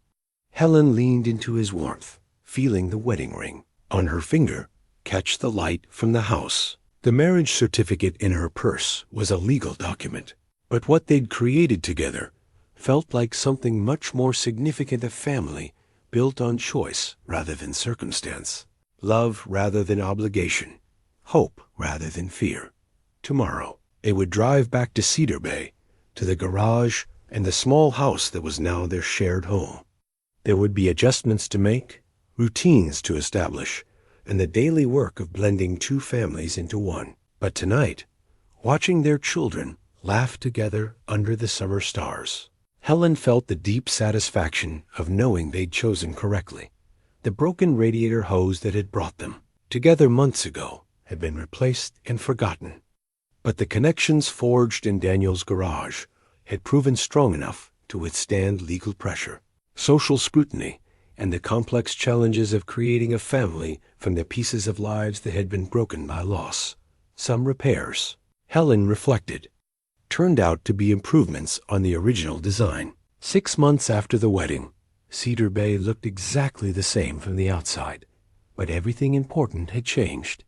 Helen leaned into his warmth, feeling the wedding ring on her finger catch the light from the house. The marriage certificate in her purse was a legal document, but what they'd created together felt like something much more significant, a family built on choice rather than circumstance, love rather than obligation, hope rather than fear. Tomorrow, they would drive back to Cedar Bay, to the garage and the small house that was now their shared home. There would be adjustments to make, routines to establish, and the daily work of blending two families into one. But tonight, watching their children laugh together under the summer stars, Helen felt the deep satisfaction of knowing they'd chosen correctly. The broken radiator hose that had brought them together months ago had been replaced and forgotten. But the connections forged in Daniel's garage had proven strong enough to withstand legal pressure, social scrutiny, and the complex challenges of creating a family from the pieces of lives that had been broken by loss. Some repairs, Helen reflected, turned out to be improvements on the original design. 6 months after the wedding, Cedar Bay looked exactly the same from the outside, but everything important had changed.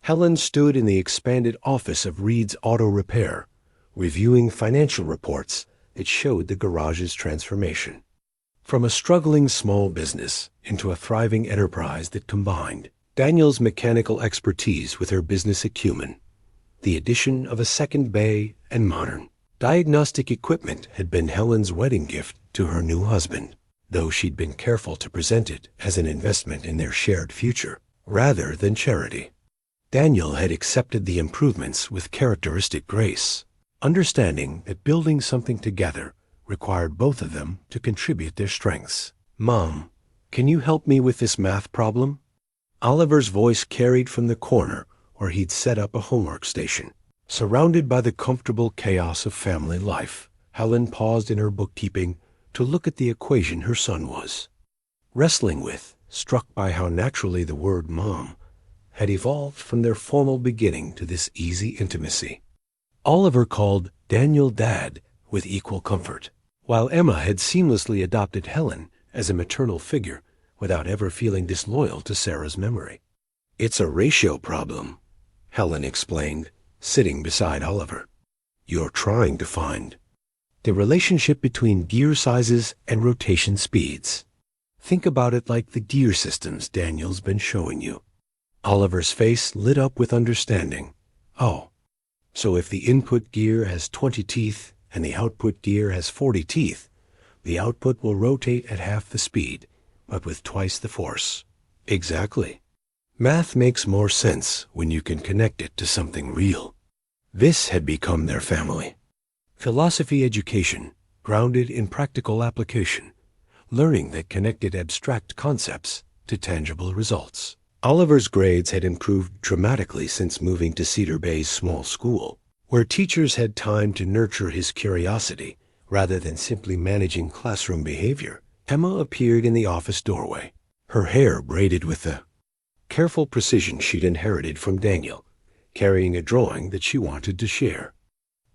Helen stood in the expanded office of Reed's Auto Repair, reviewing financial reports that showed the garage's transformation. From a struggling small business into a thriving enterprise that combined Daniel's mechanical expertise with her business acumen, the addition of a second bay and modern diagnostic equipment had been Helen's wedding gift to her new husband, though she'd been careful to present it as an investment in their shared future rather than charity. Daniel had accepted the improvements with characteristic grace, understanding that building something together required both of them to contribute their strengths. Mom, can you help me with this math problem? Oliver's voice carried from the corner where he'd set up a homework station. Surrounded by the comfortable chaos of family life, Helen paused in her bookkeeping to look at the equation her son was wrestling with, struck by how naturally the word mom had evolved from their formal beginning to this easy intimacy. Oliver called Daniel Dad with equal comfort, while Emma had seamlessly adopted Helen as a maternal figure without ever feeling disloyal to Sarah's memory. It's a ratio problem, Helen explained, sitting beside Oliver. you're trying to find. The relationship between gear sizes and rotation speeds. Think about it like the gear systems Daniel's been showing you. Oliver's face lit up with understanding. Oh, so if the input gear has 20 teeth and the output gear has 40 teeth, the output will rotate at half the speed, but with twice the force. Exactly. Math makes more sense when you can connect it to something real. This had become their family. Philosophy education, grounded in practical application, learning that connected abstract concepts to tangible results. Oliver's grades had improved dramatically since moving to Cedar Bay's small school, where teachers had time to nurture his curiosity rather than simply managing classroom behavior. Emma appeared in the office doorway, her hair braided with the careful precision she'd inherited from Daniel, carrying a drawing that she wanted to share.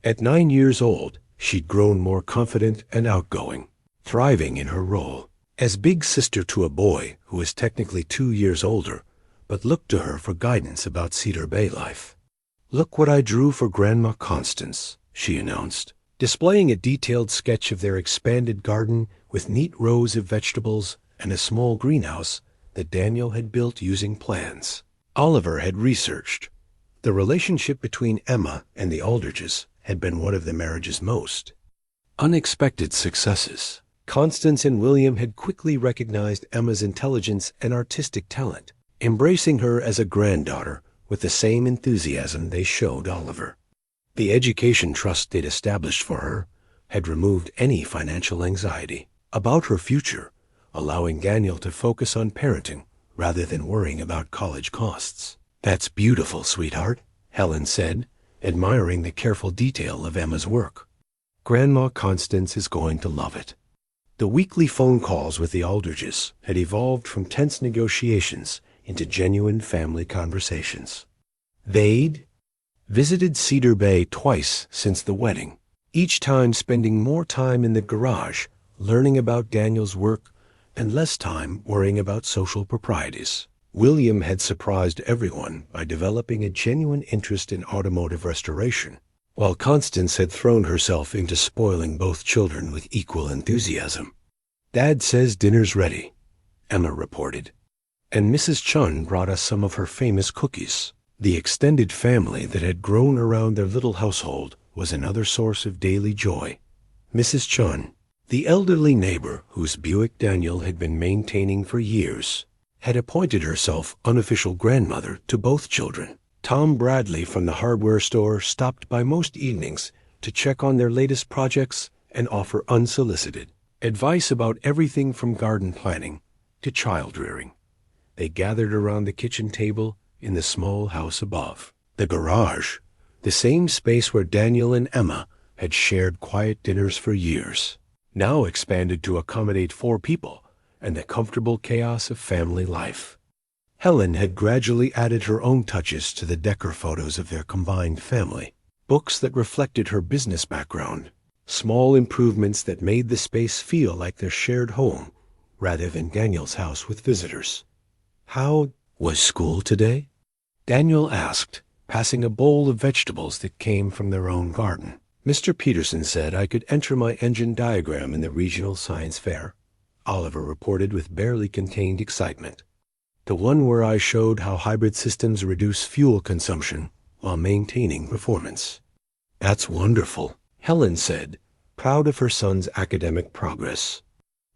At 9 years old, she'd grown more confident and outgoing, thriving in her role as big sister to a boy who was technically 2 years older, but looked to her for guidance about Cedar Bay life. "Look what I drew for Grandma Constance," she announced, displaying a detailed sketch of their expanded garden with neat rows of vegetables and a small greenhouse that Daniel had built using plans. Oliver had researched. The relationship between Emma and the Aldridges had been one of the marriage's most unexpected successes. Constance and William had quickly recognized Emma's intelligence and artistic talent, embracing her as a granddaughter with the same enthusiasm they showed Oliver. The education trust they'd established for her had removed any financial anxiety about her future, allowing Daniel to focus on parenting rather than worrying about college costs. "That's beautiful, sweetheart," Helen said, admiring the careful detail of Emma's work. "Grandma Constance is going to love it." The weekly phone calls with the Aldridges had evolved from tense negotiations into genuine family conversations. They'd visited Cedar Bay twice since the wedding, each time spending more time in the garage learning about Daniel's work and less time worrying about social proprieties. William had surprised everyone by developing a genuine interest in automotive restoration, while Constance had thrown herself into spoiling both children with equal enthusiasm. "Dad says dinner's ready," Emma reported, "and Mrs. Chun brought us some of her famous cookies." The extended family that had grown around their little household was another source of daily joy. Mrs. Chun, the elderly neighbor whose Buick Daniel had been maintaining for years, had appointed herself unofficial grandmother to both children. Tom Bradley from the hardware store stopped by most evenings to check on their latest projects and offer unsolicited advice about everything from garden planning to child rearing. They gathered around the kitchen table in the small house above. The garage, the same space where Daniel and Emma had shared quiet dinners for years, now expanded to accommodate 4 people and the comfortable chaos of family life. Helen had gradually added her own touches to the decor photos of their combined family, books that reflected her business background, small improvements that made the space feel like their shared home rather than Daniel's house with visitors. "How was school today?" Daniel asked, passing a bowl of vegetables that came from their own garden. "Mr. Peterson said I could enter my engine diagram in the regional science fair," Oliver reported with barely contained excitement. "The one where I showed how hybrid systems reduce fuel consumption while maintaining performance." "That's wonderful," Helen said, proud of her son's academic progress.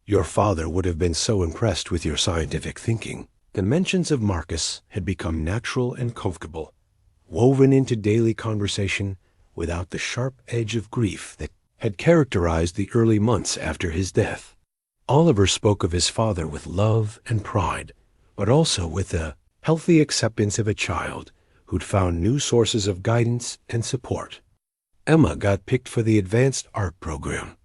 "Your father would have been so impressed with your scientific thinking." The mentions of Marcus had become natural and comfortable, woven into daily conversation without the sharp edge of grief that had characterized the early months after his death. Oliver spoke of his father with love and pride, but also with the healthy acceptance of a child who'd found new sources of guidance and support. "Emma got picked for the advanced art program,"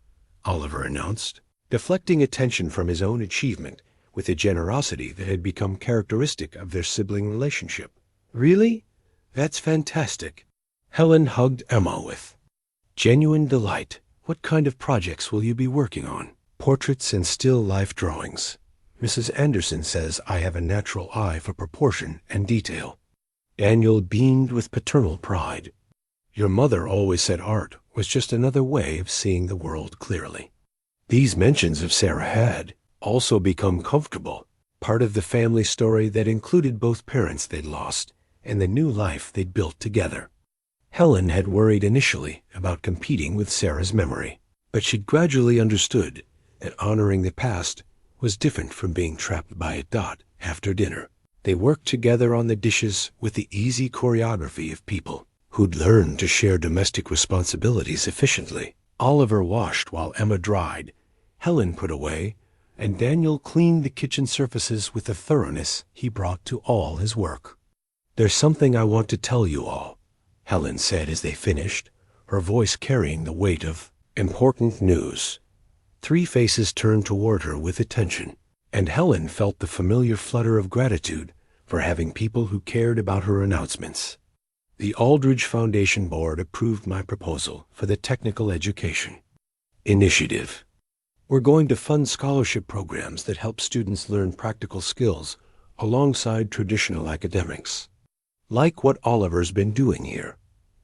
Oliver announced, deflecting attention from his own achievement with a generosity that had become characteristic of their sibling relationship. "Really? That's fantastic." Helen hugged Emma with genuine delight. "What kind of projects will you be working on?" "Portraits and still life drawings. Mrs. Anderson says I have a natural eye for proportion and detail." Daniel beamed with paternal pride. "Your mother always said art was just another way of seeing the world clearly. These mentions of Sarah had also become comfortable, part of the family story that included both parents they'd lost and the new life they'd built together. Helen had worried initially about competing with Sarah's memory, but she'd gradually understood that honoring the past was different from being trapped by it. After dinner, they worked together on the dishes with the easy choreography of people who'd learned to share domestic responsibilities efficiently. Oliver washed while Emma dried, Helen put away, and Daniel cleaned the kitchen surfaces with the thoroughness he brought to all his work. "There's something I want to tell you all," Helen said as they finished, her voice carrying the weight of important news. 3 faces turned toward her with attention, and Helen felt the familiar flutter of gratitude for having people who cared about her announcements. The Aldridge Foundation Board approved my proposal for the Technical Education Initiative. We're going to fund scholarship programs that help students learn practical skills alongside traditional academics. "Like what Oliver's been doing here?"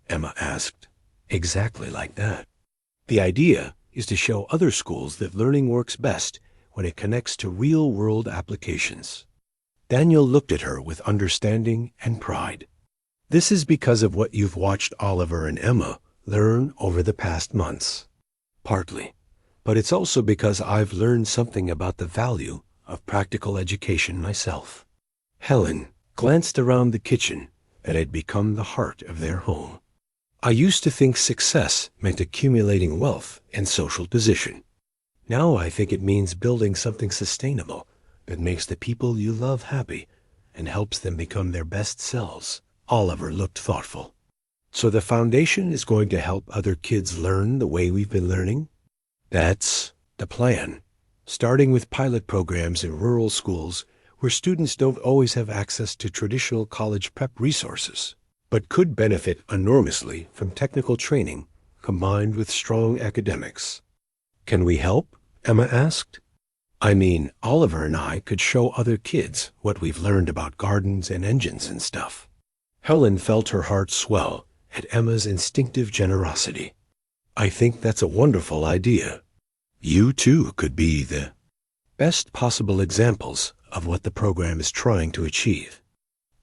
Emma asked. "Exactly like that. The idea is to show other schools that learning works best when it connects to real-world applications." Daniel looked at her with understanding and pride. "This is because of what you've watched Oliver and Emma learn over the past months." "Partly, but it's also because I've learned something about the value of practical education myself." Helen glanced around the kitchen that had become the heart of their home. "I used to think success meant accumulating wealth and social position. Now I think it means building something sustainable that makes the people you love happy and helps them become their best selves." Oliver looked thoughtful. "So the foundation is going to help other kids learn the way we've been learning?" "That's the plan, starting with pilot programs in rural schools where students don't always have access to traditional college prep resources, but could benefit enormously from technical training combined with strong academics." "Can we help?" Emma asked. "I mean, Oliver and I could show other kids what we've learned about gardens and engines and stuff." Helen felt her heart swell at Emma's instinctive generosity. "I think that's a wonderful idea. You too could be the best possible examples of what the program is trying to achieve."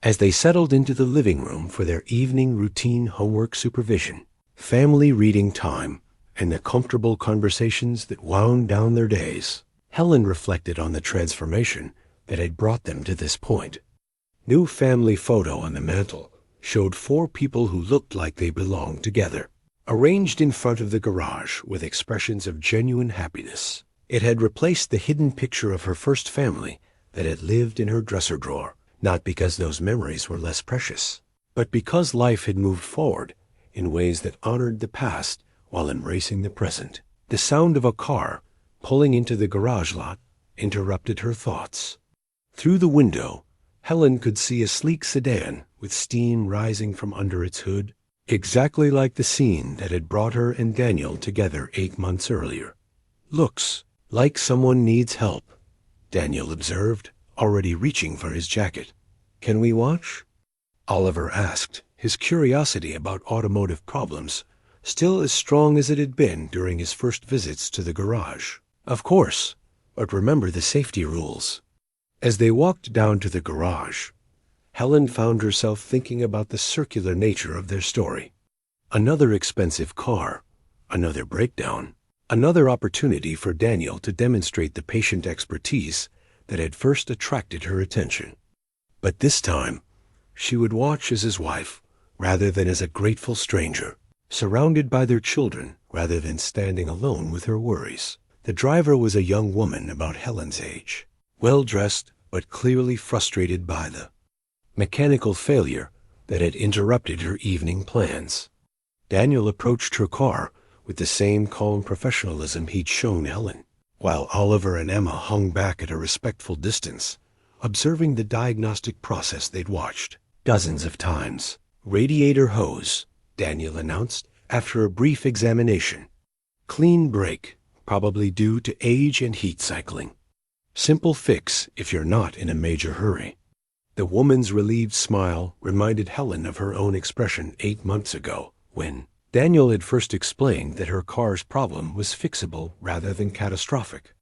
As they settled into the living room for their evening routine homework supervision, family reading time, and the comfortable conversations that wound down their days, Helen reflected on the transformation that had brought them to this point. New family photo on the mantel showed 4 people who looked like they belonged together, arranged in front of the garage with expressions of genuine happiness. It had replaced the hidden picture of her first family that had lived in her dresser drawer, not because those memories were less precious, but because life had moved forward in ways that honored the past while embracing the present. The sound of a car pulling into the garage lot interrupted her thoughts. Through the window, Helen could see a sleek sedan with steam rising from under its hood, exactly like the scene that had brought her and Daniel together 8 months earlier. "Looks like someone needs help," Daniel observed, already reaching for his jacket. "Can we watch?" Oliver asked, his curiosity about automotive problems still as strong as it had been during his first visits to the garage. "Of course, but remember the safety rules." As they walked down to the garage, Helen found herself thinking about the circular nature of their story. Another expensive car, another breakdown, another opportunity for Daniel to demonstrate the patient expertise that had first attracted her attention. But this time, she would watch as his wife, rather than as a grateful stranger, surrounded by their children rather than standing alone with her worries. The driver was a young woman about Helen's age, well-dressed but clearly frustrated by the mechanical failure that had interrupted her evening plans. Daniel approached her car with the same calm professionalism he'd shown Helen, while Oliver and Emma hung back at a respectful distance, observing the diagnostic process they'd watched dozens of times. "Radiator hose," Daniel announced after a brief examination. "Clean break, probably due to age and heat cycling. Simple fix if you're not in a major hurry." The woman's relieved smile reminded Helen of her own expression 8 months ago when Daniel had first explained that her car's problem was fixable rather than catastrophic.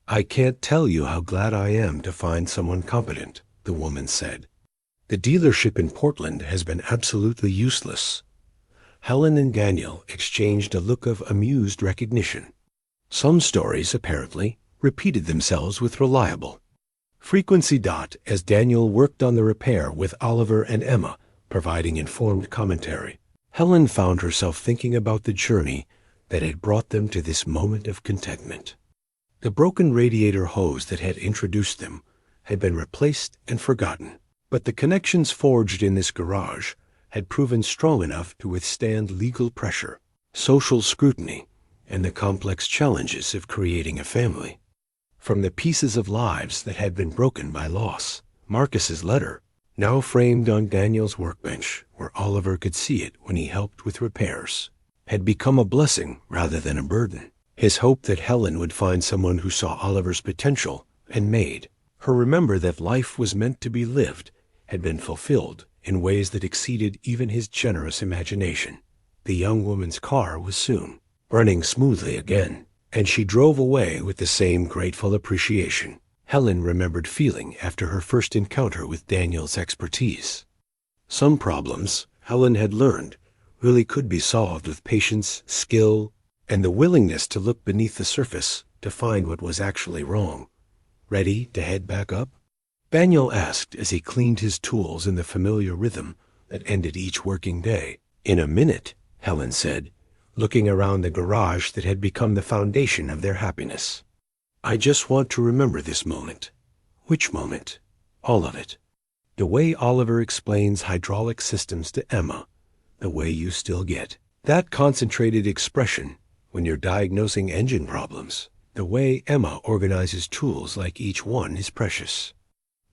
"I can't tell you how glad I am to find someone competent," the woman said. "The dealership in Portland has been absolutely useless." Helen and Daniel exchanged a look of amused recognition. Some stories, apparently, repeated themselves with reliable frequency. As Daniel worked on the repair with Oliver and Emma, providing informed commentary, Helen found herself thinking about the journey that had brought them to this moment of contentment. The broken radiator hose that had introduced them had been replaced and forgotten, but the connections forged in this garage had proven strong enough to withstand legal pressure, social scrutiny, and the complex challenges of creating a family. From the pieces of lives that had been broken by loss, Marcus's letter, now framed on Daniel's workbench where Oliver could see it when he helped with repairs, had become a blessing rather than a burden. His hope that Helen would find someone who saw Oliver's potential and made her remember that life was meant to be lived had been fulfilled in ways that exceeded even his generous imagination. The young woman's car was soon running smoothly again, and she drove away with the same grateful appreciation Helen remembered feeling after her first encounter with Daniel's expertise. Some problems, Helen had learned, really could be solved with patience, skill, and the willingness to look beneath the surface to find what was actually wrong. "Ready to head back up?" Daniel asked as he cleaned his tools in the familiar rhythm that ended each working day. "In a minute," Helen said, looking around the garage that had become the foundation of their happiness. "I just want to remember this moment." "Which moment?" "All of it. The way Oliver explains hydraulic systems to Emma, the way you still get that concentrated expression when you're diagnosing engine problems, the way Emma organizes tools like each one is precious,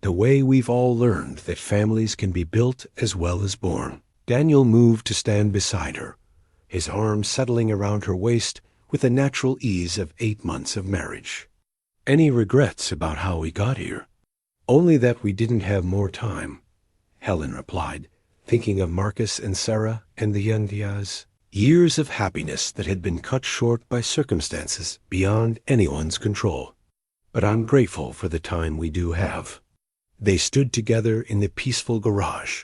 the way we've all learned that families can be built as well as born." Daniel moved to stand beside her, his arms settling around her waist with the natural ease of 8 months of marriage. "Any regrets about how we got here?" "Only that we didn't have more time," Helen replied, thinking of Marcus and Sarah and the young Diaz. Years of happiness that had been cut short by circumstances beyond anyone's control. "But I'm grateful for the time we do have." They stood together in the peaceful garage,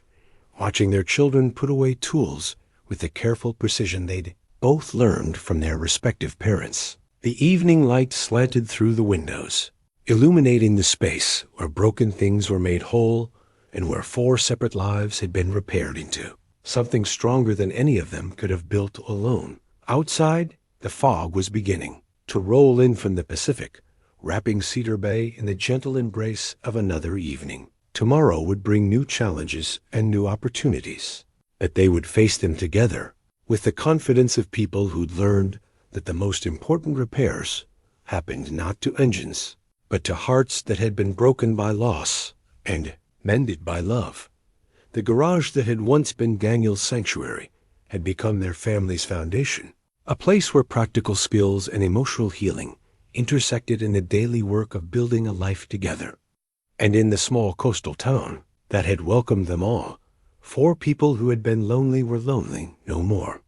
watching their children put away tools with the careful precision they'd both learned from their respective parents. The evening light slanted through the windows, illuminating the space where broken things were made whole and where 4 separate lives had been repaired into something stronger than any of them could have built alone. Outside, the fog was beginning to roll in from the Pacific, wrapping Cedar Bay in the gentle embrace of another evening. Tomorrow would bring new challenges and new opportunities, but they would face them together with the confidence of people who'd learned that the most important repairs happened not to engines, but to hearts that had been broken by loss and mended by love. The garage that had once been Daniel's sanctuary had become their family's foundation, a place where practical skills and emotional healing intersected in the daily work of building a life together. And in the small coastal town that had welcomed them all, 4 people who had been lonely were lonely no more.